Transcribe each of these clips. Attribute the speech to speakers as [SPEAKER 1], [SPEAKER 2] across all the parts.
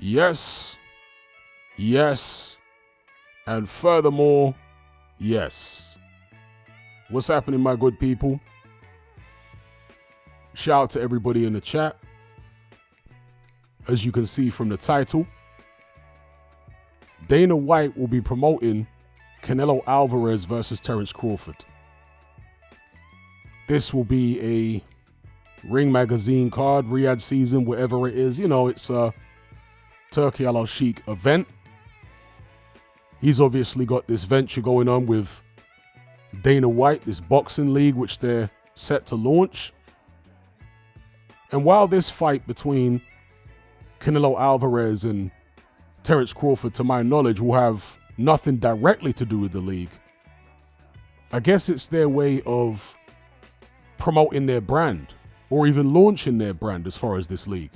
[SPEAKER 1] Yes, yes, and furthermore, yes. What's happening, my good people? Shout out to everybody in the chat. As you can see from the title, Dana White will be promoting Canelo Alvarez versus Terence Crawford. This will be a Ring Magazine card, Riyadh season, whatever it is. You know, it's a Turkey Al-Sheikh event. He's obviously got this venture going on with Dana White, this boxing league, which they're set to launch. And while this fight between Canelo Alvarez and Terence Crawford, to my knowledge, will have nothing directly to do with the league, I guess it's their way of promoting their brand or even launching their brand as far as this league.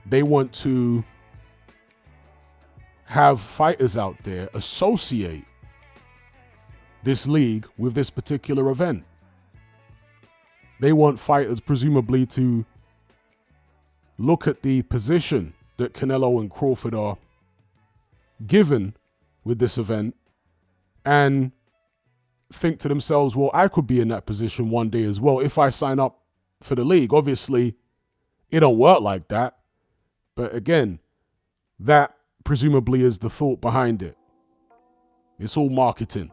[SPEAKER 1] They want to have fighters out there associate this league with this particular event. They want fighters presumably to look at the position that Canelo and Crawford are given with this event and think to themselves, well, I could be in that position one day as well if I sign up for the league. Obviously, it don't work like that. But again, that presumably is the thought behind it. It's all marketing.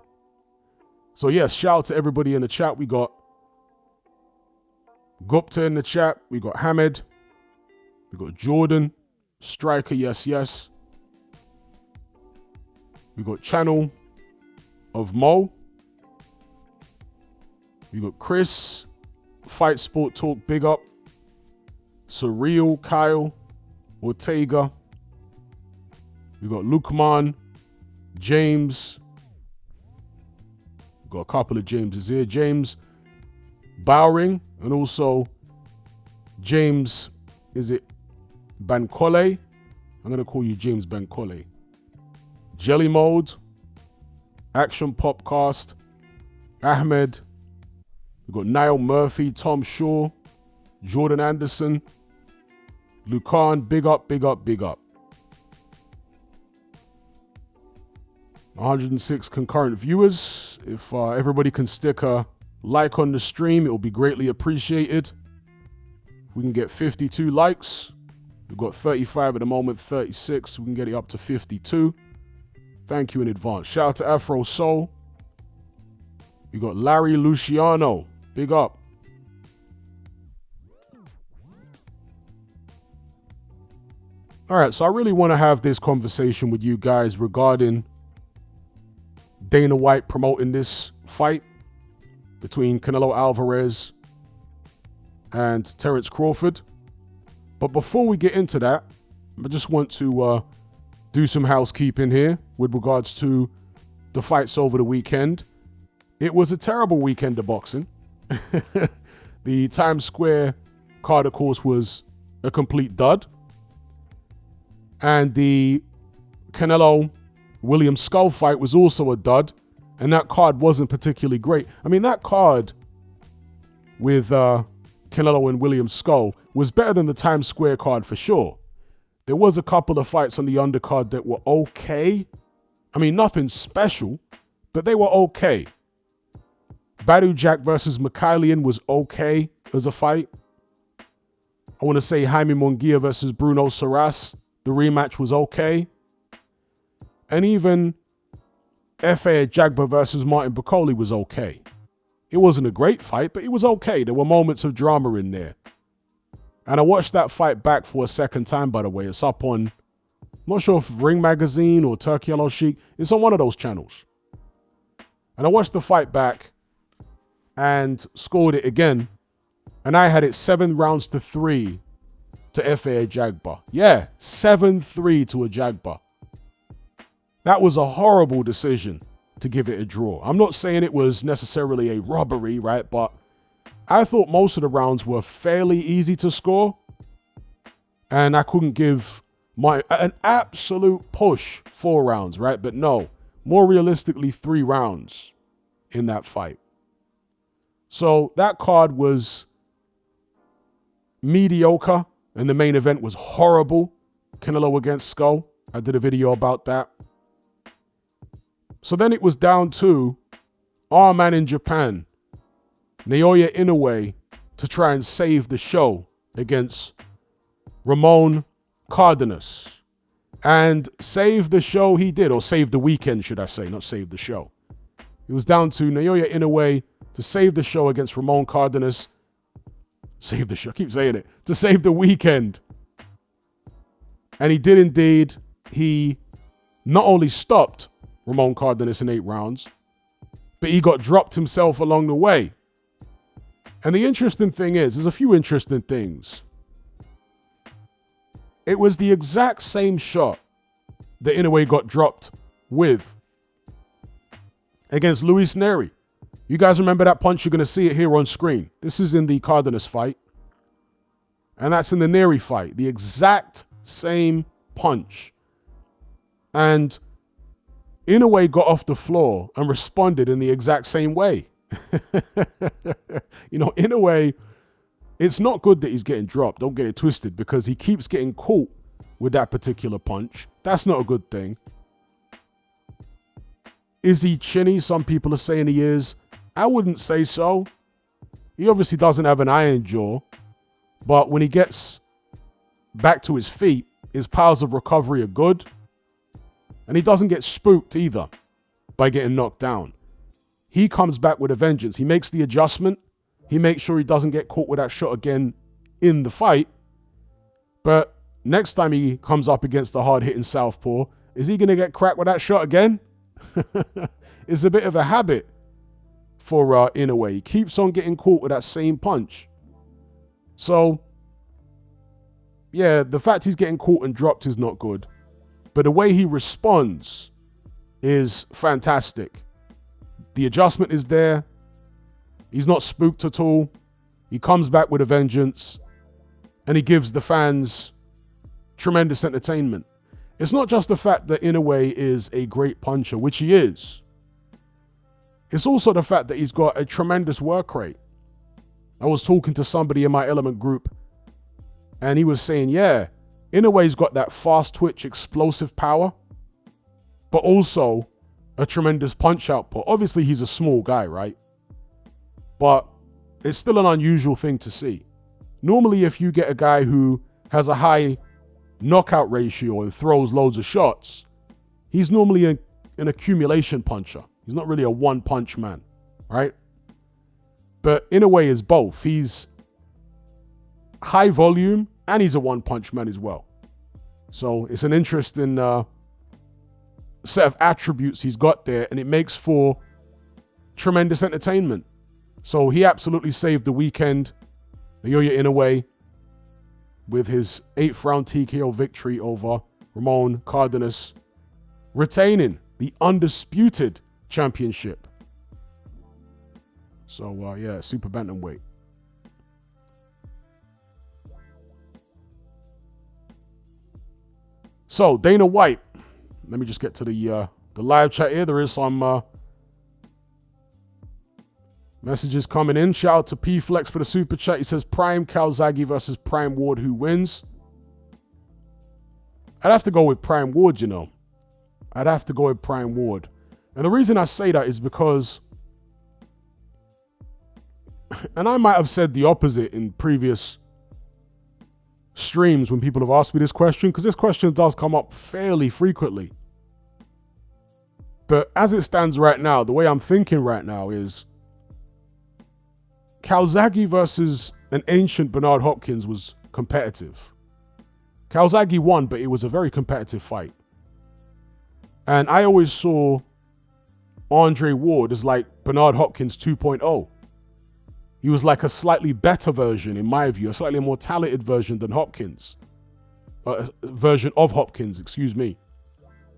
[SPEAKER 1] So yes, shout out to everybody in the chat. We got Gupta in the chat. We got Hamed. We got Jordan. Striker, yes, yes. We got Channel of Mo. We got Chris. Fight Sport Talk, big up. Surreal, Kyle. Ortega. We got Lukman. James. We got a couple of Jameses here. James Bowring. And also James, is it Bankole? I'm going to call you James Bankole. Jelly Mode. Action Popcast. Ahmed. We've got Niall Murphy, Tom Shaw, Jordan Anderson, Lucan, big up, big up, big up. 106 concurrent viewers. If everybody can stick a like on the stream, it will be greatly appreciated. If we can get 52 likes. We've got 35 at the moment, 36. We can get it up to 52. Thank you in advance. Shout out to Afro Soul. We got Larry Luciano. Big up. All right, so I really want to have this conversation with you guys regarding Dana White promoting this fight between Canelo Alvarez and Terence Crawford. But before we get into that, I just want to do some housekeeping here with regards to the fights over the weekend. It was a terrible weekend of boxing. The Times Square card, of course, was a complete dud. And the Canelo-William Skull fight was also a dud. And that card wasn't particularly great. I mean, that card with Canelo and William Skull was better than the Times Square card for sure. There was a couple of fights on the undercard that were okay. I mean, nothing special, but they were okay. Badu Jack versus Mikhailian was okay as a fight. I want to say Jaime Munguia versus Bruno Saras. The rematch was okay. And even F.A. Jagba versus Martin Bakole was okay. It wasn't a great fight, but it was okay. There were moments of drama in there. And I watched that fight back for a second time, by the way. It's up on, I'm not sure if Ring Magazine or Turkey Al-Sheikh. It's on one of those channels. And I watched the fight back and scored it again. And I had it 7-3 to F.A. Jagba. Yeah, 7-3 to a Jagba. That was a horrible decision to give it a draw. I'm not saying it was necessarily a robbery, right? But I thought most of the rounds were fairly easy to score. And I couldn't give an absolute push 4 rounds, right? But no, more realistically, 3 rounds in that fight. So that card was mediocre and the main event was horrible. Canelo against Skull. I did a video about that. So then it was down to our man in Japan, Naoya Inoue, to try and save the show against Ramon Cardenas. And save the show he did, or save the weekend, should I say, not save the show. It was down to Naoya Inoue to save the show against Ramon Cardenas. Save the show, I keep saying it. To save the weekend. And he did indeed. He not only stopped Ramon Cardenas in 8 rounds, but he got dropped himself along the way. And the interesting thing is, there's a few interesting things. It was the exact same shot that Inoue got dropped with against Luis Neri. You guys remember that punch? You're going to see it here on screen. This is in the Cardenas fight. And that's in the Neri fight. The exact same punch. And Inoue got off the floor and responded in the exact same way. You know, Inoue, it's not good that he's getting dropped. Don't get it twisted, because he keeps getting caught with that particular punch. That's not a good thing. Is he chinny? Some people are saying he is. I wouldn't say so. He obviously doesn't have an iron jaw, but when he gets back to his feet, his powers of recovery are good. And he doesn't get spooked either by getting knocked down. He comes back with a vengeance. He makes the adjustment. He makes sure he doesn't get caught with that shot again in the fight. But next time he comes up against a hard-hitting southpaw, is he going to get cracked with that shot again? It's a bit of a habit for Inoue. He keeps on getting caught with that same punch. So, yeah, the fact he's getting caught and dropped is not good. But the way he responds is fantastic. The adjustment is there. He's not spooked at all. He comes back with a vengeance. And he gives the fans tremendous entertainment. It's not just the fact that Inoue is a great puncher, which he is. It's also the fact that he's got a tremendous work rate. I was talking to somebody in my Element group, and he was saying, yeah, Inoue's got that fast twitch, explosive power, but also a tremendous punch output. Obviously, he's a small guy, right? But it's still an unusual thing to see. Normally, if you get a guy who has a high knockout ratio and throws loads of shots, he's normally an accumulation puncher. He's not really a one-punch man, right? But Inoue is both. He's high volume and he's a one-punch man as well. So it's an interesting set of attributes he's got there, and it makes for tremendous entertainment. So he absolutely saved the weekend, Naoya Inoue, with his 8th round TKO victory over Ramon Cardenas, retaining the undisputed championship. So, yeah, super bantamweight. So, Dana White. Let me just get to the live chat here. There is some messages coming in. Shout out to P-Flex for the super chat. He says, Prime Calzaghe versus Prime Ward. Who wins? I'd have to go with Prime Ward, you know. I'd have to go with Prime Ward. And the reason I say that is because, and I might have said the opposite in previous streams when people have asked me this question, because this question does come up fairly frequently. But as it stands right now, the way I'm thinking right now is Calzaghe versus an ancient Bernard Hopkins was competitive. Calzaghe won, but it was a very competitive fight. And I always saw Andre Ward as like Bernard Hopkins 2.0. He was like a slightly better version, in my view, a slightly more talented version than Hopkins. Version of Hopkins, excuse me.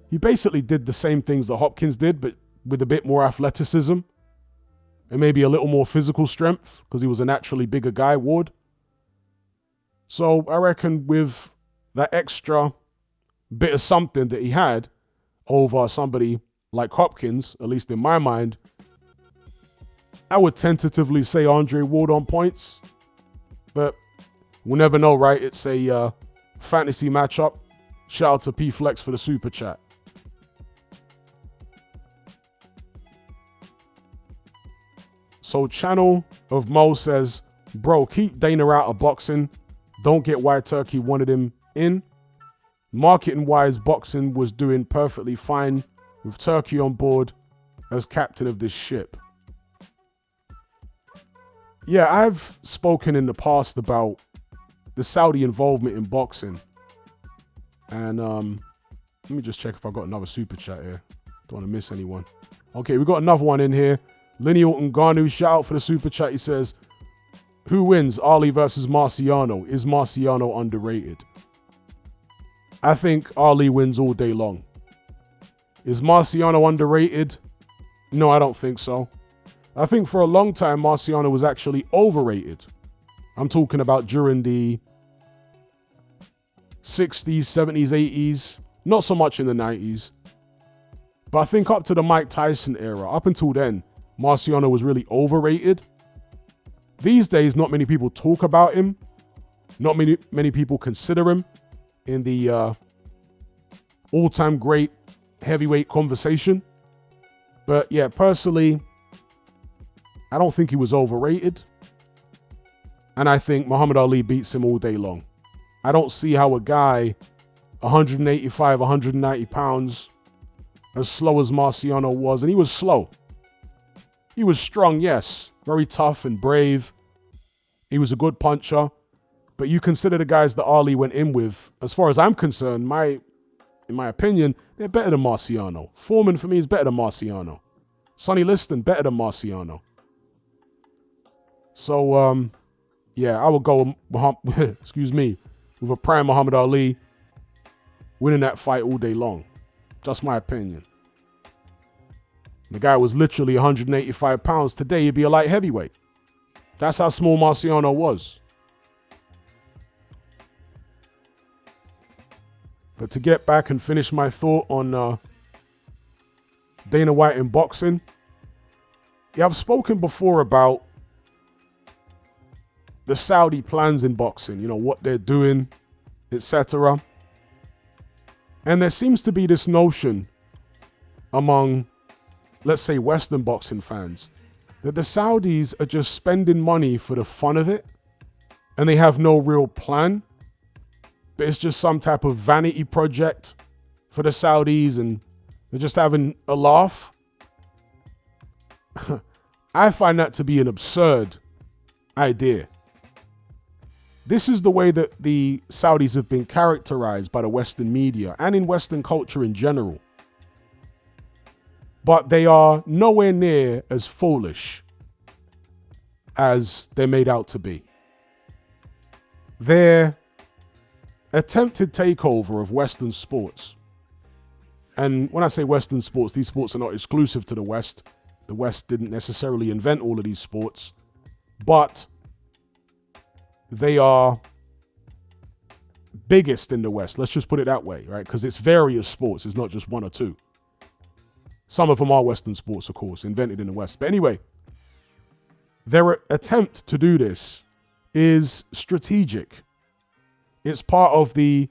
[SPEAKER 1] He basically did the same things that Hopkins did, but with a bit more athleticism and maybe a little more physical strength, because he was a naturally bigger guy, Ward. So I reckon with that extra bit of something that he had over somebody like Hopkins, at least in my mind, I would tentatively say Andre Ward on points, but we'll never know, right? It's a fantasy matchup. Shout out to P Flex for the super chat. So Channel of Mo says, bro, keep Dana out of boxing. Don't get why Turkey wanted him in. Marketing-wise, boxing was doing perfectly fine with Turkey on board as captain of this ship. Yeah, I've spoken in the past about the Saudi involvement in boxing. And let me just check if I got another super chat here. Don't want to miss anyone. Okay, we got another one in here. Lineal Ngannou, shout out for the super chat. He says, who wins, Ali versus Marciano? Is Marciano underrated? I think Ali wins all day long. Is Marciano underrated? No, I don't think so. I think for a long time, Marciano was actually overrated. I'm talking about during the 60s, 70s, 80s. Not so much in the 90s. But I think up to the Mike Tyson era, up until then, Marciano was really overrated. These days, not many people talk about him. Not many people consider him in the all-time great heavyweight conversation. But yeah, personally, I don't think he was overrated. And I think Muhammad Ali beats him all day long. I don't see how a guy 185, 190 pounds, as slow as Marciano was, and he was slow. He was strong, yes. Very tough and brave. He was a good puncher. But you consider the guys that Ali went in with, as far as I'm concerned, in my opinion, they're better than Marciano. Foreman, for me, is better than Marciano. Sonny Liston, better than Marciano. So, yeah, I would go, excuse me, with a prime Muhammad Ali winning that fight all day long. Just my opinion. The guy was literally 185 pounds. Today, he'd be a light heavyweight. That's how small Marciano was. But to get back and finish my thought on Dana White in boxing, yeah, I've spoken before about the Saudi plans in boxing, you know, what they're doing, etc. And there seems to be this notion among, let's say, Western boxing fans, that the Saudis are just spending money for the fun of it, and they have no real plan, but it's just some type of vanity project for the Saudis, and they're just having a laugh. I find that to be an absurd idea. This is the way that the Saudis have been characterized by the Western media and in Western culture in general. But they are nowhere near as foolish as they're made out to be. Their attempted takeover of Western sports, and when I say Western sports, these sports are not exclusive to the West. The West didn't necessarily invent all of these sports, but they are biggest in the West. Let's just put it that way, right? Because it's various sports. It's not just one or two. Some of them are Western sports, of course, invented in the West. But anyway, their attempt to do this is strategic. It's part of the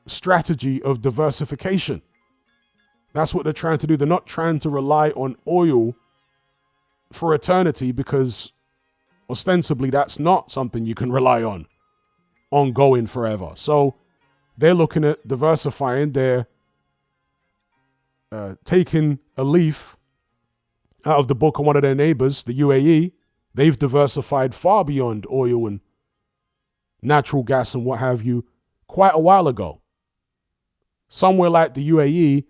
[SPEAKER 1] strategy of diversification. That's what they're trying to do. They're not trying to rely on oil for eternity, because ostensibly that's not something you can rely on ongoing forever. So they're looking at diversifying. They're taking a leaf out of the book of one of their neighbors, the UAE. They've diversified far beyond oil and natural gas and what have you quite a while ago. Somewhere like the UAE,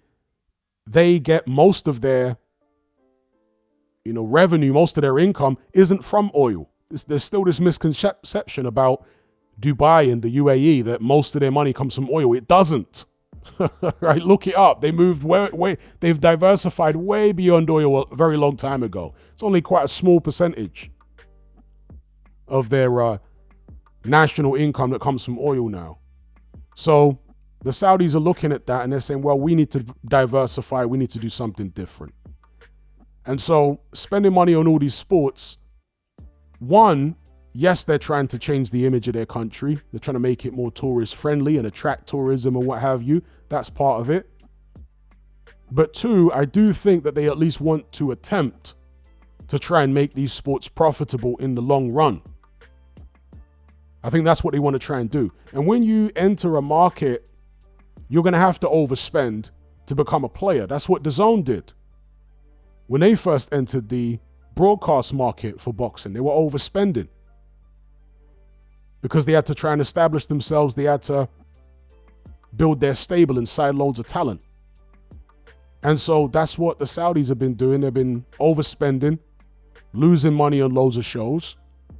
[SPEAKER 1] they get most of their revenue, most of their income isn't from oil. There's still this misconception about Dubai and the UAE that most of their money comes from oil. It doesn't. Right? Look it up. They moved they've diversified way beyond oil a very long time ago. It's only quite a small percentage of their national income that comes from oil now. So the Saudis are looking at that and they're saying, well, we need to diversify. We need to do something different. And so spending money on all these sports, one, yes, they're trying to change the image of their country. They're trying to make it more tourist friendly and attract tourism and what have you. That's part of it. But two, I do think that they at least want to attempt to try and make these sports profitable in the long run. I think that's what they want to try and do. And when you enter a market, you're going to have to overspend to become a player. That's what DAZN did. When they first entered the broadcast market for boxing, they were overspending because they had to try and establish themselves. They had to build their stable and sign loads of talent. And so that's what the Saudis have been doing. They've been overspending, losing money on loads of shows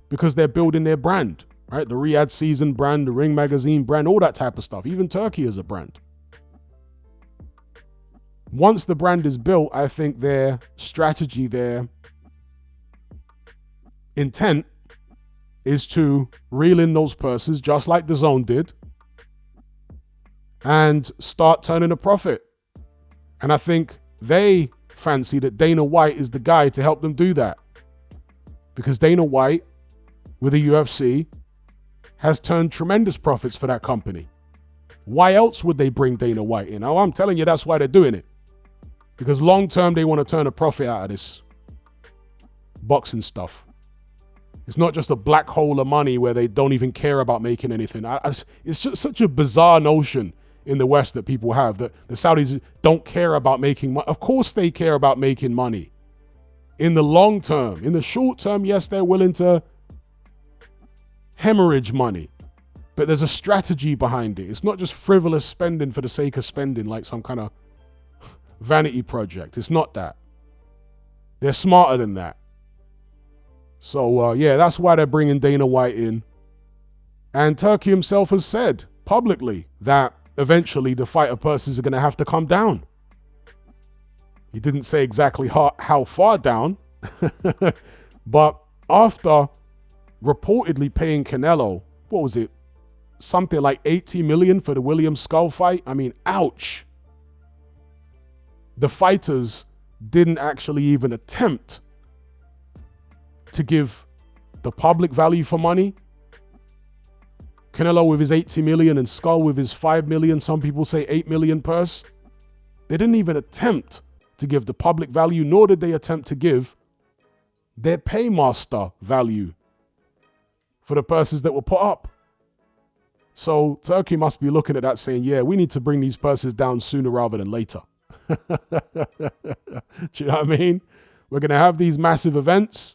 [SPEAKER 1] because they're building their brand, right? The Riyadh Season brand, the Ring Magazine brand, all that type of stuff. Even Turkey is a brand. Once the brand is built, I think their strategy, their intent is to reel in those purses just like DAZN did and start turning a profit. And I think they fancy that Dana White is the guy to help them do that. Because Dana White, with the UFC, has turned tremendous profits for that company. Why else would they bring Dana White in? Oh, I'm telling you, that's why they're doing it. Because long term, they want to turn a profit out of this boxing stuff. It's not just a black hole of money where they don't even care about making anything. It's just such a bizarre notion in the West that people have, that the Saudis don't care about making money. Of course they care about making money. In the long term. In the short term, yes, they're willing to hemorrhage money. But there's a strategy behind it. It's not just frivolous spending for the sake of spending like some kind of vanity project. It's not that. They're smarter than that. So, yeah, that's why they're bringing Dana White in. And Turkey himself has said publicly that eventually the fighter purses are going to have to come down. He didn't say exactly how far down, but after reportedly paying Canelo, what was it? Something like 80 million for the Williams Skull fight. I mean, ouch. The fighters didn't actually even attempt to give the public value for money. Canelo with his 80 million and Skull with his 5 million, some people say 8 million purse. They didn't even attempt to give the public value, nor did they attempt to give their paymaster value for the purses that were put up. So Turkey must be looking at that saying, yeah, we need to bring these purses down sooner rather than later. Do you know what I mean? We're going to have these massive events.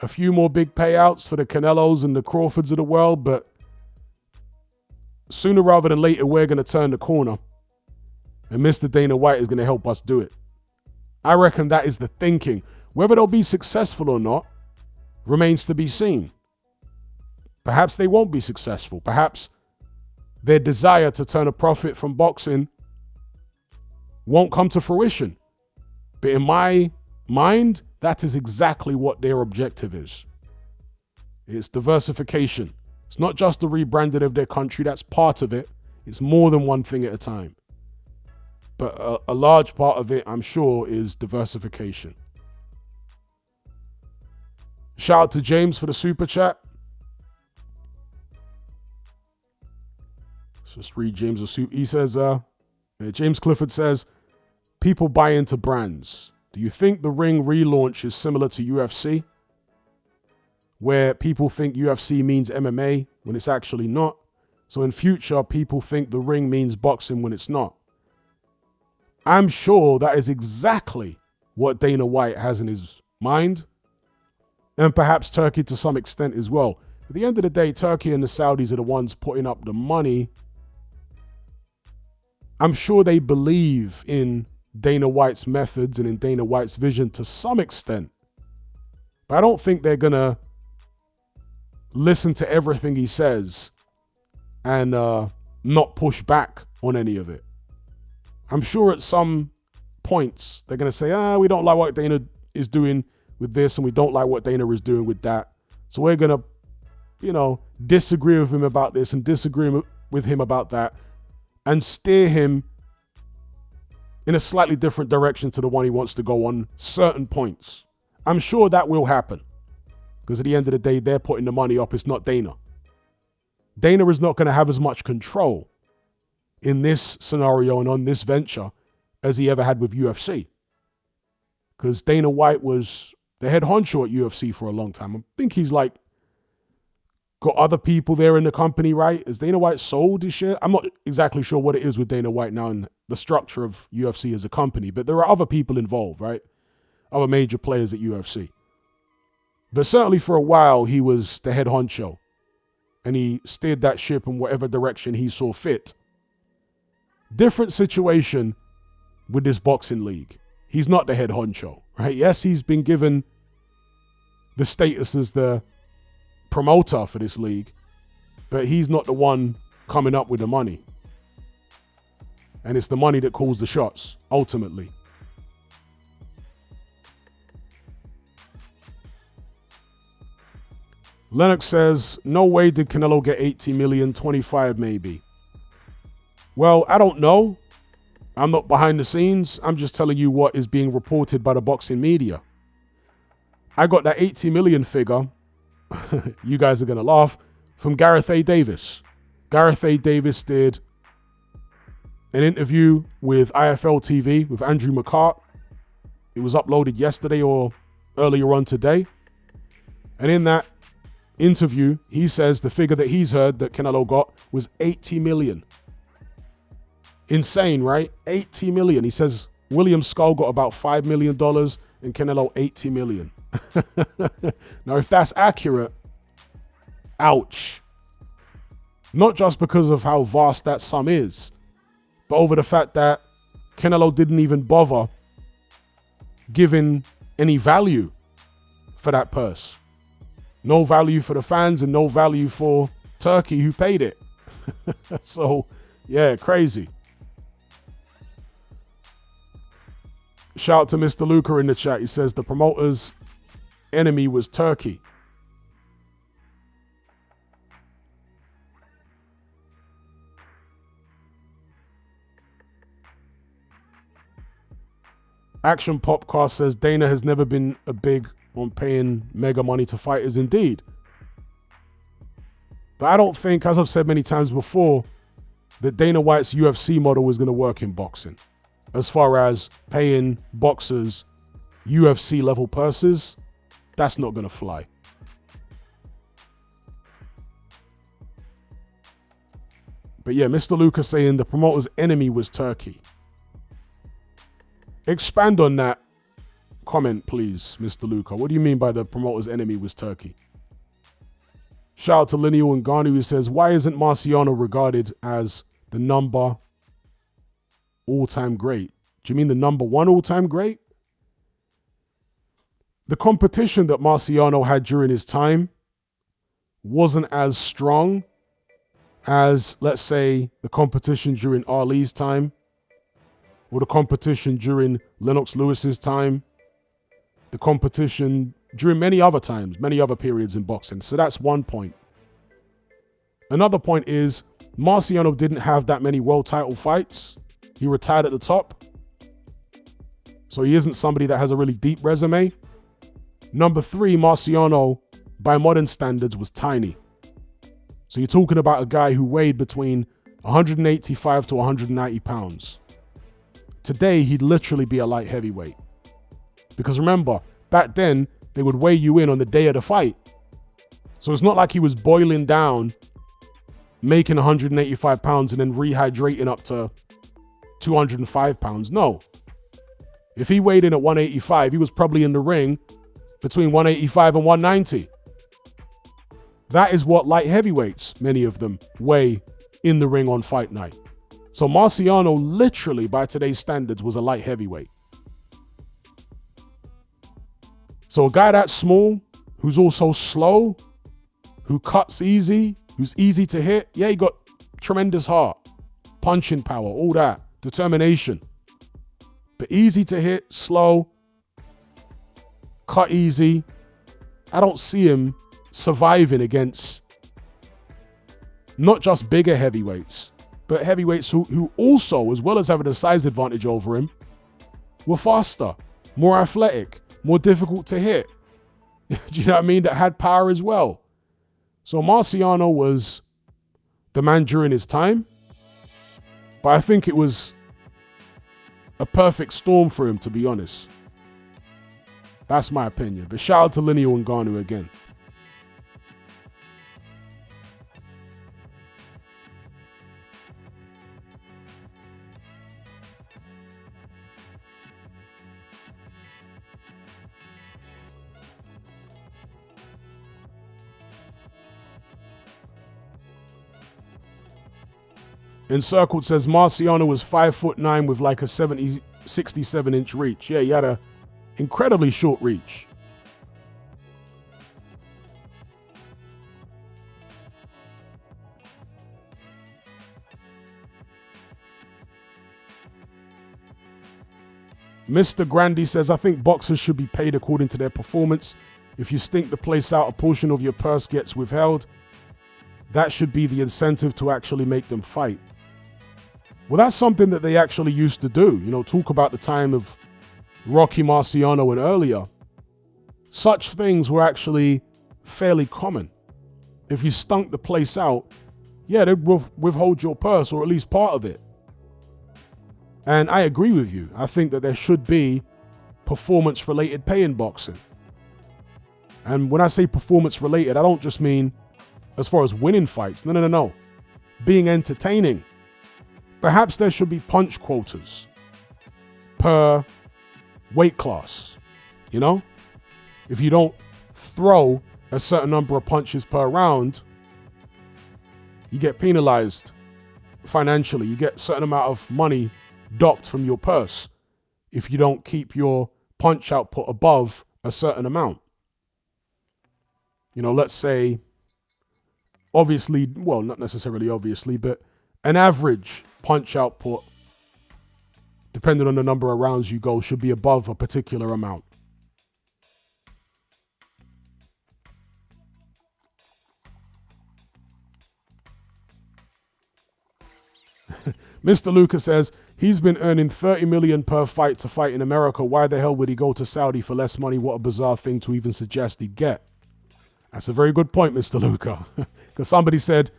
[SPEAKER 1] A few more big payouts for the Canelos and the Crawfords of the world, but sooner rather than later, we're going to turn the corner. And Mr. Dana White is going to help us do it. I reckon that is the thinking. Whether they'll be successful or not remains to be seen. Perhaps they won't be successful. Perhaps their desire to turn a profit from boxing won't come to fruition. But in my mind, that is exactly what their objective is. It's diversification. It's not just the rebranding of their country. That's part of it. It's more than one thing at a time. But a large part of it, I'm sure, is diversification. Shout out to James for the super chat. Let's just read James' super. He says, James Clifford says, people buy into brands. Do you think the Ring relaunch is similar to UFC? Where people think UFC means MMA when it's actually not. So in future, people think the Ring means boxing when it's not. I'm sure that is exactly what Dana White has in his mind. And perhaps Turkey to some extent as well. At the end of the day, Turkey and the Saudis are the ones putting up the money. I'm sure they believe in Dana White's methods and in Dana White's vision to some extent. But I don't think they're going to listen to everything he says and not push back on any of it. I'm sure at some points they're going to say, we don't like what Dana is doing with this and we don't like what Dana is doing with that. So we're going to, disagree with him about this and disagree with him about that and steer him in a slightly different direction to the one he wants to go on certain points. I'm sure that will happen Because at the end of the day, they're putting the money up. It's not Dana. Dana is not going to have as much control in this scenario and on this venture as he ever had with UFC. Because Dana White was the head honcho at UFC for a long time. I think he's like got other people there in the company, right? Is Dana White sold his share? I'm not exactly sure what it is with Dana White now and the structure of UFC as a company, but there are other people involved, right? Other major players at UFC. But certainly for a while, he was the head honcho. And he steered that ship in whatever direction he saw fit. Different situation with this boxing league. He's not the head honcho, right? Yes, he's been given the status as the promoter for this league, but he's not the one coming up with the money. And it's the money that calls the shots, ultimately. Lennox says, no way did Canelo get 80 million, 25 maybe. Well, I don't know. I'm not behind the scenes. I'm just telling you what is being reported by the boxing media. I got that 80 million figure, you guys are going to laugh, from Gareth A. Davis. Gareth A. Davis did an interview with IFL TV with Andrew McCart. It was uploaded yesterday or earlier on today. And in that interview, he says the figure that he's heard that Canelo got was 80 million. Insane, right? 80 million. He says William Skull got about $5 million and Canelo 80 million. Now, if that's accurate, ouch. Not just because of how vast that sum is, but over the fact that Canelo didn't even bother giving any value for that purse. No value for the fans and no value for Turkey who paid it. So, yeah, crazy. Shout out to Mr. Luca in the chat. He says the promoter's enemy was Turkey. Action Popcast says Dana has never been a big on paying mega money to fighters. Indeed. But I don't think, as I've said many times before, that Dana White's UFC model is going to work in boxing. As far as paying boxers UFC level purses, that's not going to fly. But yeah, Mr. Lucas saying the promoter's enemy was Turkey. Expand on that comment, please, Mr. Luca. What do you mean by the promoter's enemy was Turkey? Shout out to Lineal and Garni who says, why isn't Marciano regarded as the number all-time great? Do you mean the number one all-time great? The competition that Marciano had during his time wasn't as strong as, let's say, the competition during Ali's time, or the competition during Lennox Lewis's time, the competition during many other times, many other periods in boxing. So that's one point. Another point is Marciano didn't have that many world title fights. He retired at the top. So he isn't somebody that has a really deep resume. Number three, Marciano, by modern standards, was tiny. So you're talking about a guy who weighed between 185 to 190 pounds. Today, he'd literally be a light heavyweight. Because remember, back then, they would weigh you in on the day of the fight. So it's not like he was boiling down, making 185 pounds and then rehydrating up to 205 pounds. No. If he weighed in at 185, he was probably in the ring between 185 and 190. That is what light heavyweights, many of them, weigh in the ring on fight night. So Marciano, literally, by today's standards, was a light heavyweight. So a guy that small, who's also slow, who cuts easy, who's easy to hit, yeah, he got tremendous heart, punching power, all that, determination. But easy to hit, slow, cut easy. I don't see him surviving against not just bigger heavyweights, but heavyweights who also, as well as having a size advantage over him, were faster, more athletic, more difficult to hit. Do you know what I mean? That had power as well. So Marciano was the man during his time, but I think it was a perfect storm for him, to be honest. That's my opinion. But shout out to Lineal Ngannou again. Encircled says Marciano was 5'9" with like a 67-inch reach. Yeah, he had a incredibly short reach. Mr. Grandy says, I think boxers should be paid according to their performance. If you stink the place out, a portion of your purse gets withheld. That should be the incentive to actually make them fight. Well, that's something that they actually used to do. You know, talk about the time of Rocky Marciano and earlier. Such things were actually fairly common. If you stunk the place out, yeah, they'd withhold your purse, or at least part of it. And I agree with you. I think that there should be performance-related pay in boxing. And when I say performance-related, I don't just mean as far as winning fights. No. Being entertaining. Perhaps there should be punch quotas per weight class. You know? If you don't throw a certain number of punches per round, you get penalized financially. You get a certain amount of money docked from your purse if you don't keep your punch output above a certain amount. You know, let's say, obviously, well, not necessarily obviously, but an average punch output, depending on the number of rounds you go, should be above a particular amount. Mr. Lucas says, he's been earning $30 million per fight to fight in America. Why the hell would he go to Saudi for less money? What a bizarre thing to even suggest he'd get. That's a very good point, Mr. Luca. Because somebody said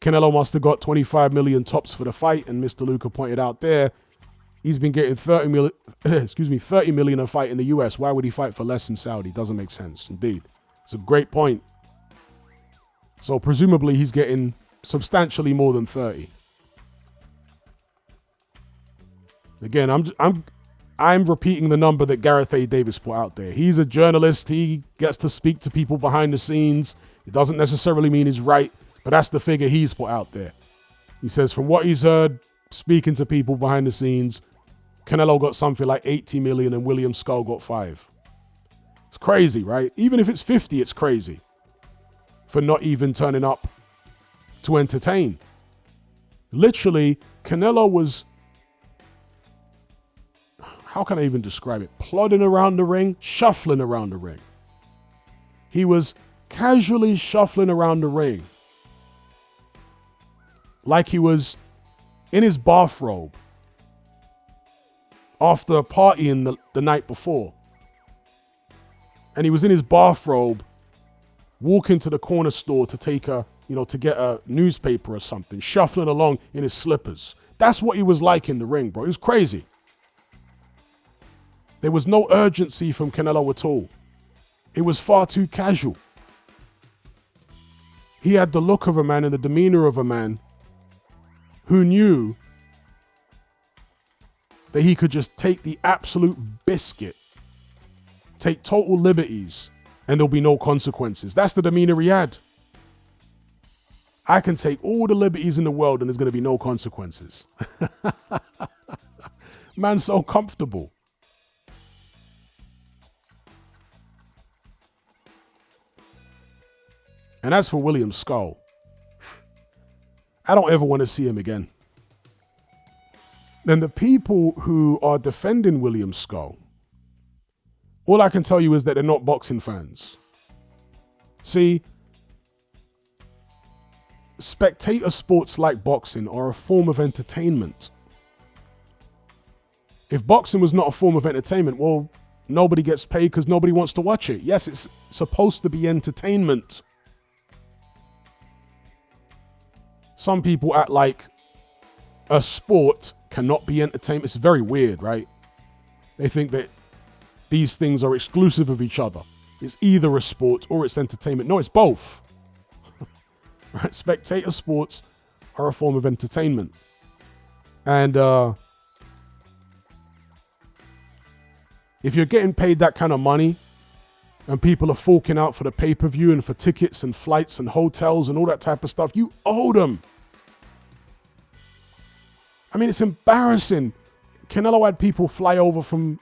[SPEAKER 1] Canelo must have got 25 million tops for the fight, and Mr. Luca pointed out there, he's been getting 30 million a fight in the US. Why would he fight for less in Saudi? Doesn't make sense. Indeed. It's a great point. So presumably he's getting substantially more than 30. Again, I'm repeating the number that Gareth A. Davis put out there. He's a journalist. He gets to speak to people behind the scenes. It doesn't necessarily mean he's right, but that's the figure he's put out there. He says from what he's heard, speaking to people behind the scenes, Canelo got something like 80 million and William Skull got 5. It's crazy, right? Even if it's 50, it's crazy for not even turning up to entertain. Literally, Canelo was, how can I even describe it? Plodding around the ring, shuffling around the ring. He was casually shuffling around the ring like he was in his bathrobe after partying the night before. And he was in his bathrobe walking to the corner store to take to get a newspaper or something, shuffling along in his slippers. That's what he was like in the ring, bro. It was crazy. There was no urgency from Canelo at all. It was far too casual. He had the look of a man and the demeanor of a man who knew that he could just take the absolute biscuit, take total liberties, and there'll be no consequences. That's the demeanor he had. I can take all the liberties in the world and there's going to be no consequences. Man's so comfortable. And as for William Skull, I don't ever want to see him again. And the people who are defending William Skull, all I can tell you is that they're not boxing fans. See, spectator sports like boxing are a form of entertainment. If boxing was not a form of entertainment, well, nobody gets paid because nobody wants to watch it. Yes, it's supposed to be entertainment. Some people act like a sport cannot be entertainment. It's very weird, right? They think that these things are exclusive of each other. It's either a sport or it's entertainment. No, it's both. Right? Spectator sports are a form of entertainment. And if you're getting paid that kind of money and people are forking out for the pay-per-view and for tickets and flights and hotels and all that type of stuff, you owe them. I mean, it's embarrassing. Canelo had people fly over from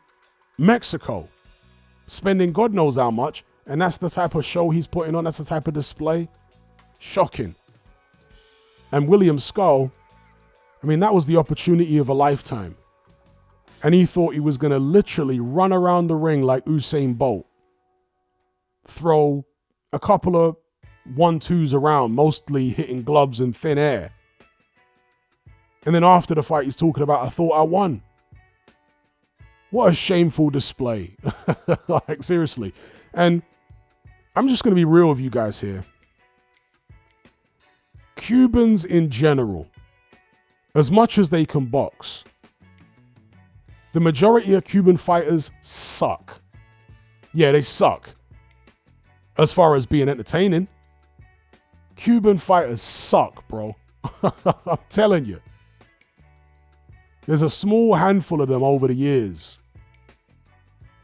[SPEAKER 1] Mexico, spending God knows how much, and that's the type of show he's putting on. That's the type of display. Shocking. And William Skull, I mean, that was the opportunity of a lifetime. And he thought he was going to literally run around the ring like Usain Bolt, throw a couple of 1-2s around, mostly hitting gloves in thin air. And then after the fight, he's talking about, I thought I won. What a shameful display. Like, seriously. And I'm just going to be real with you guys here. Cubans in general, as much as they can box, the majority of Cuban fighters suck. Yeah, they suck. As far as being entertaining, Cuban fighters suck, bro. I'm telling you. There's a small handful of them over the years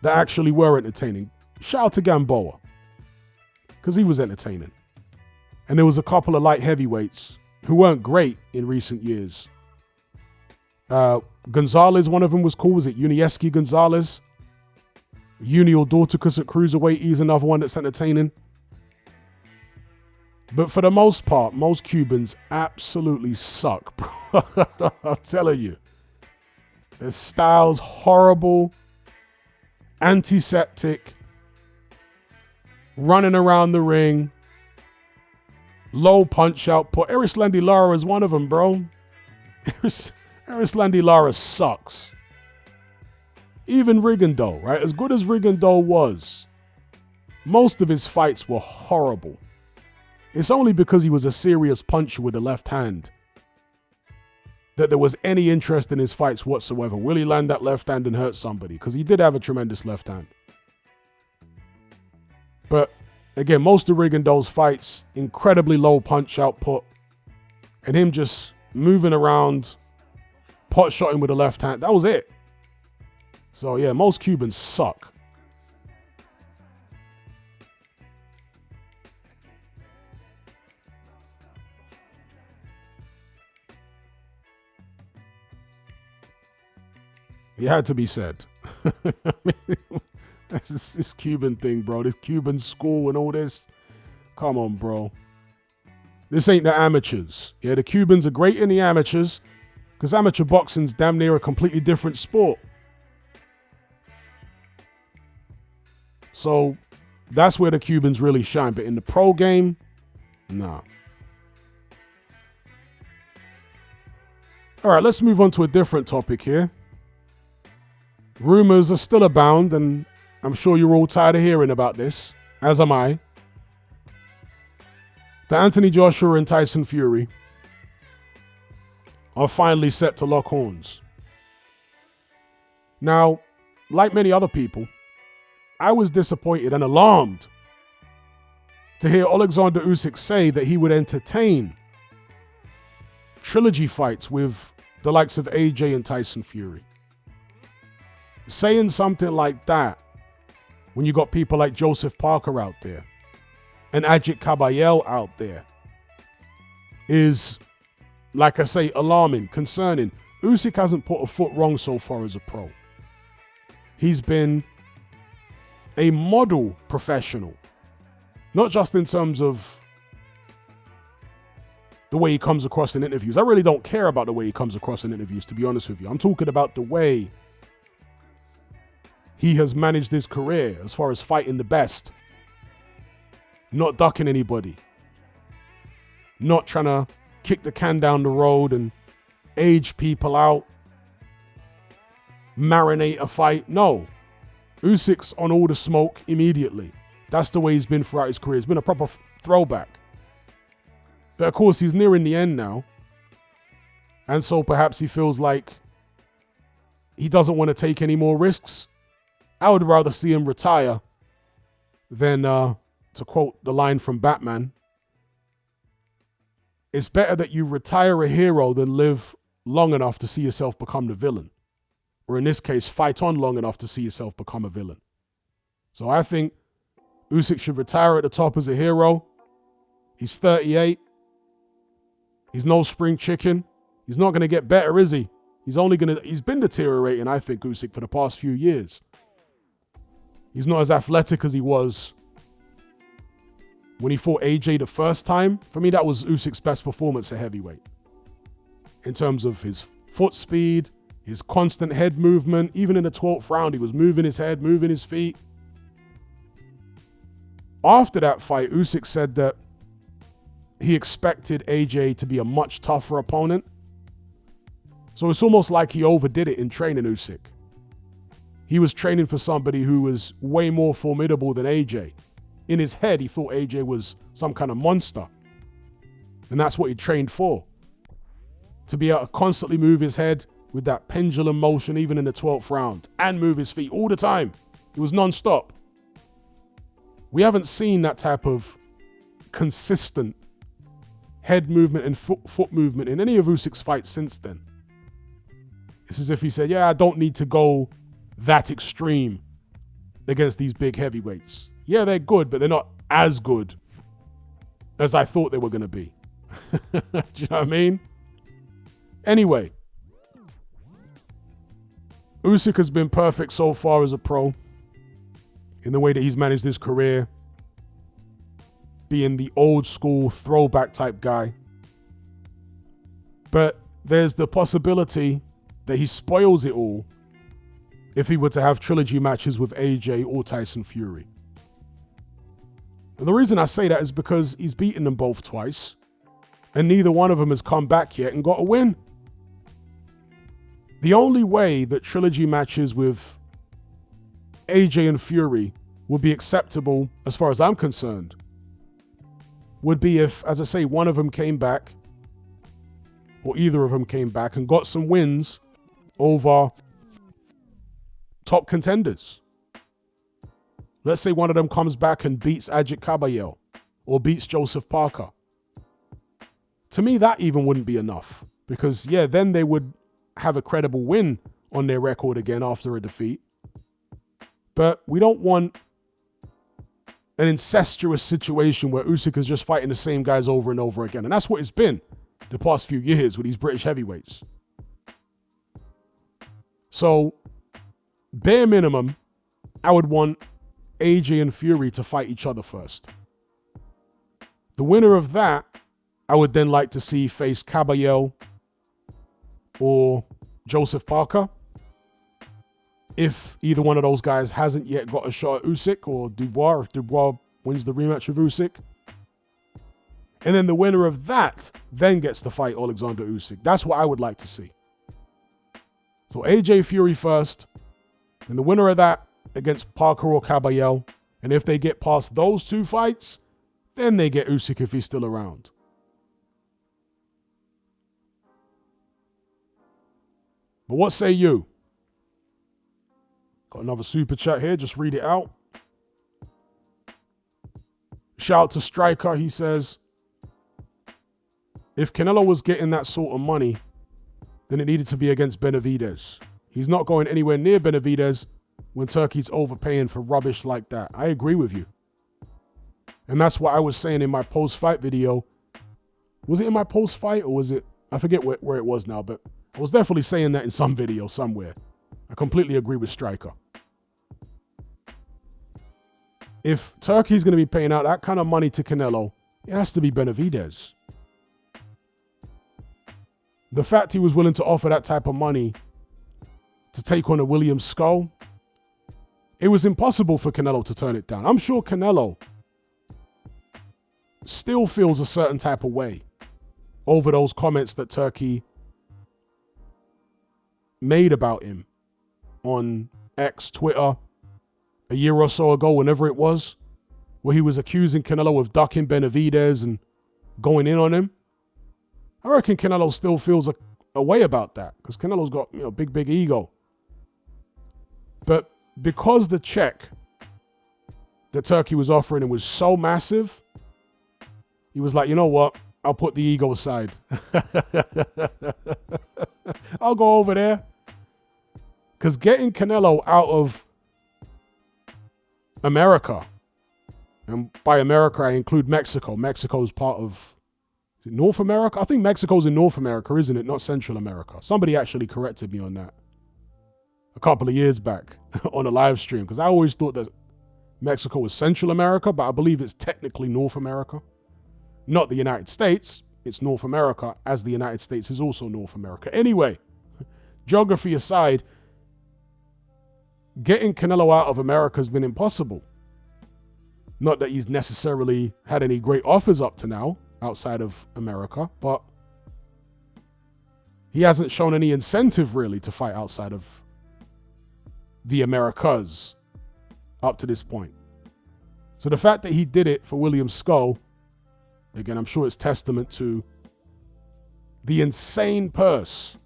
[SPEAKER 1] that actually were entertaining. Shout out to Gamboa, because he was entertaining. And there was a couple of light heavyweights who weren't great in recent years. Gonzalez, one of them was cool. Was it Unieski Gonzalez? Junior Dorticus at cruiserweight, he's another one that's entertaining. But for the most part, most Cubans absolutely suck, bro. I'm telling you. Their style's horrible, antiseptic, running around the ring, low punch output. Erislandy Lara is one of them, bro. Erislandy Lara sucks. Even Rigondeaux, right? As good as Rigondeaux was, most of his fights were horrible. It's only because he was a serious puncher with the left hand that there was any interest in his fights whatsoever. Will he land that left hand and hurt somebody? Because he did have a tremendous left hand. But again, most of Rigondeaux's fights, incredibly low punch output, and him just moving around, pot shotting with the left hand. That was it. So yeah, most Cubans suck. It had to be said. This Cuban thing, bro. This Cuban school and all this. Come on, bro. This ain't the amateurs. Yeah, the Cubans are great in the amateurs because amateur boxing's damn near a completely different sport. So that's where the Cubans really shine. But in the pro game, nah. All right, let's move on to a different topic here. Rumors are still abound, and I'm sure you're all tired of hearing about this, as am I. That Anthony Joshua and Tyson Fury are finally set to lock horns. Now, like many other people, I was disappointed and alarmed to hear Alexander Usyk say that he would entertain trilogy fights with the likes of AJ and Tyson Fury. Saying something like that when you got people like Joseph Parker out there and Ajit Kabayel out there is, like I say, alarming, concerning. Usyk hasn't put a foot wrong so far as a pro. He's been a model professional, not just in terms of the way he comes across in interviews. I really don't care about the way he comes across in interviews, to be honest with you. I'm talking about the way he has managed his career as far as fighting the best, not ducking anybody, not trying to kick the can down the road and age people out, marinate a fight. No, Usyk's on all the smoke immediately. That's the way he's been throughout his career. It's been a proper throwback. But of course, he's nearing the end now. And so perhaps he feels like he doesn't want to take any more risks. I would rather see him retire than, to quote the line from Batman, it's better that you retire a hero than live long enough to see yourself become the villain. Or in this case, fight on long enough to see yourself become a villain. So I think Usyk should retire at the top as a hero. He's 38. He's no spring chicken. He's not going to get better, is he? He's been deteriorating, I think, Usyk, for the past few years. He's not as athletic as he was when he fought AJ the first time. For me, that was Usyk's best performance at heavyweight. In terms of his foot speed, his constant head movement. Even in the 12th round, he was moving his head, moving his feet. After that fight, Usyk said that he expected AJ to be a much tougher opponent. So it's almost like he overdid it in training Usyk. He was training for somebody who was way more formidable than AJ. In his head, he thought AJ was some kind of monster. And that's what he trained for. To be able to constantly move his head with that pendulum motion, even in the 12th round, and move his feet all the time. It was non-stop. We haven't seen that type of consistent head movement and foot movement in any of Usyk's fights since then. It's as if he said, yeah, I don't need to go that extreme against these big heavyweights. Yeah, they're good, but they're not as good as I thought they were going to be. Do you know what I mean? Anyway, Usyk has been perfect so far as a pro in the way that he's managed his career, being the old school throwback type guy. But there's the possibility that he spoils it all if he were to have trilogy matches with AJ or Tyson Fury. And the reason I say that is because he's beaten them both twice, and neither one of them has come back yet and got a win. The only way that trilogy matches with AJ and Fury would be acceptable, as far as I'm concerned, would be if, as I say, one of them came back, or either of them came back and got some wins over top contenders. Let's say one of them comes back and beats Ajit Caballero or beats Joseph Parker. To me, that even wouldn't be enough, because, yeah, then they would have a credible win on their record again after a defeat. But we don't want an incestuous situation where Usyk is just fighting the same guys over and over again. And that's what it's been the past few years with these British heavyweights. So, bare minimum, I would want AJ and Fury to fight each other first. The winner of that, I would then like to see face Caballero or Joseph Parker. If either one of those guys hasn't yet got a shot at Usyk, or Dubois, if Dubois wins the rematch with Usyk. And then the winner of that then gets to fight Alexander Usyk. That's what I would like to see. So AJ Fury first, and the winner of that against Parker or Caballero. And if they get past those two fights, then they get Usyk if he's still around. But what say you? Got another super chat here. Just read it out. Shout out to Striker. He says, if Canelo was getting that sort of money, then it needed to be against Benavidez. He's not going anywhere near Benavidez when Turkey's overpaying for rubbish like that. I agree with you. And that's what I was saying in my post-fight video. Was it in my post-fight, or was it? I forget where it was now, but I was definitely saying that in some video somewhere. I completely agree with Striker. If Turkey's going to be paying out that kind of money to Canelo, it has to be Benavidez. The fact he was willing to offer that type of money to take on a William Skull, it was impossible for Canelo to turn it down. I'm sure Canelo still feels a certain type of way over those comments that Turkey made about him on X, Twitter, a year or so ago, whenever it was, where he was accusing Canelo of ducking Benavidez and going in on him. I reckon Canelo still feels a way about that because Canelo's got, big ego. But because the check that Turkey was offering him was so massive, he was like, you know what? I'll put the ego aside. I'll go over there. Because getting Canelo out of America, and by America I include Mexico. Mexico's part of, is it North America? I think Mexico's in North America, isn't it? Not Central America. Somebody actually corrected me on that a couple of years back on a live stream, because I always thought that Mexico was Central America, but I believe it's technically North America. Not the United States, it's North America, as the United States is also North America. Anyway, geography aside, getting Canelo out of America has been impossible. Not that he's necessarily had any great offers up to now outside of America, but he hasn't shown any incentive really to fight outside of the Americas up to this point. So the fact that he did it for William Skull, again, I'm sure it's testament to the insane purse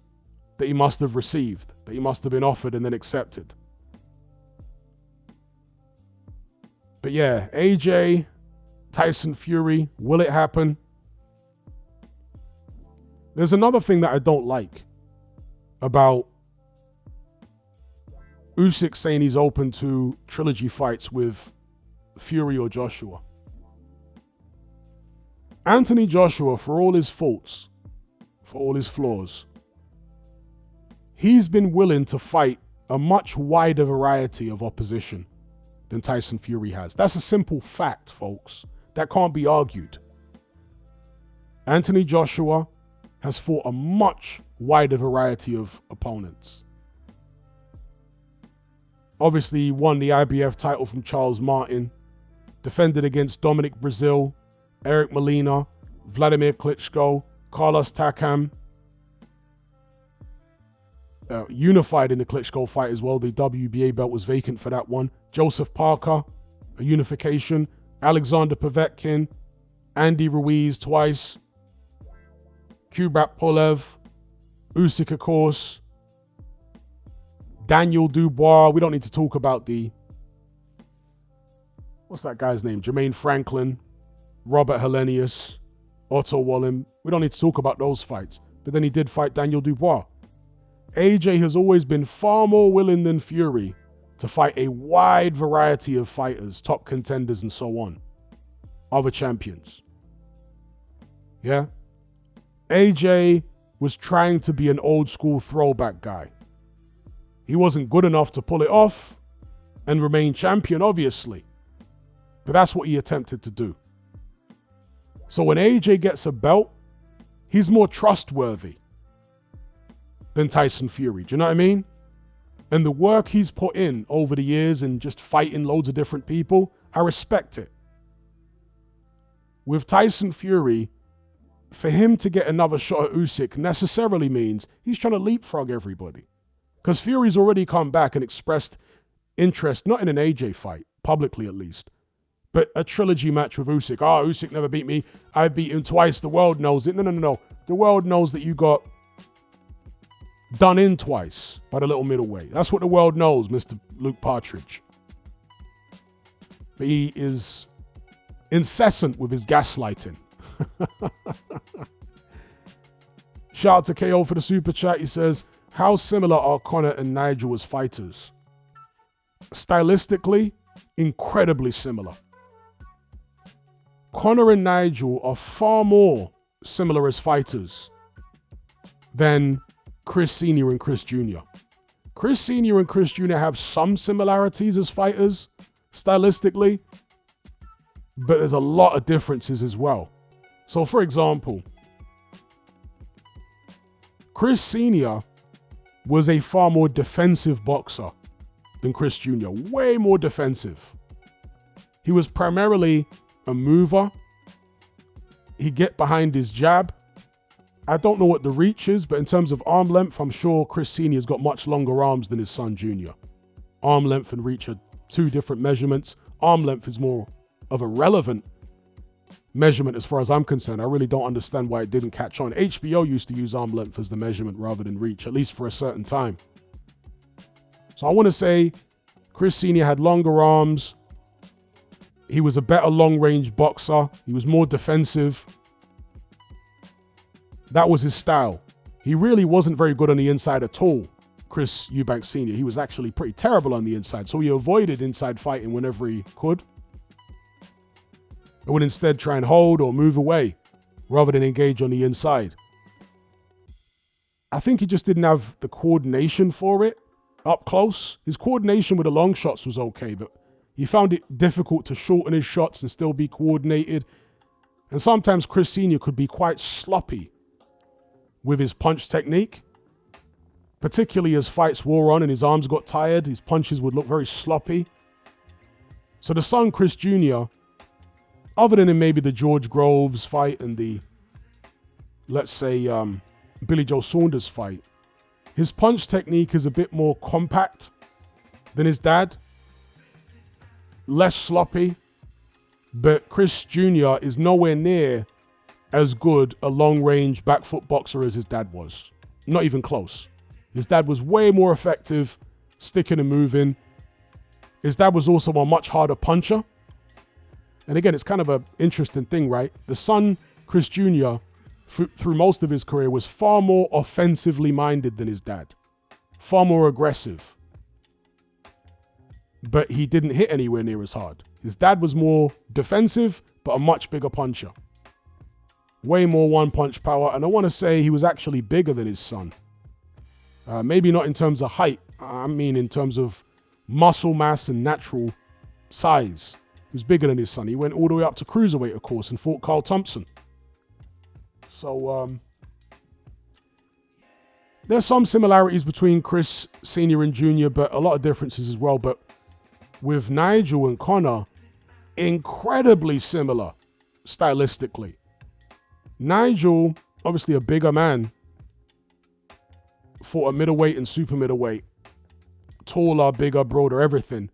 [SPEAKER 1] that he must have received, that he must have been offered and then accepted. But yeah, AJ, Tyson Fury, will it happen? There's another thing that I don't like about Usyk saying he's open to trilogy fights with Fury or Joshua. Anthony Joshua, for all his faults, for all his flaws, he's been willing to fight a much wider variety of opposition than Tyson Fury has. That's a simple fact, folks. That can't be argued. Anthony Joshua has fought a much wider variety of opponents. Obviously, he won the IBF title from Charles Martin, defended against Dominic Breazeale, Eric Molina, Vladimir Klitschko, Carlos Takam. Unified in the Klitschko fight as well. The WBA belt was vacant for that one. Joseph Parker, a unification. Alexander Povetkin, Andy Ruiz twice. Kubrat Pulev, Usyk, of course. Daniel Dubois. We don't need to talk about what's that guy's name? Jermaine Franklin, Robert Hellenius, Otto Wallin. We don't need to talk about those fights. But then he did fight Daniel Dubois. AJ has always been far more willing than Fury to fight a wide variety of fighters, top contenders and so on, other champions. Yeah? AJ was trying to be an old school throwback guy. He wasn't good enough to pull it off and remain champion, obviously. But that's what he attempted to do. So when AJ gets a belt, he's more trustworthy than Tyson Fury. Do you know what I mean? And the work he's put in over the years and just fighting loads of different people, I respect it. With Tyson Fury, for him to get another shot at Usyk necessarily means he's trying to leapfrog everybody. Because Fury's already come back and expressed interest, not in an AJ fight, publicly at least, but a trilogy match with Usyk. Oh, Usyk never beat me. I beat him twice. The world knows it. No. The world knows that you got done in twice by the little middleweight. That's what the world knows, Mr. Luke Partridge. But he is incessant with his gaslighting. Shout out to KO for the super chat. He says, how similar are Conor and Nigel as fighters? Stylistically, incredibly similar. Conor and Nigel are far more similar as fighters than Chris Sr. and Chris Jr. Chris Sr. and Chris Jr. have some similarities as fighters, stylistically, but there's a lot of differences as well. So, for example, Chris Sr. was a far more defensive boxer than Chris Jr., way more defensive. He was primarily a mover. He'd get behind his jab. I don't know what the reach is, but in terms of arm length, I'm sure Chris Sr.'s got much longer arms than his son Jr. Arm length and reach are two different measurements. Arm length is more of a relevant measurement as far as I'm concerned. I really don't understand why it didn't catch on. HBO used to use arm length as the measurement rather than reach, at least for a certain time. So I want to say Chris Sr. had longer arms. He was a better long-range boxer. He was more defensive. That was his style. He really wasn't very good on the inside at all, Chris Eubanks Sr. He was actually pretty terrible on the inside, so he avoided inside fighting whenever he could. He would instead try and hold or move away rather than engage on the inside. I think he just didn't have the coordination for it up close. His coordination with the long shots was okay, but he found it difficult to shorten his shots and still be coordinated. And sometimes Chris Sr. could be quite sloppy with his punch technique, particularly as fights wore on and his arms got tired. His punches would look very sloppy. So the son, Chris Jr., other than in maybe the George Groves fight and the, let's say, Billy Joe Saunders fight, his punch technique is a bit more compact than his dad. Less sloppy. But Chris Jr. is nowhere near as good a long-range back foot boxer as his dad was. Not even close. His dad was way more effective, sticking and moving. His dad was also a much harder puncher. And again, it's kind of an interesting thing, right? The son, Chris Jr., through most of his career, was far more offensively minded than his dad. Far more aggressive. But he didn't hit anywhere near as hard. His dad was more defensive, but a much bigger puncher. Way more one-punch power. And I want to say he was actually bigger than his son. Maybe not in terms of height. I mean in terms of muscle mass and natural size. He was bigger than his son. He went all the way up to cruiserweight, of course, and fought Carl Thompson. So, there's some similarities between Chris Sr. and Jr., but a lot of differences as well. But with Nigel and Conor, incredibly similar stylistically. Nigel, obviously a bigger man, fought a middleweight and super middleweight. Taller, bigger, broader, everything.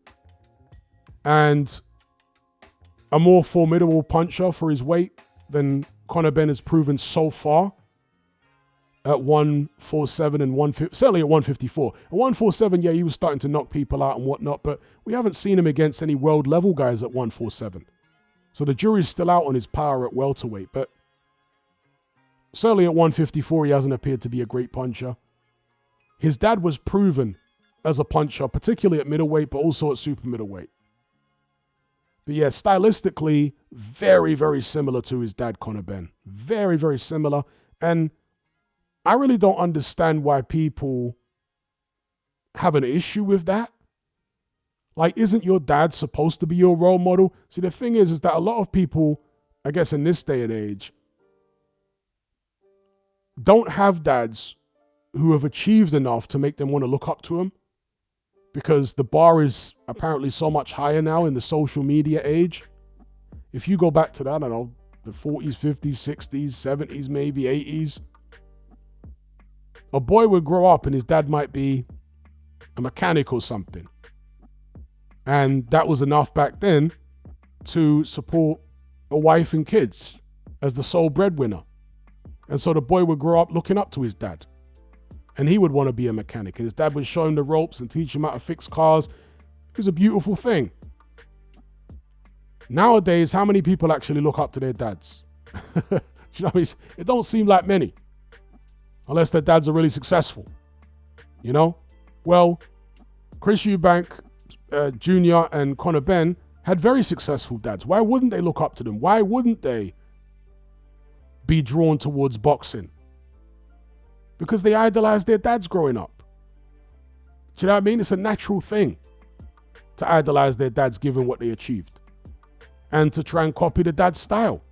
[SPEAKER 1] And a more formidable puncher for his weight than Conor Benn has proven so far at 147 and 150, certainly at 154. At 147, yeah, he was starting to knock people out and whatnot, but we haven't seen him against any world level guys at 147. So the jury's still out on his power at welterweight, but certainly at 154, he hasn't appeared to be a great puncher. His dad was proven as a puncher, particularly at middleweight, but also at super middleweight. But yeah, stylistically, very, very similar to his dad, Conor Benn. Very, very similar. And I really don't understand why people have an issue with that. Like, isn't your dad supposed to be your role model? See, the thing is that a lot of people, I guess in this day and age, don't have dads who have achieved enough to make them want to look up to them. Because the bar is apparently so much higher now in the social media age. If you go back to that, I don't know, the 40s, 50s, 60s, 70s, maybe 80s, a boy would grow up and his dad might be a mechanic or something. And that was enough back then to support a wife and kids as the sole breadwinner. And so the boy would grow up looking up to his dad. And he would want to be a mechanic. And his dad would show him the ropes and teach him how to fix cars. It was a beautiful thing. Nowadays, how many people actually look up to their dads? You know what I mean? It don't seem like many. Unless their dads are really successful. You know? Well, Chris Eubank Jr. and Conor Benn had very successful dads. Why wouldn't they look up to them? Why wouldn't they be drawn towards boxing? Because they idolized their dads growing up. Do you know what I mean? It's a natural thing to idolize their dads given what they achieved. And to try and copy the dad's style.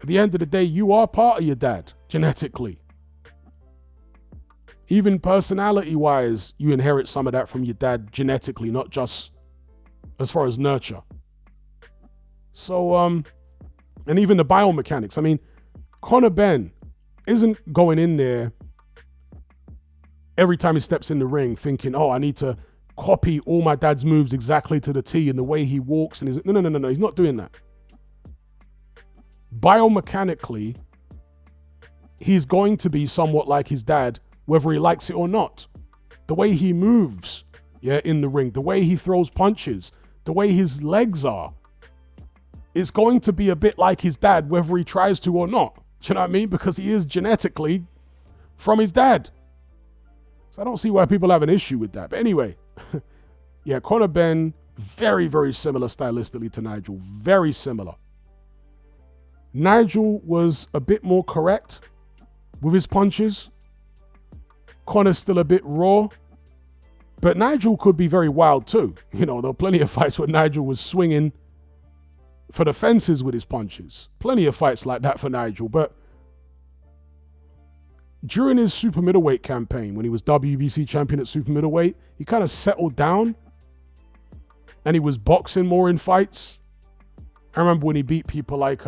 [SPEAKER 1] At the end of the day, you are part of your dad, genetically. Even personality-wise, you inherit some of that from your dad genetically, not just as far as nurture. So, and even the biomechanics. I mean, Conor Benn isn't going in there every time he steps in the ring thinking, oh, I need to copy all my dad's moves exactly to the T and the way he walks. And no, he's not doing that. Biomechanically, he's going to be somewhat like his dad, whether he likes it or not. The way he moves, in the ring, the way he throws punches, the way his legs are, it's going to be a bit like his dad, whether he tries to or not. Do you know what I mean? Because he is genetically from his dad. So I don't see why people have an issue with that. But anyway, Conor Benn, very, very similar stylistically to Nigel. Very similar. Nigel was a bit more correct with his punches. Conor's still a bit raw. But Nigel could be very wild too. There were plenty of fights where Nigel was swinging for the fences with his punches. Plenty of fights like that for Nigel. But during his super middleweight campaign, when he was WBC champion at super middleweight, he kind of settled down and he was boxing more in fights. I remember when he beat people like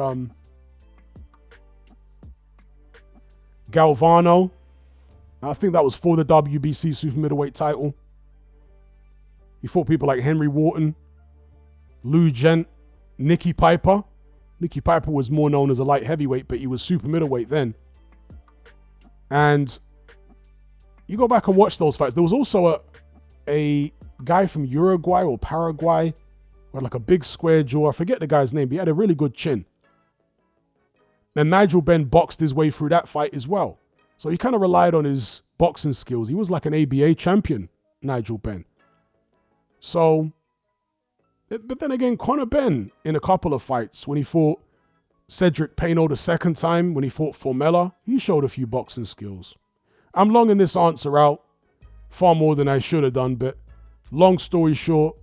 [SPEAKER 1] Galvano. I think that was for the WBC super middleweight title. He fought people like Henry Wharton, Lou Gent, Nicky Piper. Nicky Piper was more known as a light heavyweight, but he was super middleweight then. And you go back and watch those fights. There was also a guy from Uruguay or Paraguay who had like a big square jaw. I forget the guy's name, but he had a really good chin. And Nigel Benn boxed his way through that fight as well. So he kind of relied on his boxing skills. He was like an ABA champion, Nigel Benn. So, but then again, Conor Benn in a couple of fights, when he fought Cedric Payno the second time, when he fought Formella, he showed a few boxing skills. I'm longing this answer out far more than I should have done, but long story short,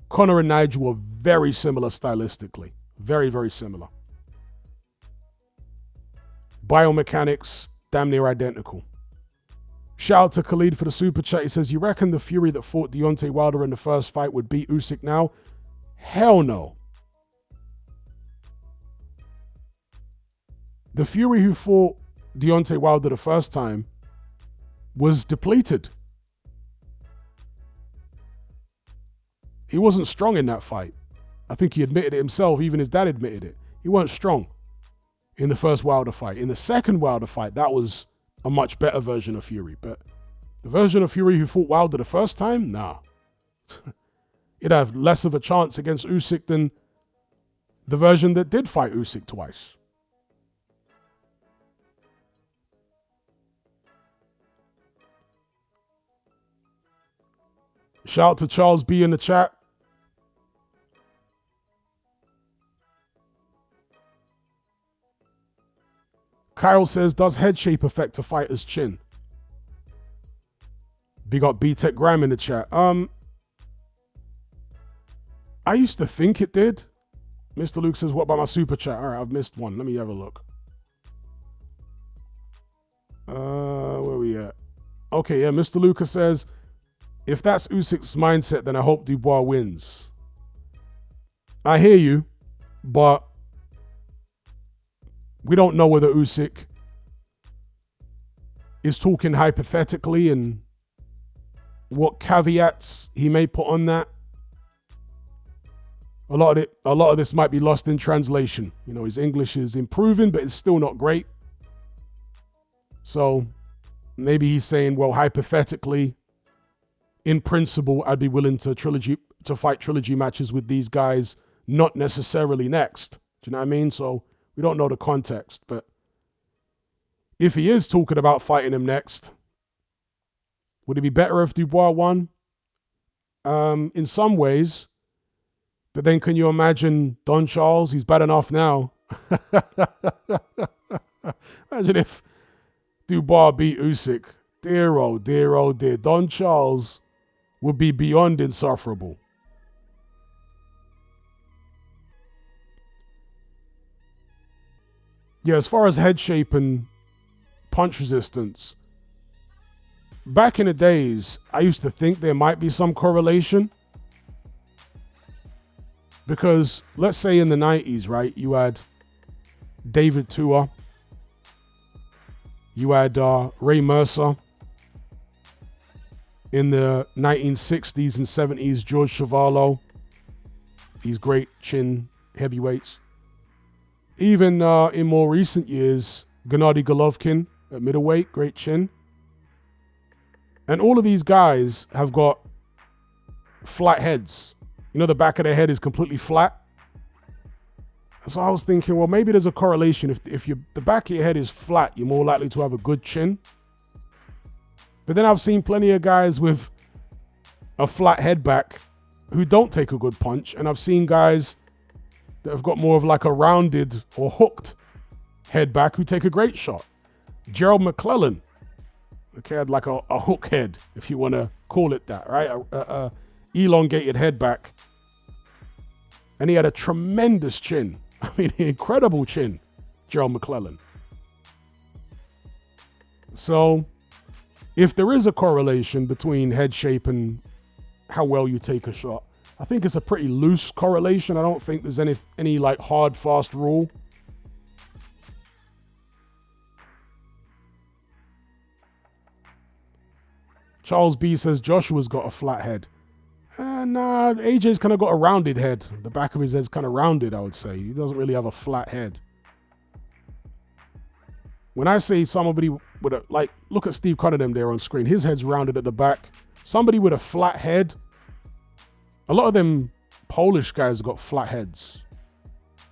[SPEAKER 1] Conor and Nigel were very similar stylistically. Very, very similar. Biomechanics, damn near identical. Shout out to Khalid for the super chat. He says, you reckon the Fury that fought Deontay Wilder in the first fight would beat Usyk now? Hell no. The Fury who fought Deontay Wilder the first time was depleted. He wasn't strong in that fight. I think he admitted it himself. Even his dad admitted it. He weren't strong in the first Wilder fight. In the second Wilder fight, that was a much better version of Fury. But the version of Fury who fought Wilder the first time, nah. He'd have less of a chance against Usyk than the version that did fight Usyk twice. Shout out to Charles B in the chat. Kyle says, does head shape affect a fighter's chin? Big up B-Tech Graham in the chat. I used to think it did. Mr. Luke says, what about my super chat? All right, I've missed one. Let me have a look. Where we at? Okay, yeah, Mr. Lucas says, if that's Usyk's mindset, then I hope Dubois wins. I hear you, but we don't know whether Usyk is talking hypothetically and what caveats he may put on that. A lot of this might be lost in translation. His English is improving, but it's still not great. So maybe he's saying, well, hypothetically, in principle, I'd be willing to fight trilogy matches with these guys, not necessarily next. Do you know what I mean? So we don't know the context, but if he is talking about fighting him next, would it be better if Dubois won? In some ways, but then can you imagine Don Charles? He's bad enough now. Imagine if Dubois beat Usyk. Dear, oh dear, oh dear. Don Charles would be beyond insufferable. Yeah, as far as head shape and punch resistance, back in the days, I used to think there might be some correlation. Because let's say in the 90s, right, you had David Tua, you had Ray Mercer. in the 1960s and 70s, George Chuvalo. These great chin heavyweights. Even in more recent years, Gennady Golovkin at middleweight, great chin. And all of these guys have got flat heads. You know, the back of their head is completely flat. So I was thinking, well, maybe there's a correlation. If the back of your head is flat, you're more likely to have a good chin. But then I've seen plenty of guys with a flat head back who don't take a good punch. And I've seen guys that have got more of like a rounded or hooked head back who take a great shot. Gerald McClellan, okay, had like a hook head, if you want to call it that, right? A elongated head back. And he had a tremendous chin. I mean, incredible chin, Gerald McClellan. So if there is a correlation between head shape and how well you take a shot, I think it's a pretty loose correlation. I don't think there's any like hard, fast rule. Charles B says Joshua's got a flat head. Nah, AJ's kind of got a rounded head. The back of his head's kind of rounded, I would say. He doesn't really have a flat head. When I say somebody with a, like, look at Steve Cunningham there on screen. His head's rounded at the back. Somebody with a flat head. A lot of them Polish guys have got flat heads.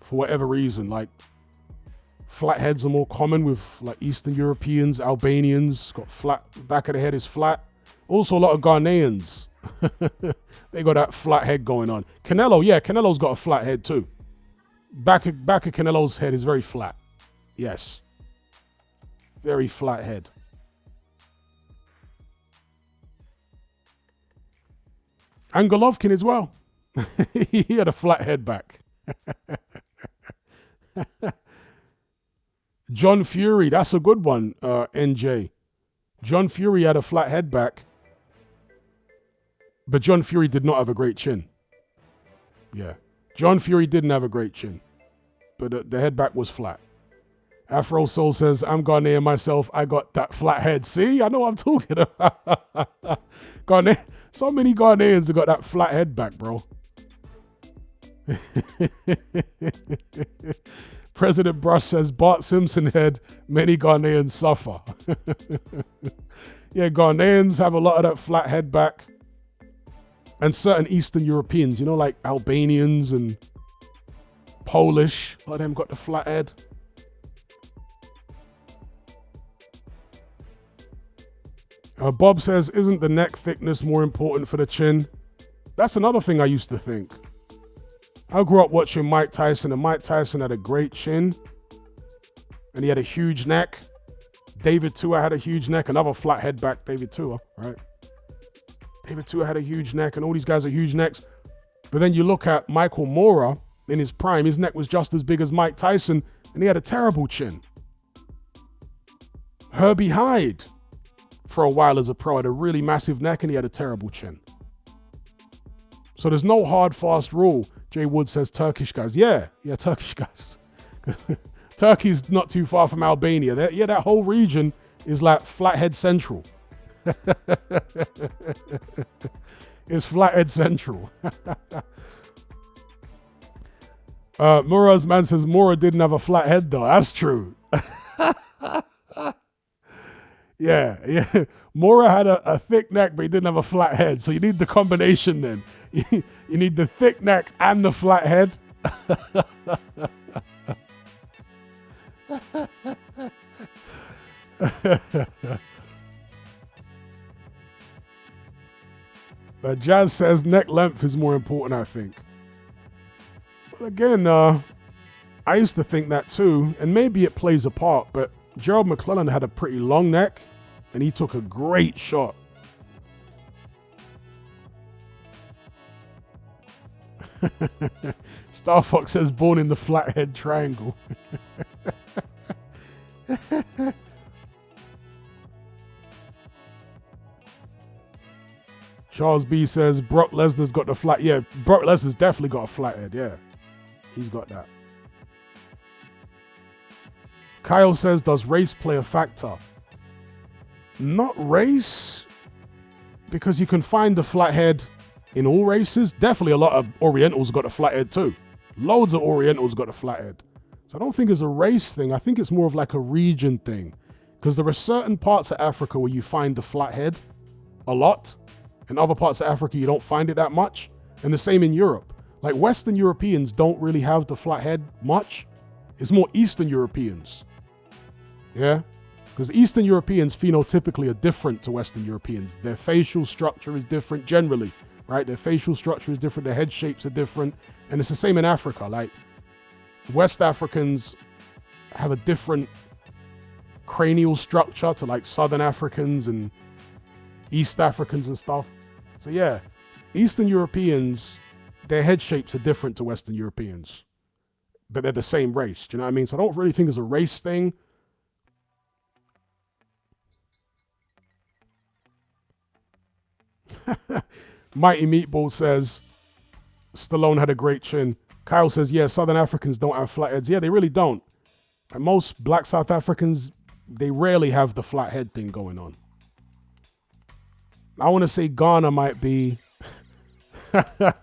[SPEAKER 1] For whatever reason. Like, flat heads are more common with, like, Eastern Europeans, Albanians. Got flat, back of the head is flat. Also, a lot of Ghanaians. They got that flat head going on. Canelo, yeah, Canelo's got a flat head too. Back of Canelo's head is very flat. Yes. Very flat head. And Golovkin as well. He had a flat head back. John Fury, that's a good one, NJ. John Fury had a flat head back. But John Fury did not have a great chin. Yeah. John Fury didn't have a great chin. But the head back was flat. Afro Soul says, I'm Ghanaian myself. I got that flat head. See? I know what I'm talking about. So many Ghanaians have got that flat head back, bro. President Brush says, Bart Simpson head. Many Ghanaians suffer. Yeah, Ghanaians have a lot of that flat head back. And certain Eastern Europeans, you know, like Albanians and Polish, a lot of them got the flat head. Bob says, isn't the neck thickness more important for the chin? That's another thing I used to think. I grew up watching Mike Tyson, and Mike Tyson had a great chin. And he had a huge neck. David Tua had a huge neck, another flat head back, David Tua, right? David Tua had a huge neck, and all these guys are huge necks. But then you look at Michael Moorer in his prime, his neck was just as big as Mike Tyson, and he had a terrible chin. Herbie Hyde, for a while as a pro, had a really massive neck, and he had a terrible chin. So there's no hard, fast rule. Jay Wood says Turkish guys. Yeah, Turkish guys. Turkey's not too far from Albania. That whole region is like Flathead Central. It's Flathead Central. Mura's man says Mura didn't have a flat head though. That's true. Yeah. Mura had a thick neck, but he didn't have a flat head. So you need the combination then. You need the thick neck and the flat head. Jazz says neck length is more important, I think. But again, I used to think that too, and maybe it plays a part, but Gerald McClellan had a pretty long neck, and he took a great shot. Star Fox says born in the flathead triangle. Charles B says Brock Lesnar's got the flat. Yeah, Brock Lesnar's definitely got a flathead. Yeah, he's got that. Kyle says, does race play a factor? Not race, because you can find the flathead in all races. Definitely a lot of Orientals got a flathead too. Loads of Orientals got a flathead. So I don't think it's a race thing. I think it's more of like a region thing. Because there are certain parts of Africa where you find the flathead a lot. In other parts of Africa, you don't find it that much. And the same in Europe. Like Western Europeans don't really have the flathead much. It's more Eastern Europeans. Yeah? Because Eastern Europeans phenotypically are different to Western Europeans. Their facial structure is different generally, right? Their facial structure is different. Their head shapes are different. And it's the same in Africa. Like West Africans have a different cranial structure to like Southern Africans and East Africans and stuff. So yeah, Eastern Europeans, their head shapes are different to Western Europeans, but they're the same race. Do you know what I mean? So I don't really think it's a race thing. Mighty Meatball says, Stallone had a great chin. Kyle says, yeah, Southern Africans don't have flatheads. Yeah, they really don't. And most black South Africans, they rarely have the flathead thing going on. I want to say Ghana might be the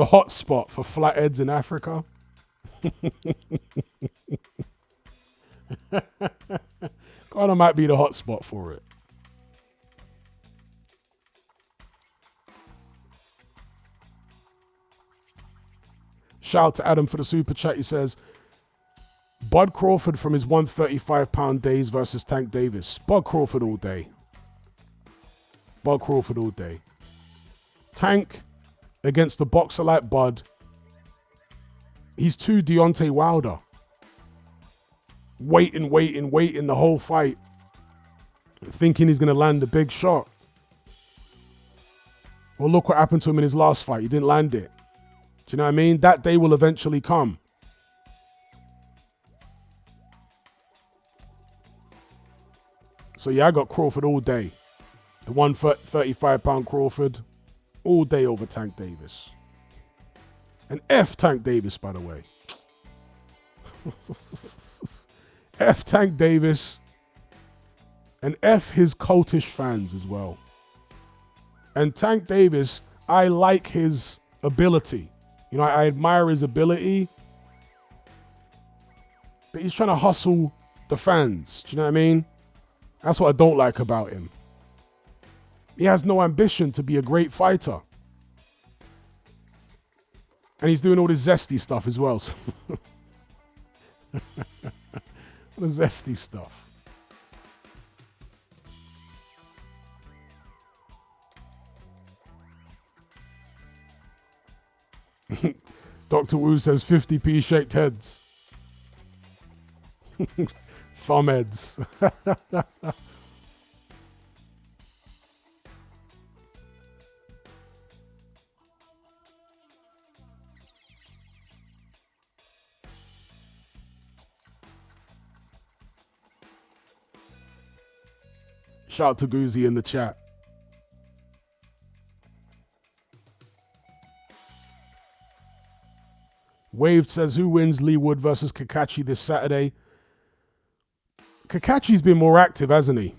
[SPEAKER 1] hot spot for flatheads in Africa. Ghana might be the hot spot for it. Shout out to Adam for the super chat. He says, Bud Crawford from his 135-pound days versus Tank Davis. Bud Crawford all day. Bud Crawford all day. Tank against the boxer like Bud. He's too Deontay Wilder. Waiting the whole fight. Thinking he's going to land the big shot. Well, look what happened to him in his last fight. He didn't land it. Do you know what I mean? That day will eventually come. So yeah, I got Crawford all day. The 135-pound Crawford all day over Tank Davis. And F Tank Davis, by the way. F Tank Davis. And F his cultish fans as well. And Tank Davis, I like his ability. You know, I admire his ability. But he's trying to hustle the fans. Do you know what I mean? That's what I don't like about him. He has no ambition to be a great fighter. And he's doing all this zesty stuff as well. All the zesty stuff. Dr. Wu says 50p shaped heads. Thumb heads. Shout out to Goozy in the chat. Waved says, who wins Lee Wood versus Kakachi this Saturday? Kakachi's been more active, hasn't he?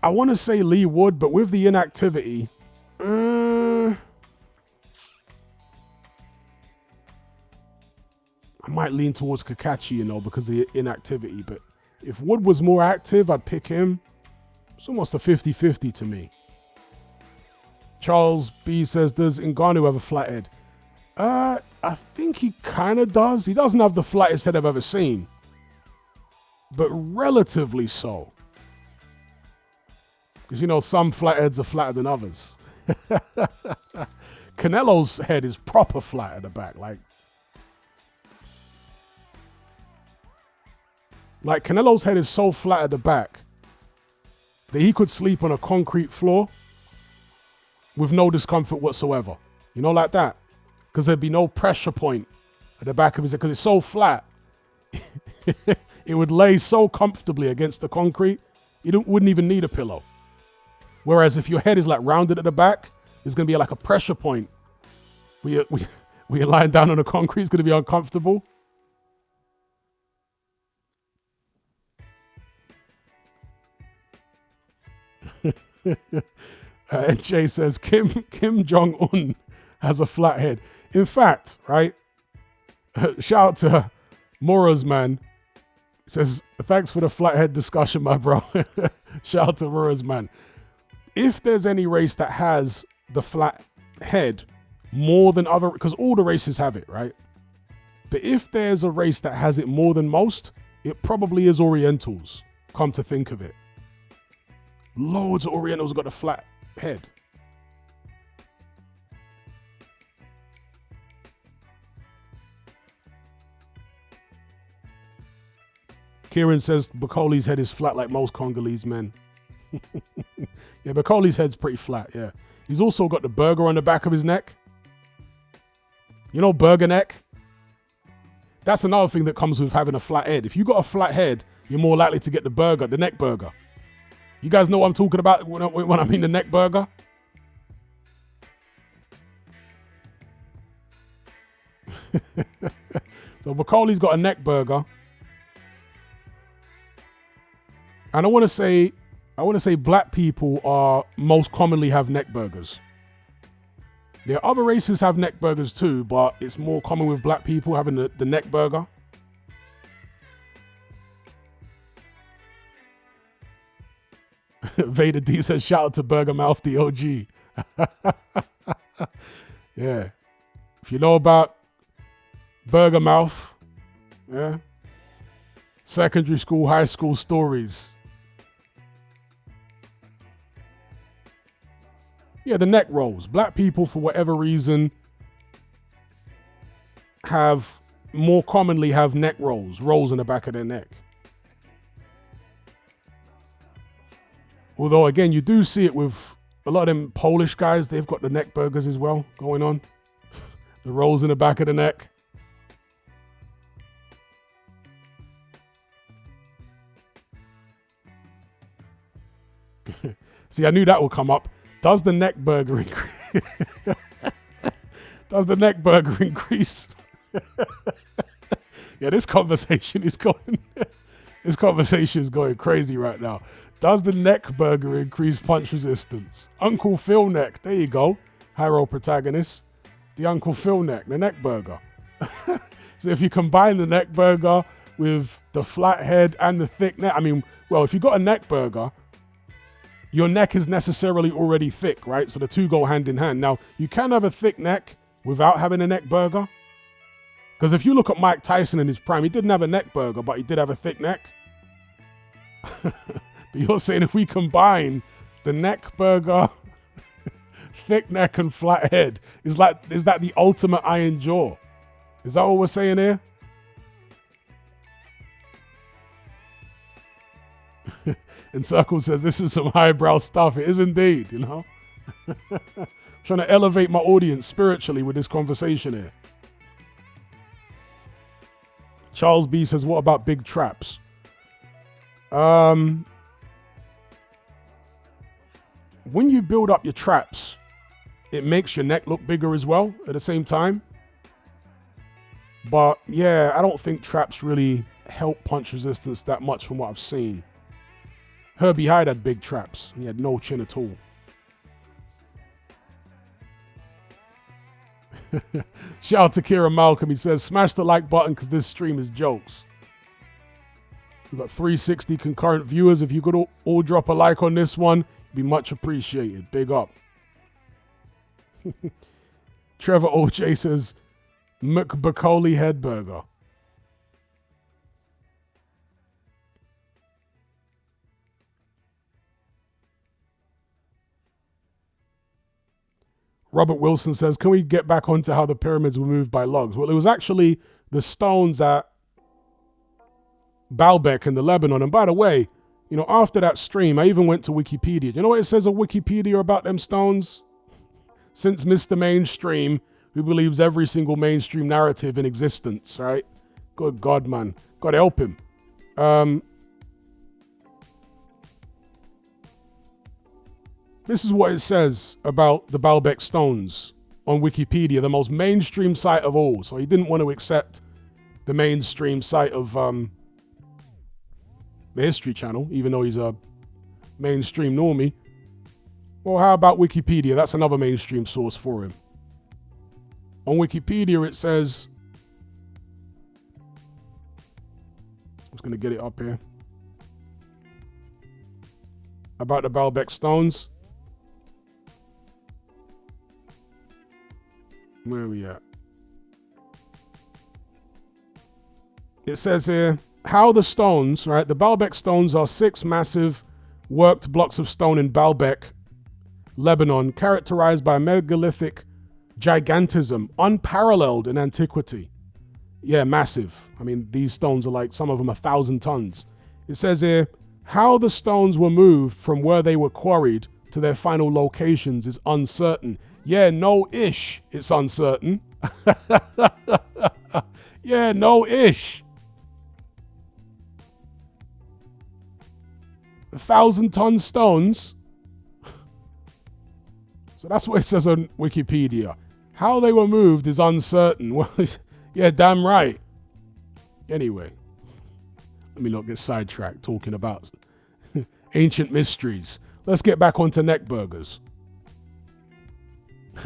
[SPEAKER 1] I want to say Lee Wood, but with the inactivity, I might lean towards Kakachi, you know, because of the inactivity. But if Wood was more active, I'd pick him. It's almost a 50-50 to me. Charles B says, does Ngannou have a flathead? I think he kind of does. He doesn't have the flattest head I've ever seen, but relatively so. Because, you know, some flatheads are flatter than others. Canelo's head is proper flat at the back. Like Canelo's head is so flat at the back that he could sleep on a concrete floor with no discomfort whatsoever. You know, like that. Because there'd be no pressure point at the back of his head. Because it's so flat. It would lay so comfortably against the concrete, you wouldn't even need a pillow. Whereas if your head is like rounded at the back, there's going to be like a pressure point. Where you're lying down on the concrete, it's going to be uncomfortable. And Jay says Kim Jong-un has a flat head. In fact, right? Shout out to Mora's man. He says, thanks for the flathead discussion, my bro. Shout out to Mora's man. If there's any race that has the flat head more than other, because all the races have it, right? But if there's a race that has it more than most, it probably is Orientals, come to think of it. Loads of Orientals have got a flat head. Kieran says Bakoli's head is flat like most Congolese men. Yeah, Bakoli's head's pretty flat, yeah. He's also got the burger on the back of his neck. You know, burger neck? That's another thing that comes with having a flat head. If you got a flat head, you're more likely to get the burger, the neck burger. You guys know what I'm talking about when I mean the neck burger? So Bakoli's got a neck burger. And I want to say black people are most commonly have neck burgers. There are other races have neck burgers too, but it's more common with black people having the neck burger. Vader D says, shout out to Burger Mouth, the OG. Yeah. If you know about Burger Mouth, yeah. Secondary school, high school stories. Yeah, the neck rolls. Black people, for whatever reason, more commonly have neck rolls in the back of their neck. Although, again, you do see it with a lot of them Polish guys. They've got the neck burgers as well going on. The rolls in the back of the neck. See, I knew that would come up. Does the neck burger increase? Does the neck burger increase? Yeah, this conversation is going crazy right now. Does the neck burger increase punch resistance? Uncle Phil neck. There you go. Hero protagonist. The Uncle Phil neck, the neck burger. So if you combine the neck burger with the flat head and the thick neck, if you got a neck burger, your neck is necessarily already thick, right? So the two go hand in hand. Now, you can have a thick neck without having a neck burger. Because if you look at Mike Tyson in his prime, he didn't have a neck burger, but he did have a thick neck. But you're saying if we combine the neck burger, thick neck and flat head, is that the ultimate iron jaw? Is that what we're saying here? And Circle says, this is some highbrow stuff. It is indeed, you know. Trying to elevate my audience spiritually with this conversation here. Charles B says, what about big traps? When you build up your traps, it makes your neck look bigger as well at the same time. But yeah, I don't think traps really help punch resistance that much from what I've seen. Herbie Hyde had big traps. He had no chin at all. Shout out to Kira Malcolm. He says, smash the like button because this stream is jokes. We've got 360 concurrent viewers. If you could all drop a like on this one, it'd be much appreciated. Big up. Trevor OJ says, McBacoli head burger. Robert Wilson says, can we get back onto how the pyramids were moved by logs? Well, it was actually the stones at Baalbek in the Lebanon. And by the way, you know, after that stream, I even went to Wikipedia. You know what it says on Wikipedia about them stones? Since Mr. Mainstream, who believes every single mainstream narrative in existence, right? Good God, man. God help him. This is what it says about the Baalbek stones on Wikipedia, the most mainstream site of all. So he didn't want to accept the mainstream site of the History Channel, even though he's a mainstream normie. Well, how about Wikipedia? That's another mainstream source for him. On Wikipedia, it says, I'm just going to get it up here, about the Baalbek stones. Where are we at? It says here, how the stones, right? The Baalbek stones are 6 massive worked blocks of stone in Baalbek, Lebanon, characterized by megalithic gigantism, unparalleled in antiquity. Yeah, massive. I mean, these stones are like, some of them 1,000 tons. It says here, how the stones were moved from where they were quarried to their final locations is uncertain. Yeah, no ish, it's uncertain. Yeah, no ish. 1,000-ton stones. So that's what it says on Wikipedia. How they were moved is uncertain. Well, yeah, damn right. Anyway, let me not get sidetracked talking about ancient mysteries. Let's get back onto neck burgers.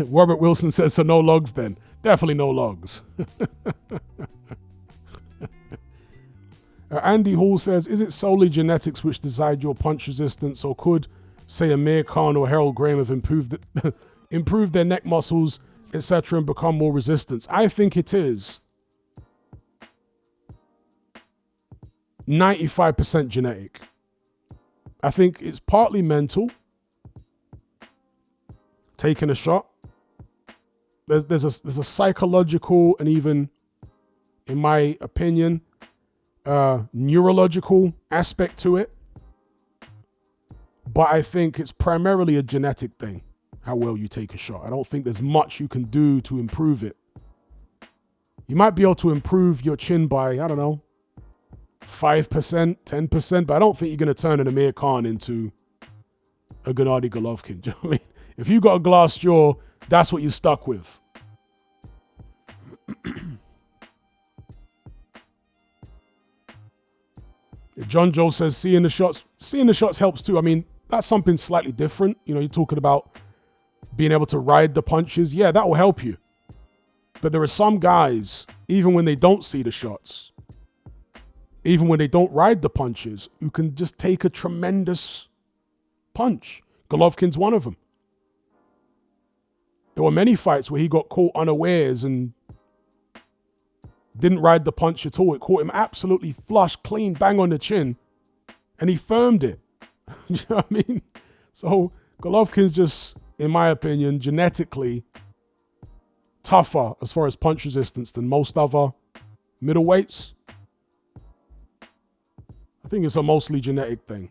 [SPEAKER 1] Robert Wilson says, so no logs then. Definitely no logs. Andy Hall says, is it solely genetics which decide your punch resistance, or could, say, Amir Khan or Harold Graham have improved their neck muscles, etc., and become more resistant? I think it is 95% genetic. I think it's partly mental. Taking a shot. There's a psychological and even, in my opinion, neurological aspect to it. But I think it's primarily a genetic thing, how well you take a shot. I don't think there's much you can do to improve it. You might be able to improve your chin by, I don't know, 5%, 10%, but I don't think you're going to turn an Amir Khan into a Gennady Golovkin. Do you know what I mean? If you got a glass jaw, that's what you're stuck with. John Joe says, seeing the shots helps too. I mean, that's something slightly different. You know, you're talking about being able to ride the punches. Yeah, that will help you. But there are some guys, even when they don't see the shots, even when they don't ride the punches, who can just take a tremendous punch. Golovkin's one of them. There were many fights where he got caught unawares and didn't ride the punch at all. It caught him absolutely flush, clean, bang on the chin, and he firmed it. You know what I mean? So Golovkin's just, in my opinion, genetically tougher as far as punch resistance than most other middleweights. I think it's a mostly genetic thing.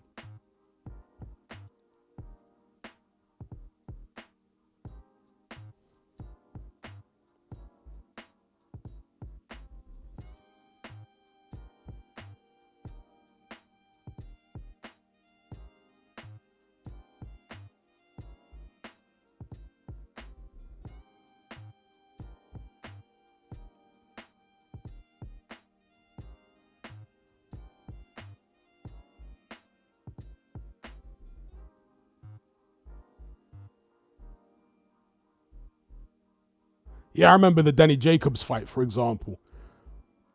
[SPEAKER 1] Yeah, I remember the Danny Jacobs fight, for example.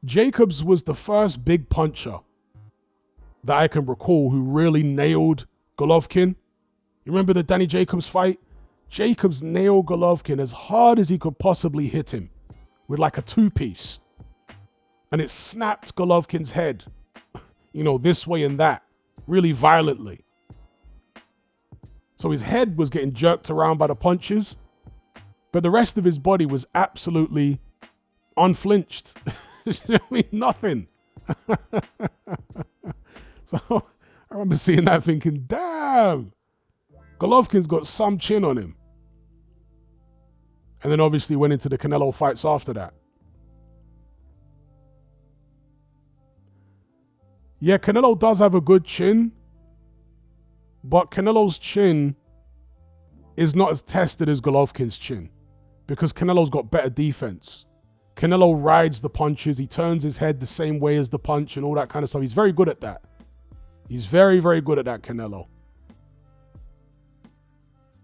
[SPEAKER 1] Jacobs was the first big puncher that I can recall who really nailed Golovkin. You remember the Danny Jacobs fight? Jacobs nailed Golovkin as hard as he could possibly hit him with like a 2-piece. And it snapped Golovkin's head, you know, this way and that, really violently. So his head was getting jerked around by the punches, but the rest of his body was absolutely unflinched. You know what I mean? Nothing. So I remember seeing that thinking, damn, Golovkin's got some chin on him. And then obviously went into the Canelo fights after that. Yeah, Canelo does have a good chin, but Canelo's chin is not as tested as Golovkin's chin because Canelo's got better defense. Canelo rides the punches. He turns his head the same way as the punch and all that kind of stuff. He's very good at that. He's very, very good at that, Canelo.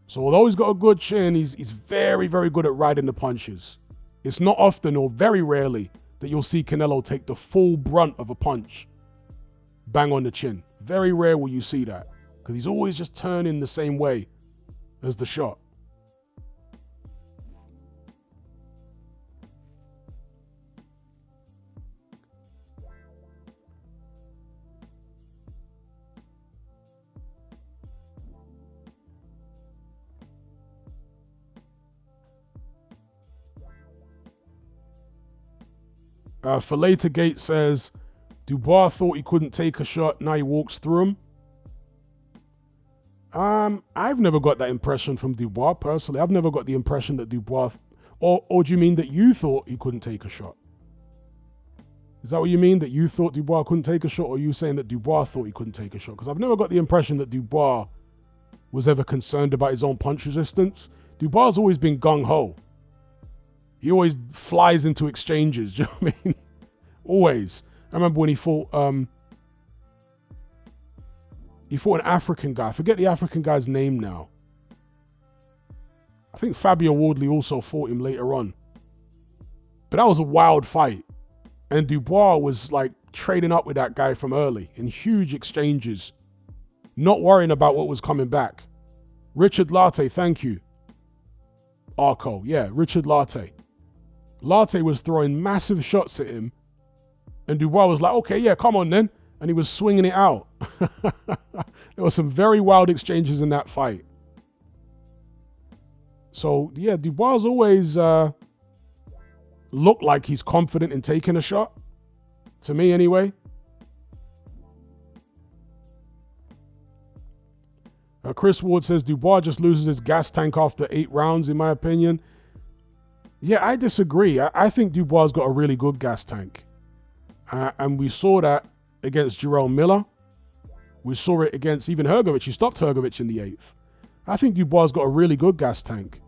[SPEAKER 1] So although he's got a good chin, he's very, very good at riding the punches. It's not often or very rarely that you'll see Canelo take the full brunt of a punch. Bang on the chin. Very rare will you see that. Because he's always just turning the same way as the shot. Fileta Gate says, Dubois thought he couldn't take a shot, now he walks through him. I've never got that impression from Dubois, personally. I've never got the impression that Dubois... Or do you mean that you thought he couldn't take a shot? Is that what you mean? That you thought Dubois couldn't take a shot? Or are you saying that Dubois thought he couldn't take a shot? Because I've never got the impression that Dubois was ever concerned about his own punch resistance. Dubois has always been gung-ho. He always flies into exchanges, do you know what I mean? Always. I remember when he fought an African guy. I forget the African guy's name now. I think Fabio Wardley also fought him later on. But that was a wild fight. And Dubois was like trading up with that guy from early in huge exchanges, not worrying about what was coming back. Richard Latte, thank you. Arco, yeah, Richard Latte. Latte was throwing massive shots at him. And Dubois was like, okay, yeah, come on then. And he was swinging it out. There were some very wild exchanges in that fight. So, yeah, Dubois always looked like he's confident in taking a shot. To me, anyway. Chris Ward says, Dubois just loses his gas tank after 8 rounds, in my opinion. Yeah, I disagree. I think Dubois got a really good gas tank. And we saw that against Jarrell Miller. We saw it against even Hrgovic. He stopped Hrgovic in the 8th. I think Dubois got a really good gas tank.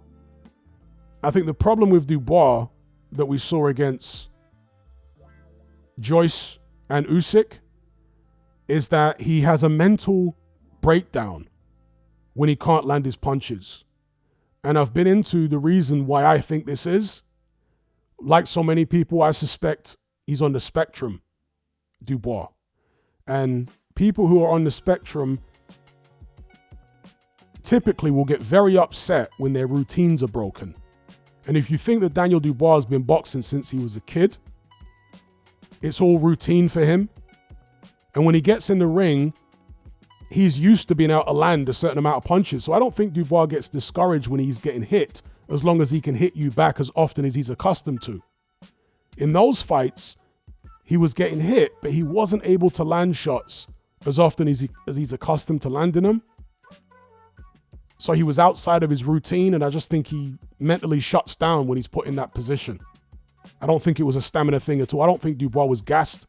[SPEAKER 1] I think the problem with Dubois that we saw against Joyce and Usyk is that he has a mental breakdown when he can't land his punches. And I've been into the reason why I think this is. Like so many people, I suspect he's on the spectrum, Dubois. And people who are on the spectrum typically will get very upset when their routines are broken. And if you think that Daniel Dubois has been boxing since he was a kid, it's all routine for him. And when he gets in the ring, he's used to being able to land a certain amount of punches. So I don't think Dubois gets discouraged when he's getting hit, as long as he can hit you back as often as he's accustomed to. In those fights, he was getting hit, but he wasn't able to land shots as often as he's accustomed to landing them. So he was outside of his routine, and I just think he mentally shuts down when he's put in that position. I don't think it was a stamina thing at all. I don't think Dubois was gassed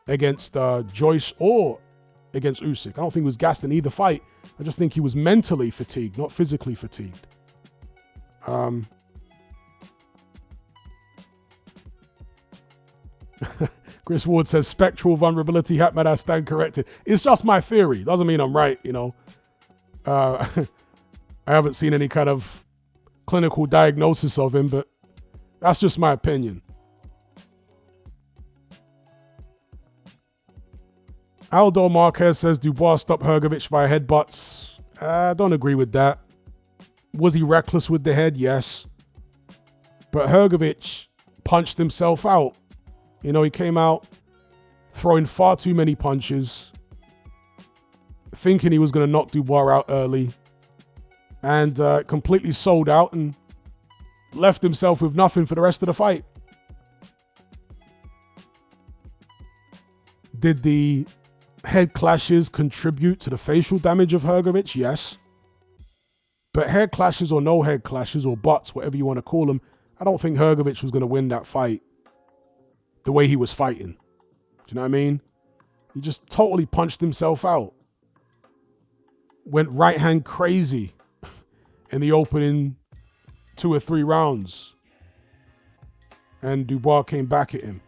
[SPEAKER 1] against Joyce or against Usyk. I don't think he was gassed in either fight. I just think he was mentally fatigued, not physically fatigued. Chris Ward says, spectral vulnerability, Hatman, I stand corrected. It's just my theory. Doesn't mean I'm right, you know. I haven't seen any kind of clinical diagnosis of him, but that's just my opinion. Aldo Marquez says, Dubois stopped Hrgovic via headbutts. I don't agree with that. Was he reckless with the head? Yes. But Hrgovic punched himself out. You know, he came out throwing far too many punches, thinking he was going to knock Dubois out early, and completely sold out and left himself with nothing for the rest of the fight. Did the head clashes contribute to the facial damage of Hrgovic? Yes. But head clashes or no head clashes or butts, whatever you want to call them, I don't think Hrgovic was going to win that fight the way he was fighting. Do you know what I mean? He just totally punched himself out. Went right hand crazy in the opening 2 or 3 rounds. And Dubois came back at him.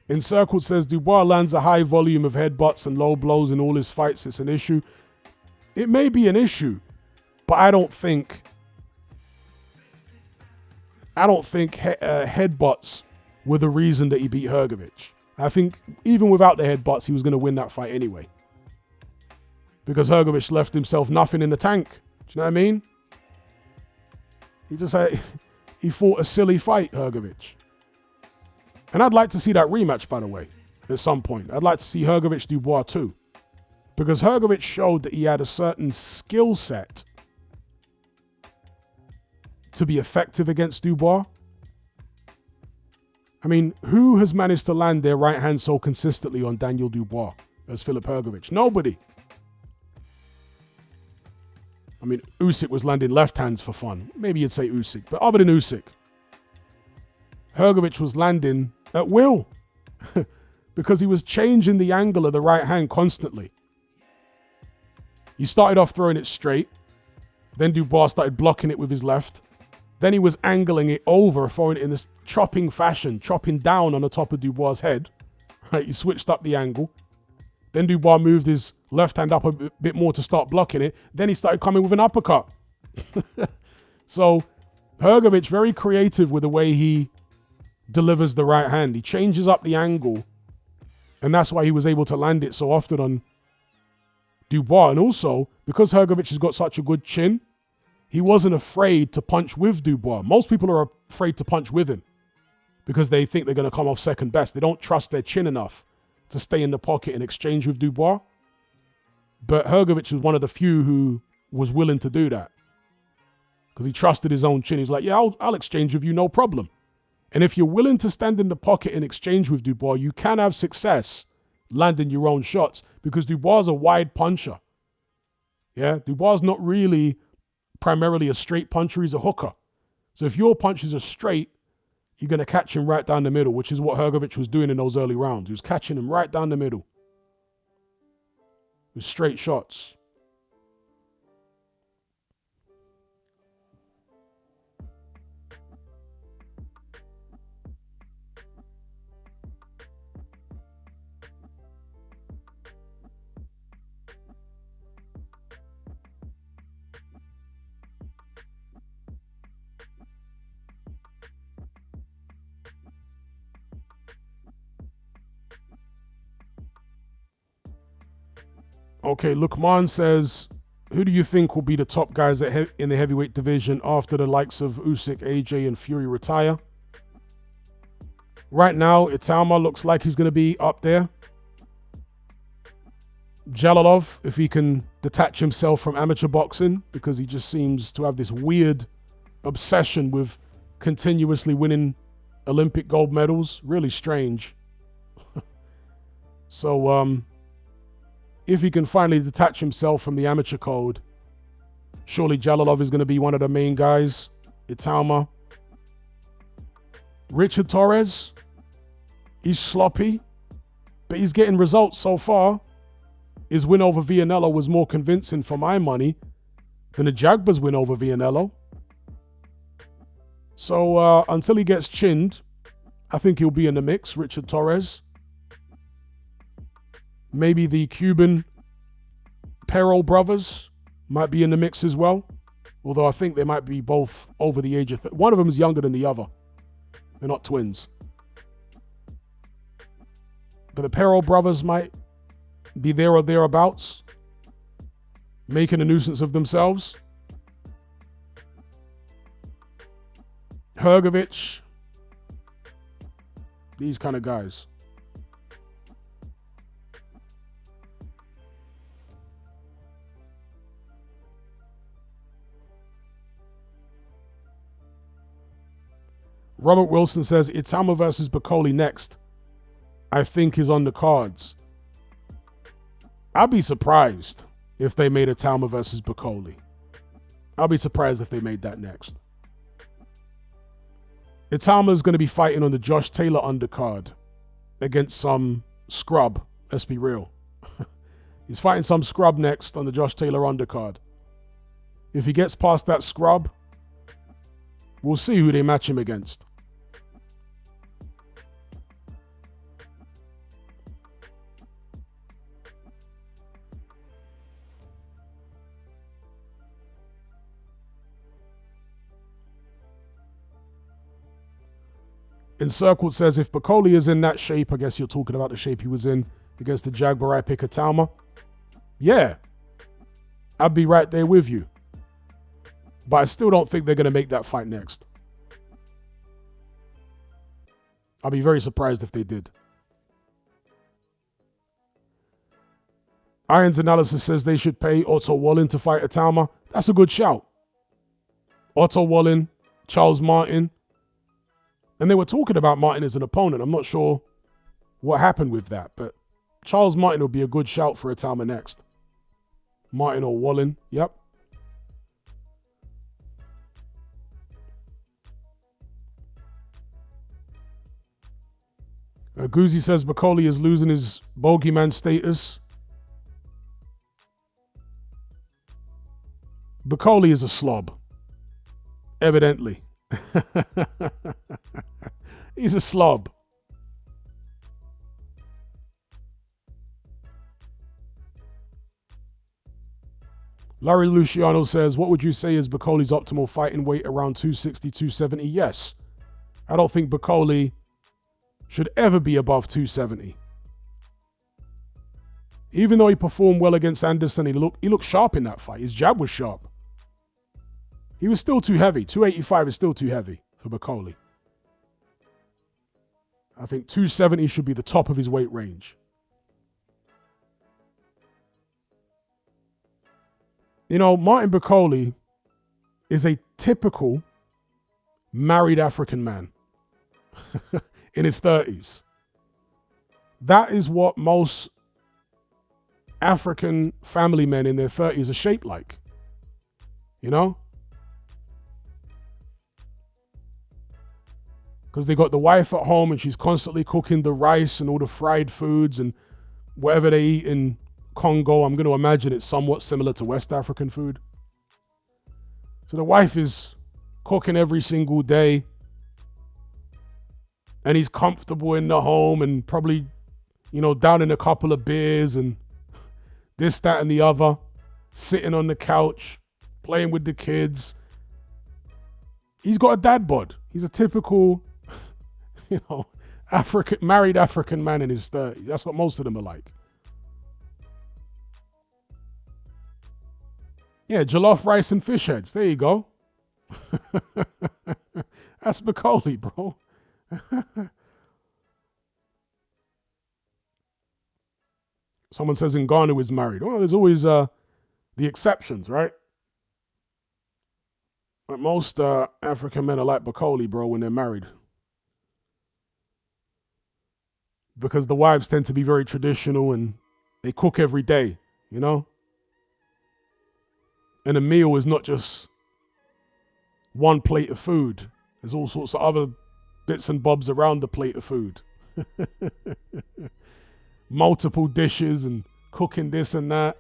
[SPEAKER 1] Encircled says Dubois lands a high volume of headbutts and low blows in all his fights. It's an issue. It may be an issue, but I don't think headbutts were the reason that he beat Hrgovic. I think even without the headbutts, he was going to win that fight anyway. Because Hrgovic left himself nothing in the tank. Do you know what I mean? He fought a silly fight, Hrgovic. And I'd like to see that rematch, by the way, at some point. I'd like to see Hrgovic Dubois too. Because Hrgovic showed that he had a certain skill set to be effective against Dubois. I mean, who has managed to land their right hand so consistently on Daniel Dubois as Filip Hrgovic? Nobody. I mean, Usyk was landing left hands for fun. Maybe you'd say Usyk. But other than Usyk, Hrgovic was landing at will because he was changing the angle of the right hand constantly. He started off throwing it straight. Then Dubois started blocking it with his left. Then he was angling it over, throwing it in this chopping fashion, chopping down on the top of Dubois' head. Right, he switched up the angle. Then Dubois moved his left hand up a bit more to start blocking it. Then he started coming with an uppercut. So Hrgovic, very creative with the way he delivers the right hand. He changes up the angle. And that's why he was able to land it so often on Dubois. And also, because Hrgovic has got such a good chin, he wasn't afraid to punch with Dubois. Most people are afraid to punch with him because they think they're going to come off second best. They don't trust their chin enough to stay in the pocket and exchange with Dubois. But Hrgovic was one of the few who was willing to do that because he trusted his own chin. He's like, yeah, I'll exchange with you, no problem. And if you're willing to stand in the pocket and exchange with Dubois, you can have success landing your own shots because Dubois is a wide puncher. Yeah, Dubois is not really primarily a straight puncher, he's a hooker. So if your punches are straight, you're going to catch him right down the middle, which is what Hrgovic was doing in those early rounds. He was catching him right down the middle with straight shots. Okay, Lukman says, who do you think will be the top guys in the heavyweight division after the likes of Usyk, AJ, and Fury retire? Right now, Italma looks like he's going to be up there. Jalolov, if he can detach himself from amateur boxing, because he just seems to have this weird obsession with continuously winning Olympic gold medals. Really strange. So, if he can finally detach himself from the amateur code, surely Jalolov is going to be one of the main guys. Italma. Richard Torres, he's sloppy, but he's getting results so far. His win over Vianello was more convincing for my money than the Jagba's win over Vianello. So until he gets chinned, I think he'll be in the mix, Richard Torres. Maybe the Cuban Perro brothers might be in the mix as well. Although I think they might be both over the age of... One of them is younger than the other. They're not twins. But the Perro brothers might be there or thereabouts, making a nuisance of themselves. Hrgovic. These kind of guys. Robert Wilson says, Italma versus Bacoli next, I think is on the cards. I'd be surprised if they made Italma versus Bacoli. I'll be surprised if they made that next. Italma is going to be fighting on the Josh Taylor undercard against some scrub. Let's be real. He's fighting some scrub next on the Josh Taylor undercard. If he gets past that scrub, we'll see who they match him against. Encircled says, if Bacoli is in that shape, I guess you're talking about the shape he was in against the Jaguar, I pick Atama. Yeah, I'd be right there with you. But I still don't think they're going to make that fight next. I'll be very surprised if they did. Iron's analysis says they should pay Otto Wallin to fight Atama. That's a good shout. Otto Wallin, Charles Martin. And they were talking about Martin as an opponent. I'm not sure what happened with that, but Charles Martin would be a good shout for Atama next. Martin or Wallin, yep. Guzzi says Bacoli is losing his bogeyman status. Bacoli is a slob. Evidently. He's a slob. Larry Luciano says, what would you say is Bacoli's optimal fighting weight around 260, 270? Yes. I don't think Bacoli should ever be above 270. Even though he performed well against Anderson, he looked sharp in that fight. His jab was sharp. He was still too heavy. 285 is still too heavy for Bacoli. I think 270 should be the top of his weight range. You know, Martin Bacoli is a typical married African man in his 30s. That is what most African family men in their 30s are shaped like. You know? Because they got the wife at home and she's constantly cooking the rice and all the fried foods and whatever they eat in Congo. I'm going to imagine it's somewhat similar to West African food. So the wife is cooking every single day and he's comfortable in the home and probably, you know, down in a couple of beers and this, that, and the other, sitting on the couch, playing with the kids. He's got a dad bod. He's a typical, you know, married African man in his 30s. That's what most of them are like. Yeah, jollof rice and fish heads. There you go. That's Bacoli, bro. Someone says Ngannou is married. Well, there's always the exceptions, right? But most African men are like Bacoli, bro, when they're married. Because the wives tend to be very traditional and they cook every day, you know? And a meal is not just one plate of food. There's all sorts of other bits and bobs around the plate of food. Multiple dishes and cooking this and that.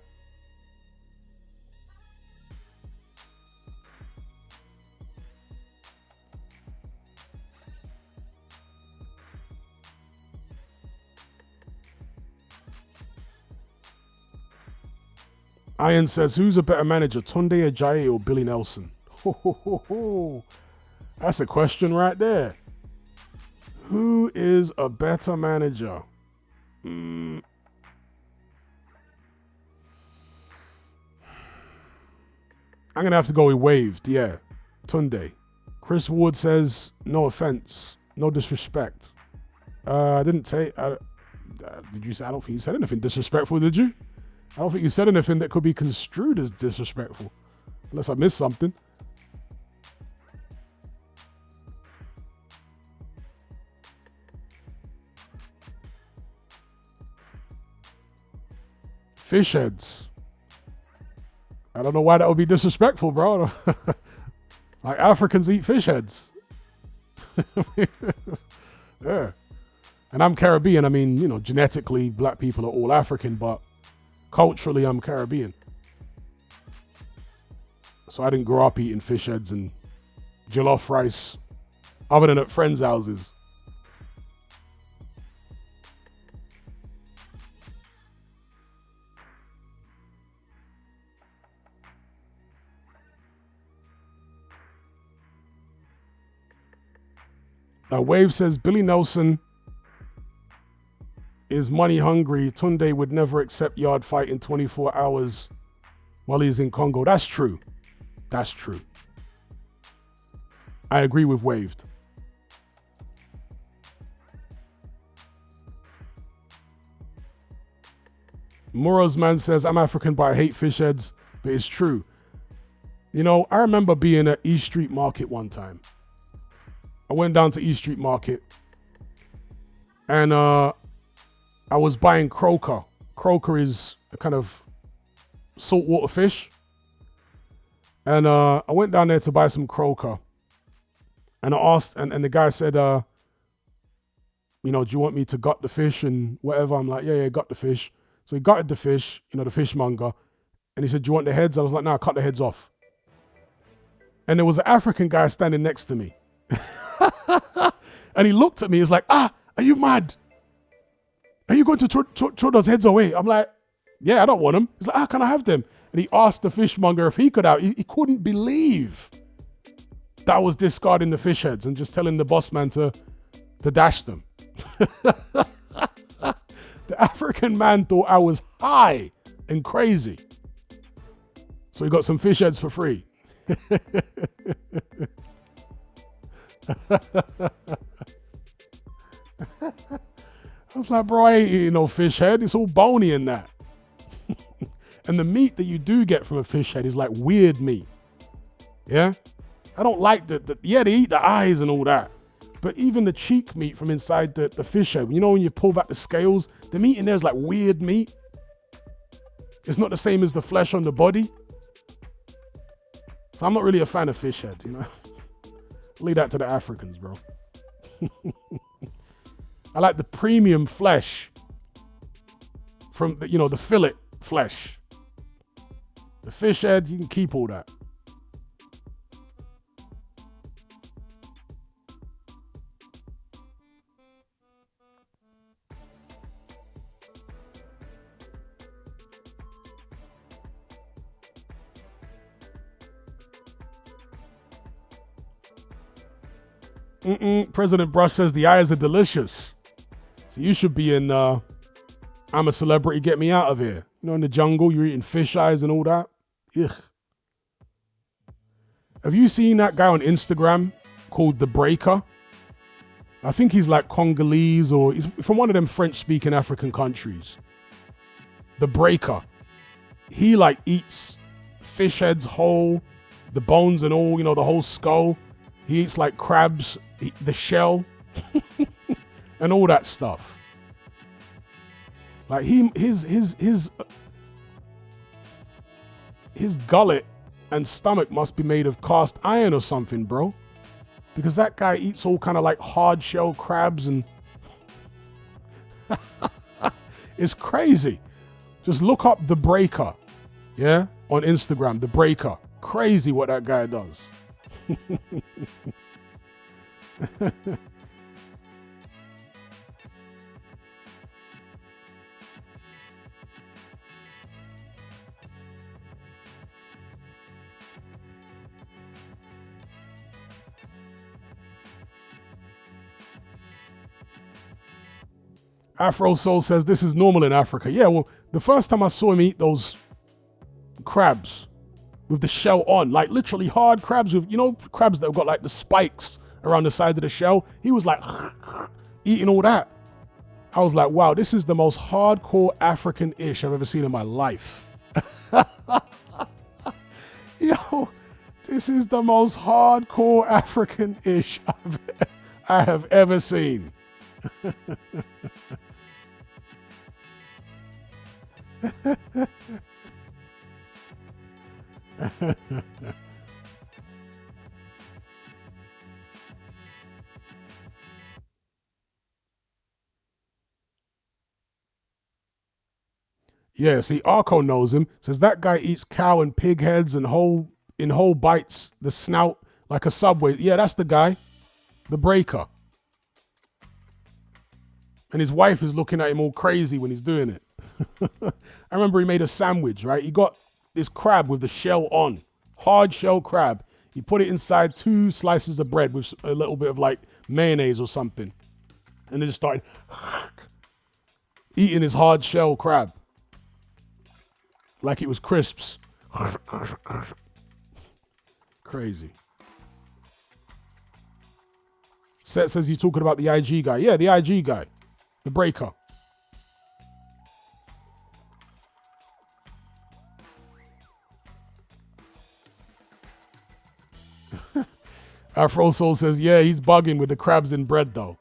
[SPEAKER 1] Iron says, who's a better manager, Tunde Ajayi or Billy Nelson? That's a question right there. Who is a better manager? I'm going to have to go with waved. Yeah, Tunde. Chris Ward says, no offense, no disrespect. I didn't say, did you say, I don't think you said anything disrespectful, did you? I don't think you said anything that could be construed as disrespectful. Unless I missed something. Fish heads. I don't know why that would be disrespectful, bro. Like Africans eat fish heads. Yeah. And I'm Caribbean. I mean, you know, genetically, black people are all African, but culturally, I'm Caribbean. So I didn't grow up eating fish heads and jollof rice, other than at friends' houses. Wave says Billy Nelson is money hungry. Tunde would never accept yard fight in 24 hours while he's in Congo. That's true. That's true. I agree with Waved. Moro's man says, I'm African, but I hate fish heads. But it's true. You know, I remember being at East Street Market one time. I went down to East Street Market and I was buying croaker. Croaker is a kind of saltwater fish. And I went down there to buy some croaker. And I asked, and the guy said, you know, do you want me to gut the fish and whatever? I'm like, yeah, gut the fish. So he gutted the fish, you know, the fishmonger. And he said, do you want the heads? I was like, no, cut the heads off. And there was an African guy standing next to me. And he looked at me, he's like, are you mad? Are you going to throw those heads away? I'm like, yeah, I don't want them. He's like, can I have them? And he asked the fishmonger if he could have. He couldn't believe that I was discarding the fish heads and just telling the boss man to dash them. The African man thought I was high and crazy. So he got some fish heads for free. I was like, bro, I ain't eating no fish head. It's all bony in that. And the meat that you do get from a fish head is like weird meat. Yeah? I don't like they eat the eyes and all that. But even the cheek meat from inside the fish head, you know, when you pull back the scales, the meat in there is like weird meat. It's not the same as the flesh on the body. So I'm not really a fan of fish head, you know. Leave that to the Africans, bro. I like the premium flesh from the, you know, the fillet flesh. The fish head, you can keep all that. President Brush says the eyes are delicious. So you should be in I'm a Celebrity, Get Me Out of Here. You know, in the jungle, you're eating fish eyes and all that. Ugh. Have you seen that guy on Instagram called The Breaker? I think he's like Congolese or he's from one of them French-speaking African countries. The Breaker. He like eats fish heads whole, the bones and all, you know, the whole skull. He eats like crabs, the shell, and all that stuff. Like his gullet and stomach must be made of cast iron or something, bro. Because that guy eats all kind of like hard shell crabs and it's crazy. Just look up The Breaker, yeah, on Instagram, The Breaker. Crazy what that guy does. Afro Soul says this is normal in Africa. Yeah, well, the first time I saw him eat those crabs with the shell on, like literally hard crabs with, you know, crabs that have got like the spikes around the side of the shell. He was like eating all that. I was like, wow, this is the most hardcore African-ish I've ever seen in my life. Yo, this is the most hardcore African-ish I have ever seen. Yeah, see, Arco knows him. Says that guy eats cow and pig heads and whole bites, the snout like a Subway. Yeah, that's the guy, The Breaker. And his wife is looking at him all crazy when he's doing it. I remember he made a sandwich, right? He got this crab with the shell on, hard shell crab. He put it inside 2 slices of bread with a little bit of like mayonnaise or something. And then just started eating his hard shell crab. Like it was crisps. Crazy. Seth says you're talking about the IG guy. Yeah, the IG guy. The breaker. Afro Soul says, yeah, he's bugging with the crabs in bread, though.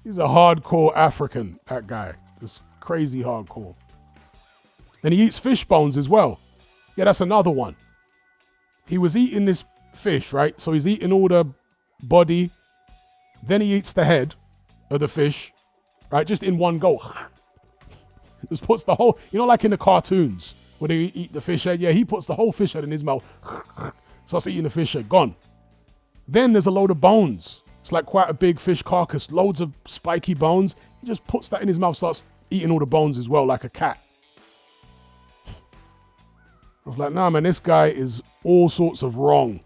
[SPEAKER 1] He's a hardcore African, that guy. Just crazy hardcore. And he eats fish bones as well. Yeah, that's another one. He was eating this fish, right? So he's eating all the body. Then he eats the head of the fish, right? Just in one go. Just puts the whole, like in the cartoons, where they eat the fish head. Yeah, he puts the whole fish head in his mouth. Starts eating the fish head. Gone. Then there's a load of bones. It's like quite a big fish carcass. Loads of spiky bones. He just puts that in his mouth, starts eating all the bones as well, like a cat. I was like, nah, man, this guy is all sorts of wrong.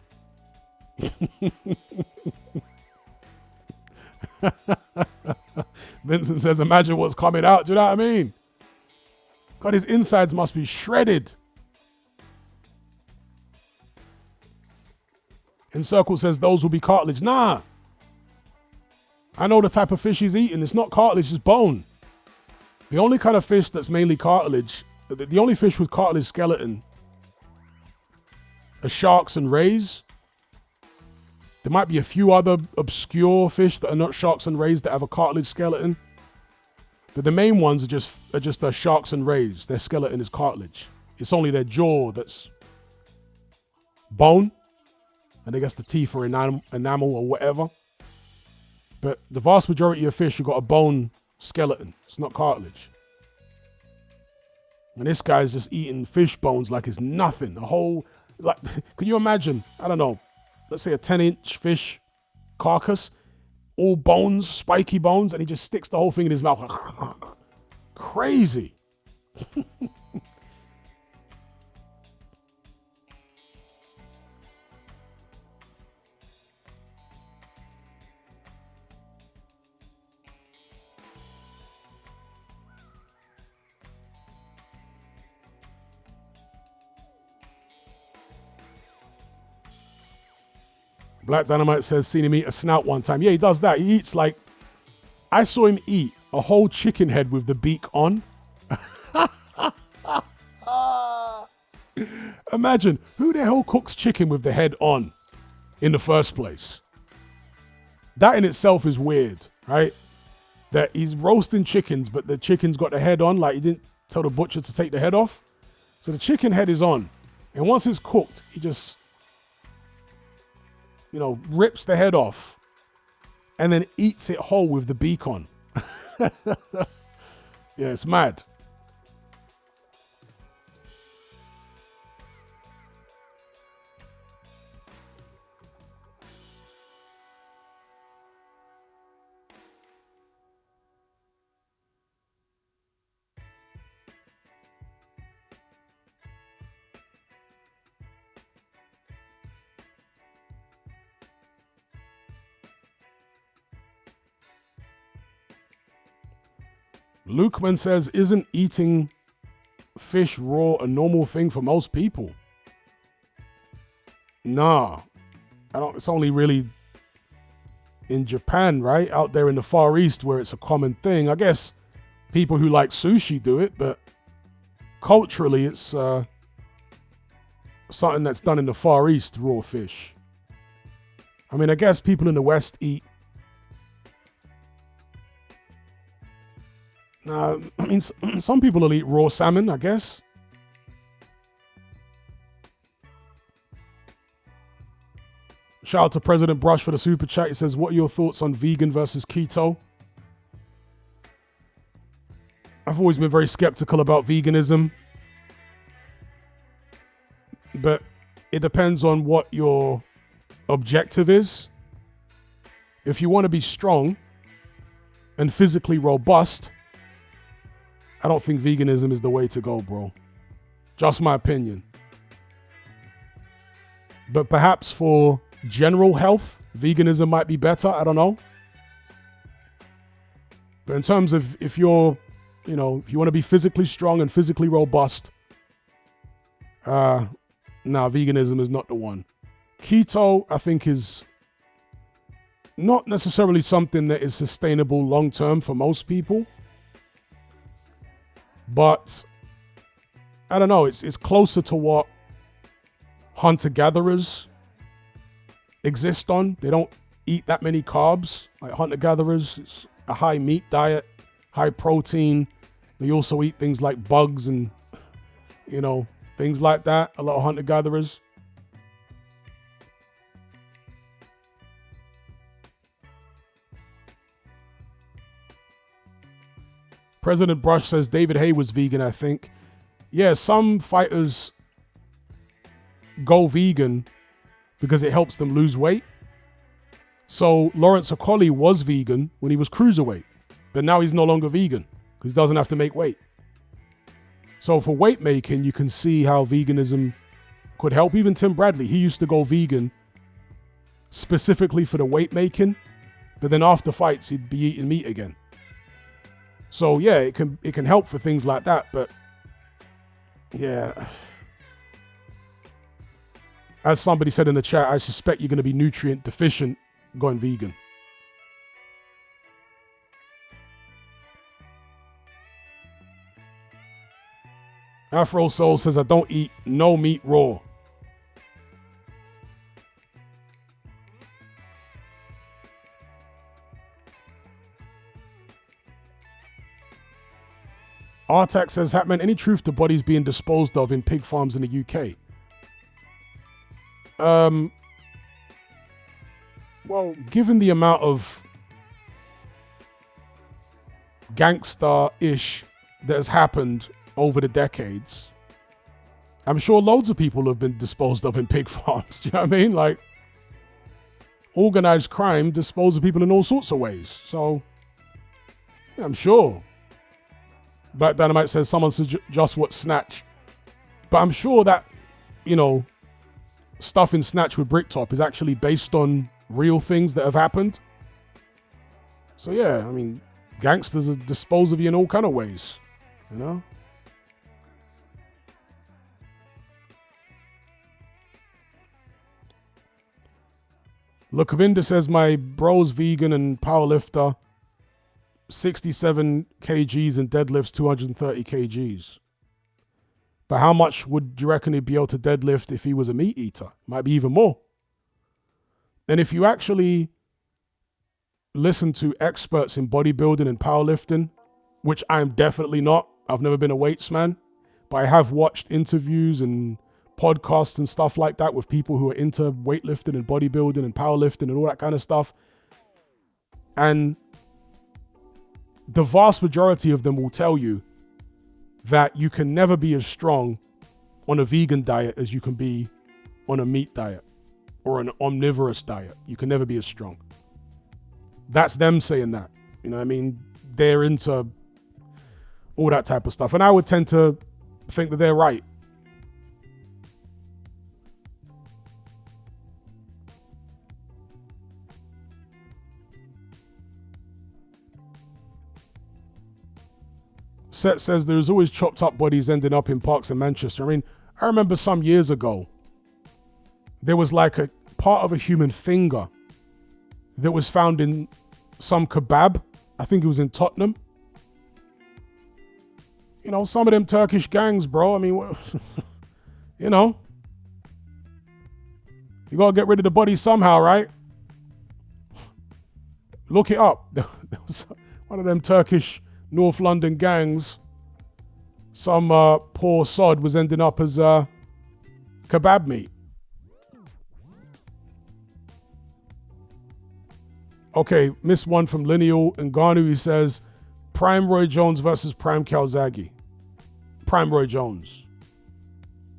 [SPEAKER 1] Vincent says, imagine what's coming out. Do you know what I mean? God, his insides must be shredded. In Circle says, those will be cartilage. Nah. I know the type of fish he's eating. It's not cartilage, it's bone. The only kind of fish that's mainly cartilage, the only fish with cartilage skeleton are sharks and rays. There might be a few other obscure fish that are not sharks and rays that have a cartilage skeleton. But the main ones are just sharks and rays. Their skeleton is cartilage. It's only their jaw that's bone. And I guess the teeth are enamel or whatever. But the vast majority of fish have got a bone skeleton. It's not cartilage. And this guy's just eating fish bones like it's nothing. A whole, like, can you imagine? I don't know. Let's say a 10-inch fish carcass, all bones, spiky bones, and he just sticks the whole thing in his mouth. Crazy. Black Dynamite says, seen him eat a snout one time. Yeah, he does that. He eats like, I saw him eat a whole chicken head with the beak on. Imagine, who the hell cooks chicken with the head on in the first place? That in itself is weird, right? That he's roasting chickens, but the chicken's got the head on, like he didn't tell the butcher to take the head off. So the chicken head is on. And once it's cooked, he just, rips the head off and then eats it whole with the beak on. Yeah, it's mad. Lukeman says, isn't eating fish raw a normal thing for most people? Nah. It's only really in Japan, right? Out there in the Far East where it's a common thing. I guess people who like sushi do it, but culturally it's something that's done in the Far East, raw fish. I mean, I guess people in the West eat. I mean, some people will eat raw salmon, I guess. Shout out to President Brush for the super chat. He says, what are your thoughts on vegan versus keto? I've always been very skeptical about veganism. But it depends on what your objective is. If you want to be strong and physically robust, I don't think veganism is the way to go, bro. Just my opinion. But perhaps for general health, veganism might be better. I don't know. But in terms of if you're, if you want to be physically strong and physically robust, veganism is not the one. Keto, I think, is not necessarily something that is sustainable long term for most people. But I don't know, it's closer to what hunter-gatherers exist on. They don't eat that many carbs. Like hunter-gatherers, it's a high meat diet, high protein. They also eat things like bugs and, things like that. A lot of hunter-gatherers. President Brush says David Haye was vegan, I think. Yeah, some fighters go vegan because it helps them lose weight. So Lawrence Okolie was vegan when he was cruiserweight, but now he's no longer vegan because he doesn't have to make weight. So for weight making, you can see how veganism could help. Even Tim Bradley, he used to go vegan specifically for the weight making, but then after fights, he'd be eating meat again. So yeah, it can help for things like that, but yeah. As somebody said in the chat, I suspect you're going to be nutrient deficient going vegan. Afro Soul says, I don't eat no meat raw. Artak says, Hatman, any truth to bodies being disposed of in pig farms in the UK? Well, given the amount of gangster-ish that has happened over the decades, I'm sure loads of people have been disposed of in pig farms. Do you know what I mean? Like, organized crime disposes of people in all sorts of ways. So, yeah, I'm sure. Black Dynamite says someone just what Snatch. But I'm sure that, stuff in Snatch with Bricktop is actually based on real things that have happened. So yeah, I mean, gangsters dispose of you in all kind of ways, Lukavinda says, my bro's vegan and powerlifter, 67 kgs and deadlifts 230 kgs. But how much would you reckon he'd be able to deadlift if he was a meat eater? Might be even more. And if you actually listen to experts in bodybuilding and powerlifting, which I'm definitely not, I've never been a weights man, but I have watched interviews and podcasts and stuff like that with people who are into weightlifting and bodybuilding and powerlifting and all that kind of stuff. And the vast majority of them will tell you that you can never be as strong on a vegan diet as you can be on a meat diet or an omnivorous diet. You can never be as strong. That's them saying that. You know what I mean? They're into all that type of stuff. And I would tend to think that they're right. Seth says there's always chopped up bodies ending up in parks in Manchester. I mean, I remember some years ago, there was like a part of a human finger that was found in some kebab. I think it was in Tottenham. Some of them Turkish gangs, bro. I mean, you got to get rid of the body somehow, right? Look it up. There was one of them Turkish North London gangs. Some poor sod was ending up as kebab meat. Okay, missed one from Lineal and Garnu. He says, Prime Roy Jones versus Prime Calzaghe. Prime Roy Jones.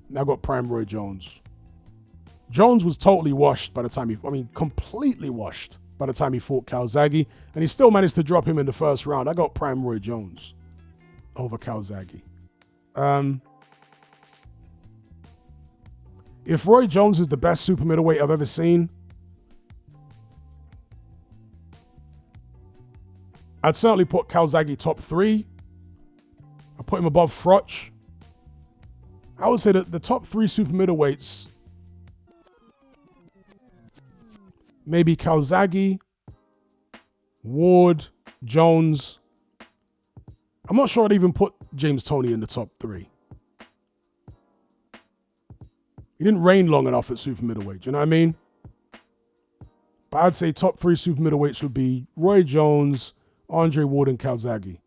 [SPEAKER 1] Now got Prime Roy Jones. Jones was totally washed by the time completely washed by the time he fought Calzaghe, and he still managed to drop him in the first round. I got Prime Roy Jones over Calzaghe. If Roy Jones is the best super middleweight I've ever seen, I'd certainly put Calzaghe top 3. I put him above Froch. I would say that the top 3 super middleweights, maybe Calzaghe, Ward, Jones. I'm not sure I'd even put James Toney in the top 3. He didn't reign long enough at super middleweight, do you know what I mean? But I'd say top 3 super middleweights would be Roy Jones, Andre Ward, and Calzaghe.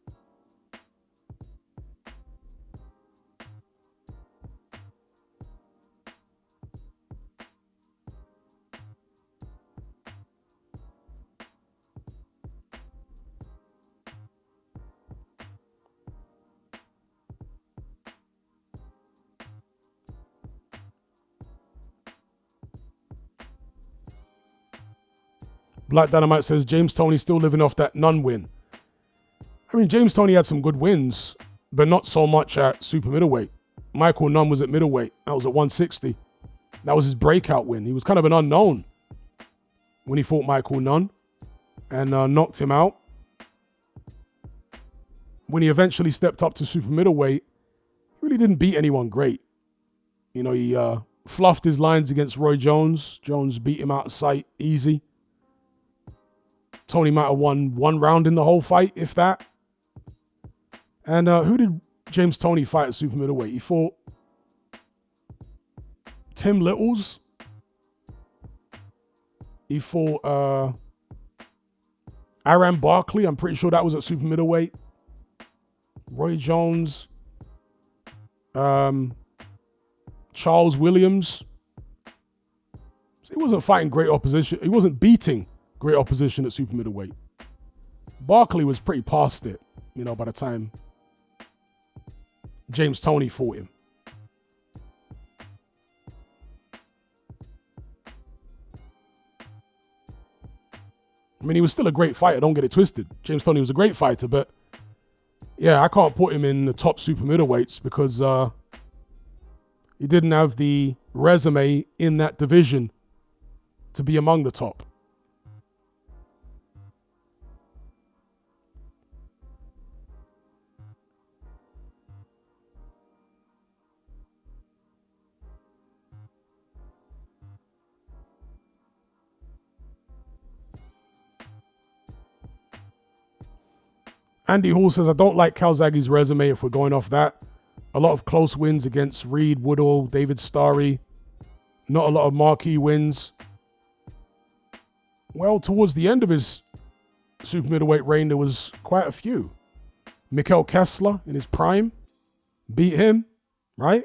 [SPEAKER 1] Black Dynamite says James Toney still living off that Nunn win. I mean, James Toney had some good wins, but not so much at super middleweight. Michael Nunn was at middleweight. That was at 160. That was his breakout win. He was kind of an unknown when he fought Michael Nunn and knocked him out. When he eventually stepped up to super middleweight, he really didn't beat anyone great. You know, he fluffed his lines against Roy Jones. Jones beat him out of sight easy. Toney might have won 1 round in the whole fight, if that. And who did James Toney fight at super middleweight? He fought Tim Littles. He fought Aram Barkley. I'm pretty sure that was at super middleweight. Roy Jones. Charles Williams. So he wasn't fighting great opposition. He wasn't beating great opposition at super middleweight. Barkley was pretty past it, you know, by the time James Toney fought him. I mean, he was still a great fighter, don't get it twisted. James Toney was a great fighter, but yeah, I can't put him in the top super middleweights because he didn't have the resume in that division to be among the top. Andy Hall says, I don't like Calzaghe's resume if we're going off that. A lot of close wins against Reed, Woodall, David Starry. Not a lot of marquee wins. Well, towards the end of his super middleweight reign, there was quite a few. Mikkel Kessler in his prime. Beat him, right?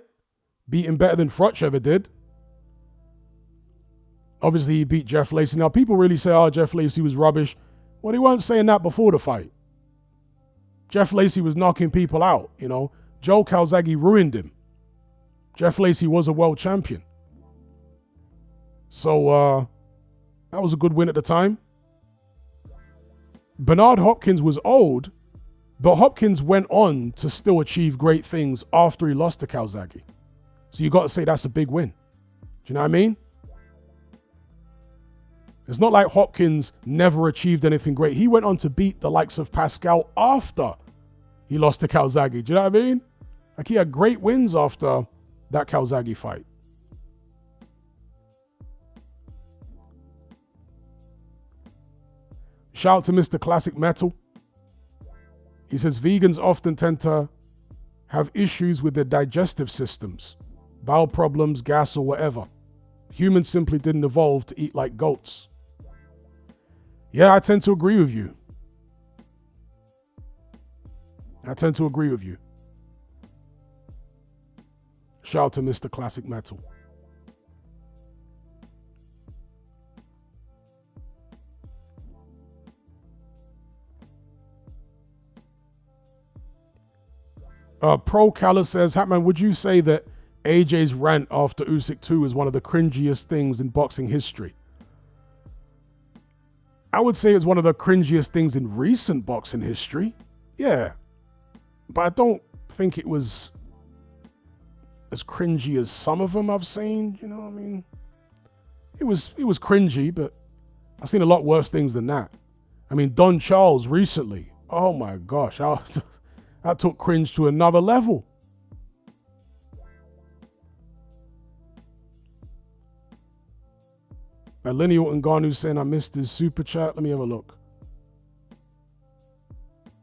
[SPEAKER 1] Beat him better than Froch ever did. Obviously, he beat Jeff Lacey. Now, people really say, oh, Jeff Lacey was rubbish. Well, they weren't saying that before the fight. Jeff Lacey was knocking people out, you know. Joe Calzaghe ruined him. Jeff Lacey was a world champion. So, that was a good win at the time. Bernard Hopkins was old, but Hopkins went on to still achieve great things after he lost to Calzaghe. So you got to say that's a big win. Do you know what I mean? It's not like Hopkins never achieved anything great. He went on to beat the likes of Pascal after he lost to Calzaghe. Do you know what I mean? Like, he had great wins after that Calzaghe fight. Shout out to Mr. Classic Metal. He says, vegans often tend to have issues with their digestive systems, bowel problems, gas, or whatever. Humans simply didn't evolve to eat like goats. Yeah, I tend to agree with you. Shout out to Mr. Classic Metal. Pro Calla says, Hatman, would you say that AJ's rant after Usyk 2 is one of the cringiest things in boxing history? I would say it's one of the cringiest things in recent boxing history. Yeah. But I don't think it was as cringy as some of them I've seen. You know what I mean? It was cringy, but I've seen a lot worse things than that. I mean, Don Charles recently. Oh my gosh, I took cringe to another level. Lineal Ngannou saying I missed his super chat. Let me have a look.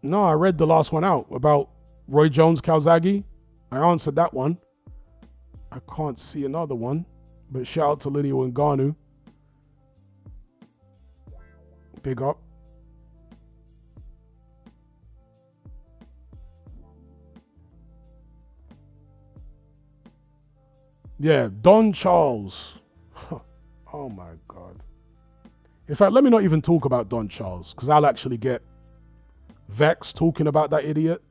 [SPEAKER 1] No, I read the last one out about Roy Jones Calzaghe. I answered that one. I can't see another one, but shout out to Lineal Ngannou. Big up. Yeah, Don Charles. Oh my God. In fact, let me not even talk about Don Charles, because I'll actually get vexed talking about that idiot.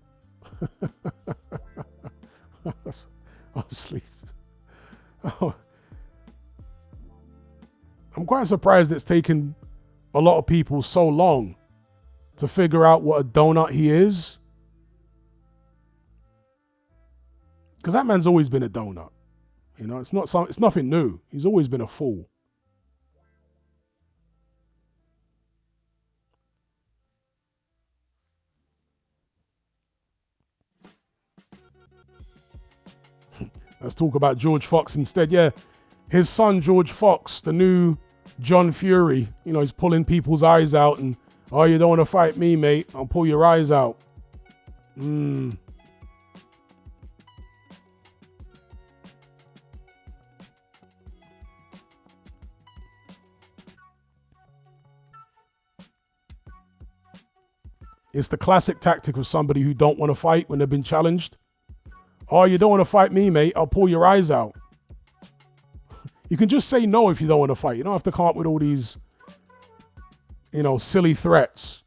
[SPEAKER 1] Honestly. Oh. I'm quite surprised it's taken a lot of people so long to figure out what a donut he is. Because that man's always been a donut. You know, it's nothing new. He's always been a fool. Let's talk about George Fox instead. Yeah, his son George Fox, the new John Fury, you know, he's pulling people's eyes out and, oh, you don't want to fight me, mate. I'll pull your eyes out. It's the classic tactic of somebody who don't want to fight when they've been challenged. Oh, you don't want to fight me, mate. I'll pull your eyes out. You can just say no if you don't want to fight. You don't have to come up with all these, you know, silly threats.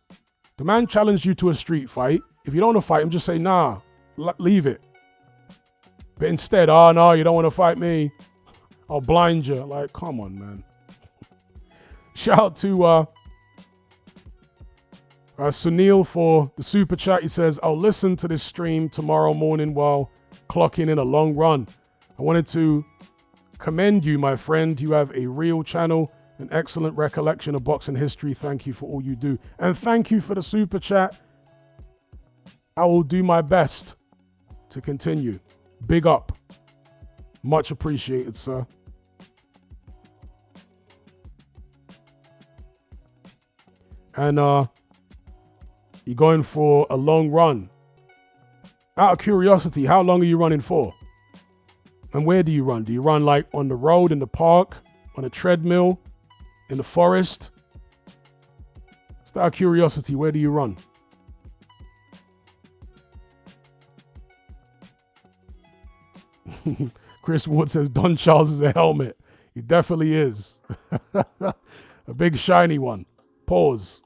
[SPEAKER 1] The man challenged you to a street fight. If you don't want to fight him, just say, nah, leave it. But instead, oh, no, you don't want to fight me. I'll blind you. Like, come on, man. Shout out to Sunil for the super chat. He says, I'll listen to this stream tomorrow morning while clocking in a long run. I wanted to commend you, my friend. You have a real channel, an excellent recollection of boxing history. Thank you for all you do. And thank you for the super chat. I will do my best to continue. Big up. Much appreciated, sir. And you're going for a long run. Out of curiosity, how long are you running for? And where do you run? Do you run like on the road, in the park, on a treadmill, in the forest? Just out of curiosity, where do you run? Chris Wood says Don Charles is a helmet. He definitely is. A big shiny one. Pause.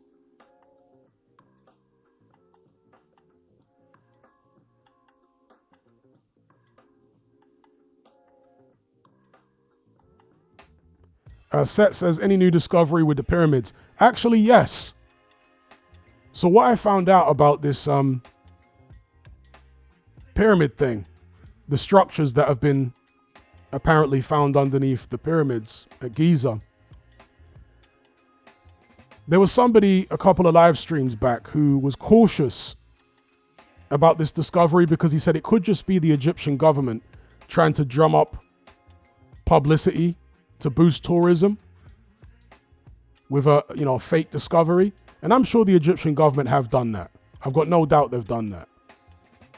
[SPEAKER 1] Seth says, any new discovery with the pyramids? Actually, yes. So what I found out about this pyramid thing, the structures that have been apparently found underneath the pyramids at Giza. There was somebody a couple of live streams back who was cautious about this discovery because he said it could just be the Egyptian government trying to drum up publicity to boost tourism with a, you know, fake discovery. And I'm sure the Egyptian government have done that. I've got no doubt they've done that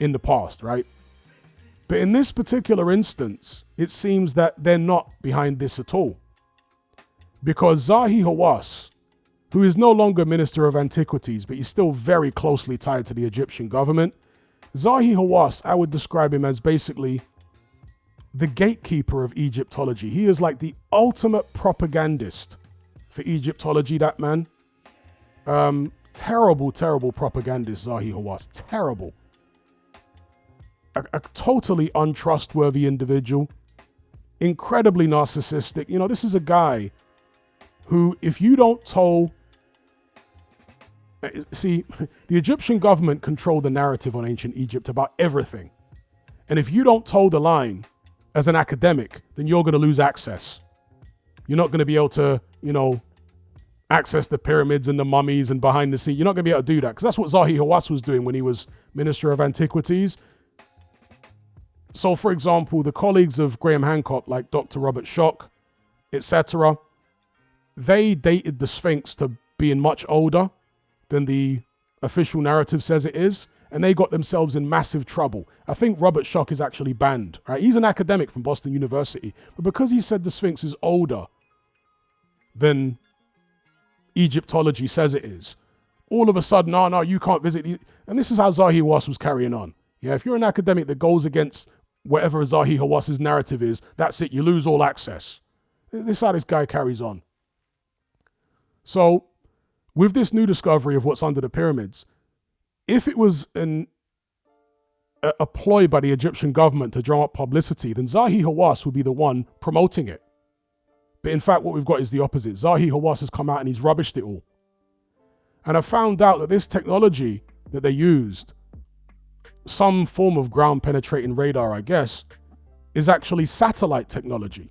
[SPEAKER 1] in the past, right? But in this particular instance, it seems that they're not behind this at all. Because Zahi Hawass, who is no longer Minister of Antiquities, but he's still very closely tied to the Egyptian government, Zahi Hawass, I would describe him as basically the gatekeeper of Egyptology. He is like the ultimate propagandist for Egyptology, that man. Terrible, terrible propagandist, Zahi Hawass. Terrible. A totally untrustworthy individual. Incredibly narcissistic. You know, this is a guy who, if you don't toe... See, the Egyptian government controlled the narrative on ancient Egypt about everything. And if you don't toe the line, as an academic, then you're going to lose access. You're not going to be able to, access the pyramids and the mummies and behind the scenes. You're not going to be able to do that, because that's what Zahi Hawass was doing when he was Minister of Antiquities. So, for example, the colleagues of Graham Hancock, like Dr. Robert Schoch, etc., they dated the Sphinx to being much older than the official narrative says it is, and they got themselves in massive trouble. I think Robert Schoch is actually banned, right? He's an academic from Boston University, but because he said the Sphinx is older than Egyptology says it is, all of a sudden, no, you can't visit. And this is how Zahi Hawass was carrying on. Yeah, if you're an academic that goes against whatever Zahi Hawass's narrative is, that's it, you lose all access. This is how this guy carries on. So, with this new discovery of what's under the pyramids, if it was a ploy by the Egyptian government to drum up publicity, then Zahi Hawass would be the one promoting it. But in fact, what we've got is the opposite. Zahi Hawass has come out and he's rubbished it all. And I found out that this technology that they used, some form of ground penetrating radar, I guess, is actually satellite technology.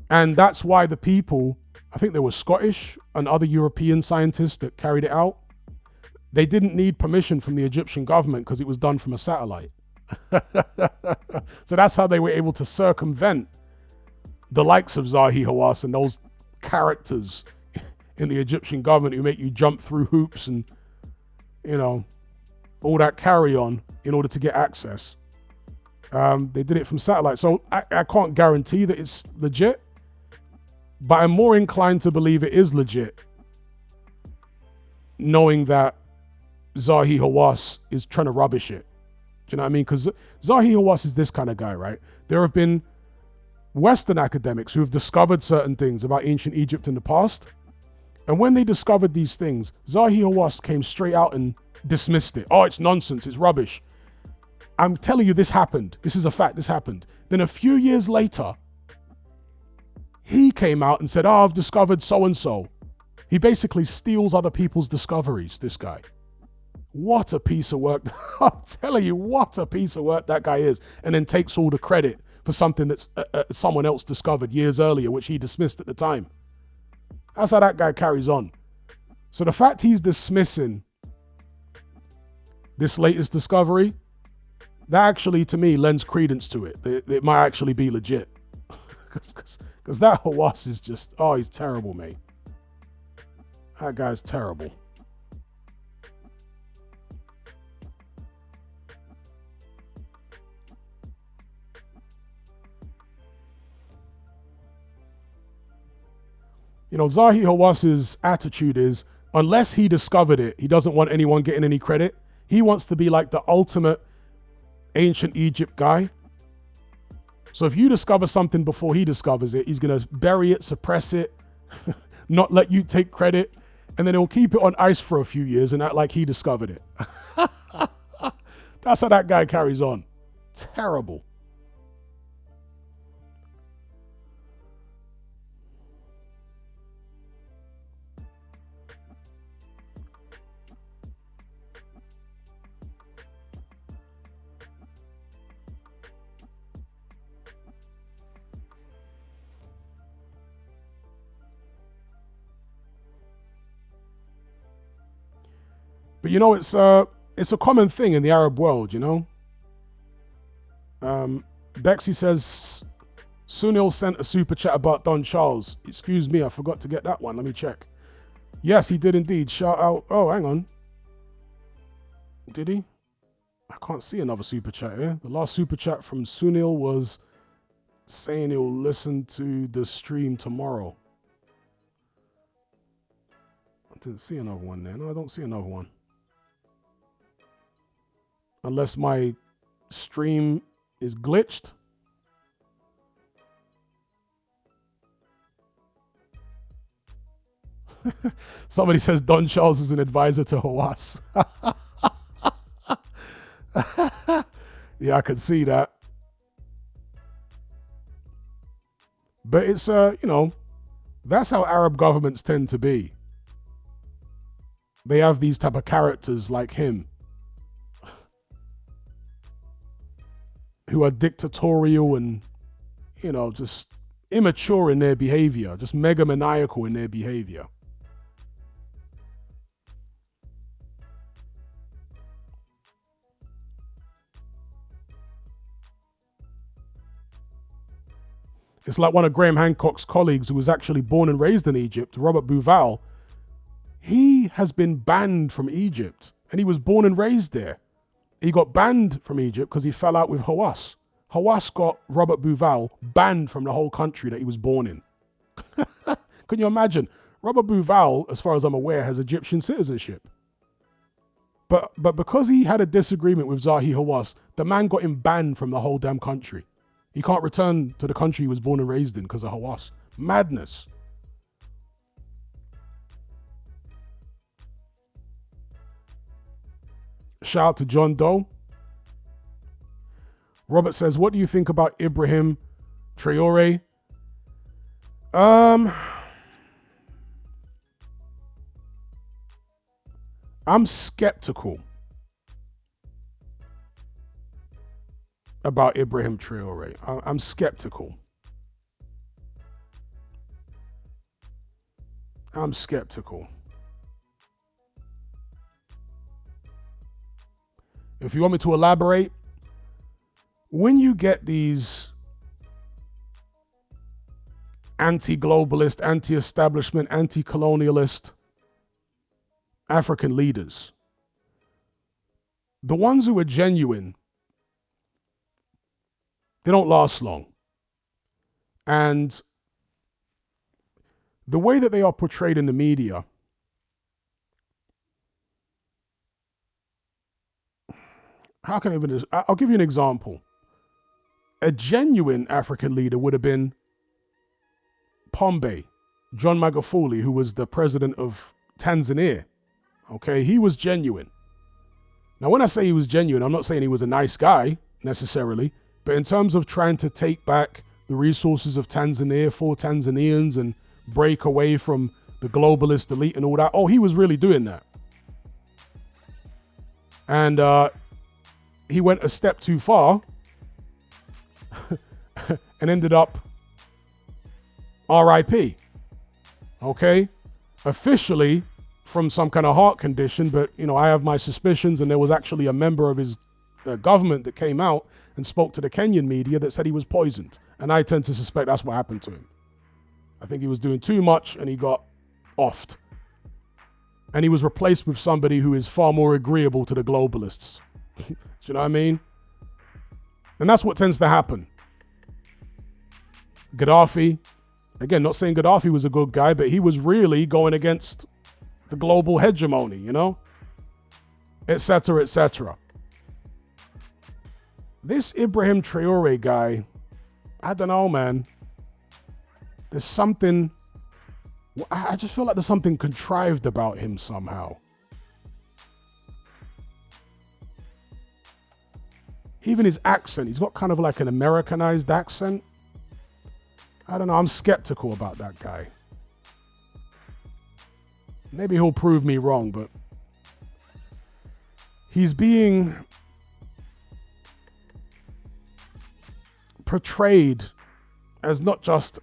[SPEAKER 1] And that's why the people, I think they were Scottish and other European scientists that carried it out, they didn't need permission from the Egyptian government because it was done from a satellite. So that's how they were able to circumvent the likes of Zahi Hawass and those characters in the Egyptian government who make you jump through hoops and, all that carry on in order to get access. They did it from satellite. So I can't guarantee that it's legit, but I'm more inclined to believe it is legit, knowing that Zahi Hawass is trying to rubbish it. Do you know what I mean? Because Zahi Hawass is this kind of guy, right? There have been Western academics who have discovered certain things about ancient Egypt in the past. And when they discovered these things, Zahi Hawass came straight out and dismissed it. Oh, it's nonsense. It's rubbish. I'm telling you, this happened. This is a fact. This happened. Then a few years later, he came out and said, I've discovered so-and-so. He basically steals other people's discoveries, this guy. What a piece of work. I'm telling you, what a piece of work that guy is. And then takes all the credit for something that's someone else discovered years earlier, which he dismissed at the time. That's how that guy carries on. So the fact he's dismissing this latest discovery, that actually, to me, lends credence to it. It might actually be legit. Because that Hawass is just, he's terrible, mate. That guy's terrible. Zahi Hawass's attitude is, unless he discovered it, he doesn't want anyone getting any credit. He wants to be like the ultimate ancient Egypt guy. So if you discover something before he discovers it, he's going to bury it, suppress it, not let you take credit, and then he'll keep it on ice for a few years and act like he discovered it. That's how that guy carries on. Terrible. But it's a common thing in the Arab world, Bexy says, Sunil sent a super chat about Don Charles. Excuse me, I forgot to get that one. Let me check. Yes, he did indeed. Shout out. Oh, hang on. Did he? I can't see another super chat here. The last super chat from Sunil was saying he'll listen to the stream tomorrow. I didn't see another one there. No, I don't see another one. Unless my stream is glitched. Somebody says Don Charles is an advisor to Hawass. Yeah, I could see that. But it's, that's how Arab governments tend to be. They have these type of characters like him. who are dictatorial and, just immature in their behavior, just megamaniacal in their behavior. It's like one of Graham Hancock's colleagues who was actually born and raised in Egypt, Robert Bouval. He has been banned from Egypt, and he was born and raised there. He got banned from Egypt because he fell out with Hawass. Hawass got Robert Bouval banned from the whole country that he was born in. Can you imagine? Robert Bouval, as far as I'm aware, has Egyptian citizenship. But because he had a disagreement with Zahi Hawass, the man got him banned from the whole damn country. He can't return to the country he was born and raised in because of Hawass. Madness. Shout out to John Doe. Robert says, what do you think about Ibrahim Traore? I'm skeptical about Ibrahim Traore. I'm skeptical. I'm skeptical. If you want me to elaborate, when you get these anti-globalist, anti-establishment, anti-colonialist African leaders, the ones who are genuine, they don't last long. And the way that they are portrayed in the media, how can I even, I'll give you an example. A genuine African leader would have been Pombe, John Magufuli, who was the president of Tanzania. Okay, he was genuine. Now, when I say he was genuine, I'm not saying he was a nice guy necessarily, but in terms of trying to take back the resources of Tanzania for Tanzanians and break away from the globalist elite and all that, oh, he was really doing that. And he went a step too far and ended up RIP. Okay? Officially from some kind of heart condition, but, I have my suspicions, and there was actually a member of his government that came out and spoke to the Kenyan media that said he was poisoned. And I tend to suspect that's what happened to him. I think he was doing too much and he got offed. And he was replaced with somebody who is far more agreeable to the globalists. Do you know what I mean? And that's what tends to happen. Gaddafi, again, not saying Gaddafi was a good guy, but he was really going against the global hegemony, etc., etc. This Ibrahim Traore guy, I don't know, man. There's something, I just feel like there's something contrived about him somehow. Even his accent, he's got kind of like an Americanized accent. I don't know, I'm skeptical about that guy. Maybe he'll prove me wrong, but he's being portrayed as not just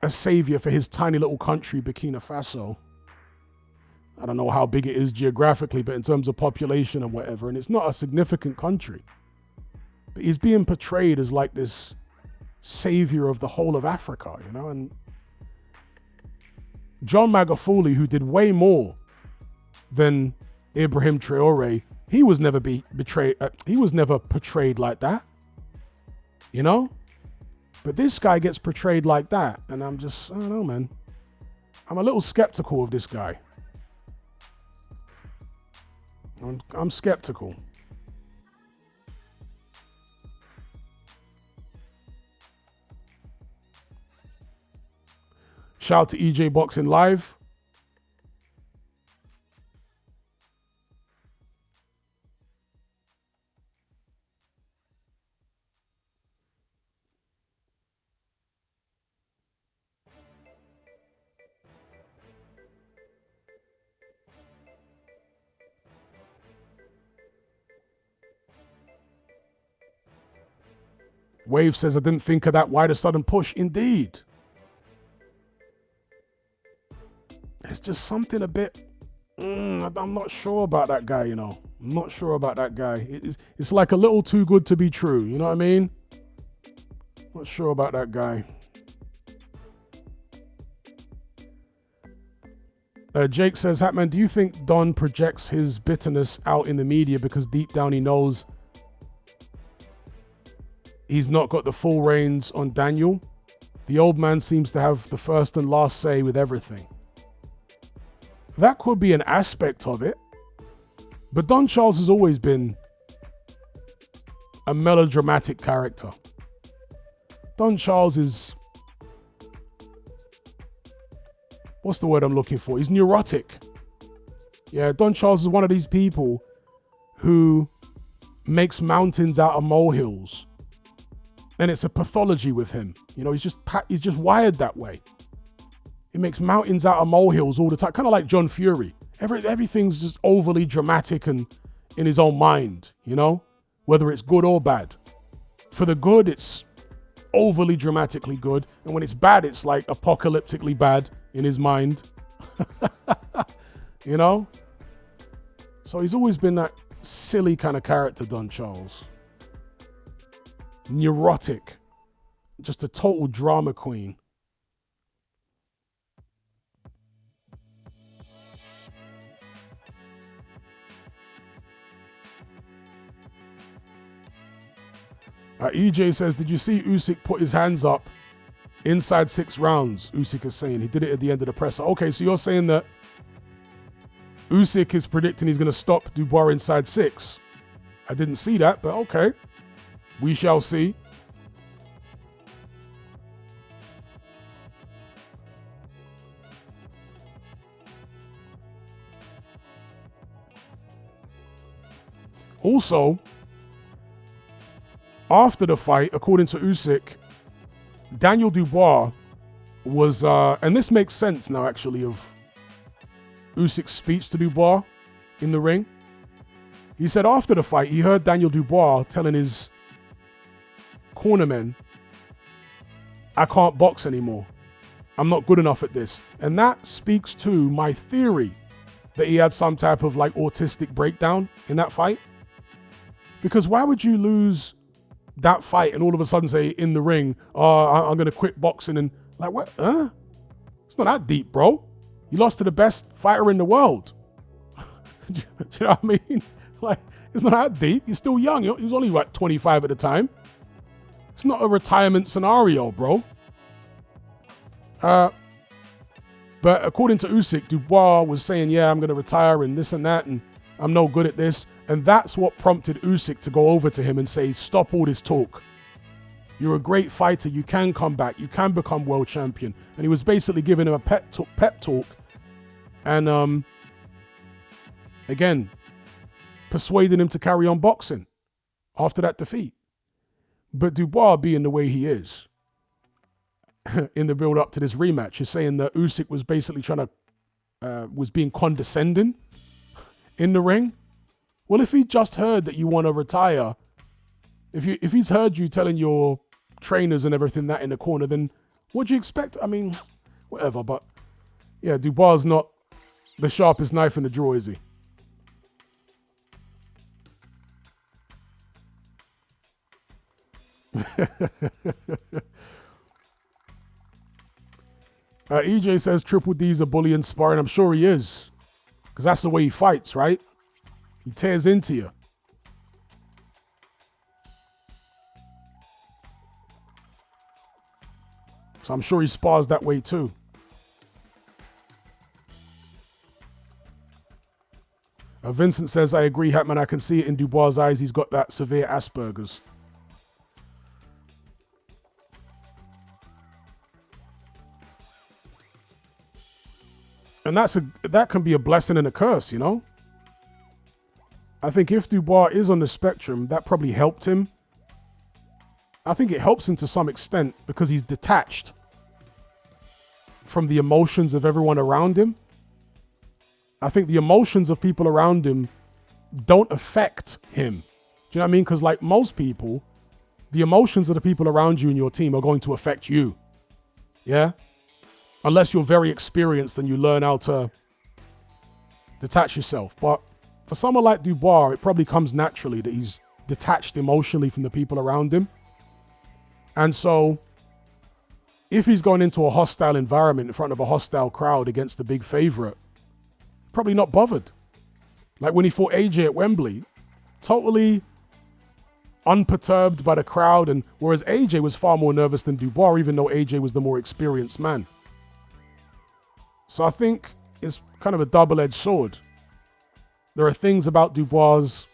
[SPEAKER 1] a savior for his tiny little country, Burkina Faso. I don't know how big it is geographically, but in terms of population and whatever, and it's not a significant country. But he's being portrayed as like this savior of the whole of Africa, and John Magufuli, who did way more than Ibrahim Traore, he was never he was never portrayed like that, But this guy gets portrayed like that, and I don't know, man. I'm a little skeptical of this guy. I'm skeptical. Shout out to EJ Boxing Live. Wave says, I didn't think of that. Why the sudden push? Indeed. It's just something a bit, I'm not sure about that guy, you know. I'm not sure about that guy. It's like a little too good to be true. You know what I mean? Not sure about that guy. Jake says, Hatman, do you think Don projects his bitterness out in the media because deep down he knows he's not got the full reins on Daniel? The old man seems to have the first and last say with everything. That could be an aspect of it. But Don Charles has always been a melodramatic character. Don Charles is, what's the word I'm looking for? He's neurotic. Yeah, Don Charles is one of these people who makes mountains out of molehills. And it's a pathology with him. You know, he's just wired that way. He makes mountains out of molehills all the time. Kind of like John Fury. Everything's just overly dramatic and in his own mind, you know? Whether it's good or bad. For the good, it's overly dramatically good. And when it's bad, it's like apocalyptically bad in his mind. You know? So he's always been that silly kind of character, Don Charles. Neurotic. Just a total drama queen. EJ says, did you see Usyk put his hands up inside 6 rounds? Usyk is saying he did it at the end of the presser. Okay, so you're saying that Usyk is predicting he's going to stop Dubois inside 6. I didn't see that, but okay. We shall see. Also, after the fight, according to Usyk, Daniel Dubois was, and this makes sense now actually, of Usyk's speech to Dubois in the ring. He said after the fight, he heard Daniel Dubois telling his cornermen, I can't box anymore. I'm not good enough at this. And that speaks to my theory that he had some type of like autistic breakdown in that fight. Because why would you lose that fight and all of a sudden say in the ring, I'm going to quit boxing, and like, what? Huh? It's not that deep, bro. You lost to the best fighter in the world. Do you know what I mean? Like, it's not that deep. You're still young. He was only, 25 at the time. It's not a retirement scenario, bro. But according to Usyk, Dubois was saying, yeah, I'm going to retire and this and that, and I'm no good at this. And that's what prompted Usyk to go over to him and say, stop all this talk. You're a great fighter. You can come back. You can become world champion. And he was basically giving him a pep talk. And again, persuading him to carry on boxing after that defeat. But Dubois, being the way he is, in the build up to this rematch, is saying that Usyk was basically was being condescending in the ring. Well, if he just heard that you want to retire, if he's heard you telling your trainers and everything that in the corner, then what do you expect? I mean, whatever. But yeah, Dubois is not the sharpest knife in the drawer, is he? EJ says Triple D's a bully in sparring. I'm sure he is, because that's the way he fights, right? He tears into you. So I'm sure he spars that way too. Vincent says, I agree, Hatman. I can see it in Dubois' eyes. He's got that severe Asperger's. And that can be a blessing and a curse, you know? I think if Dubois is on the spectrum, that probably helped him. I think it helps him to some extent because he's detached from the emotions of everyone around him. I think the emotions of people around him don't affect him. Do you know what I mean? Because like most people, the emotions of the people around you in your team are going to affect you. Yeah? Unless you're very experienced and you learn how to detach yourself. But for someone like Dubois, it probably comes naturally that he's detached emotionally from the people around him. And so if he's going into a hostile environment in front of a hostile crowd against the big favorite, probably not bothered. Like when he fought AJ at Wembley, totally unperturbed by the crowd, and whereas AJ was far more nervous than Dubois, even though AJ was the more experienced man. So I think it's kind of a double-edged sword. There are things about Dubois'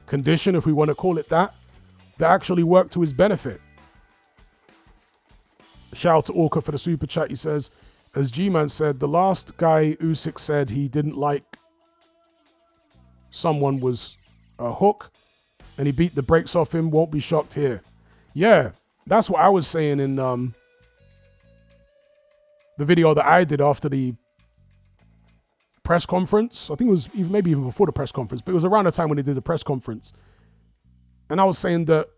[SPEAKER 1] condition, if we want to call it that actually work to his benefit. Shout out to Orca for the super chat. He says, as G-Man said, the last guy Usyk said he didn't like someone was a Hook, and he beat the brakes off him. Won't be shocked here. Yeah, that's what I was saying in the video that I did after the press conference. I think it was maybe even before the press conference, but it was around the time when they did the press conference. And I was saying that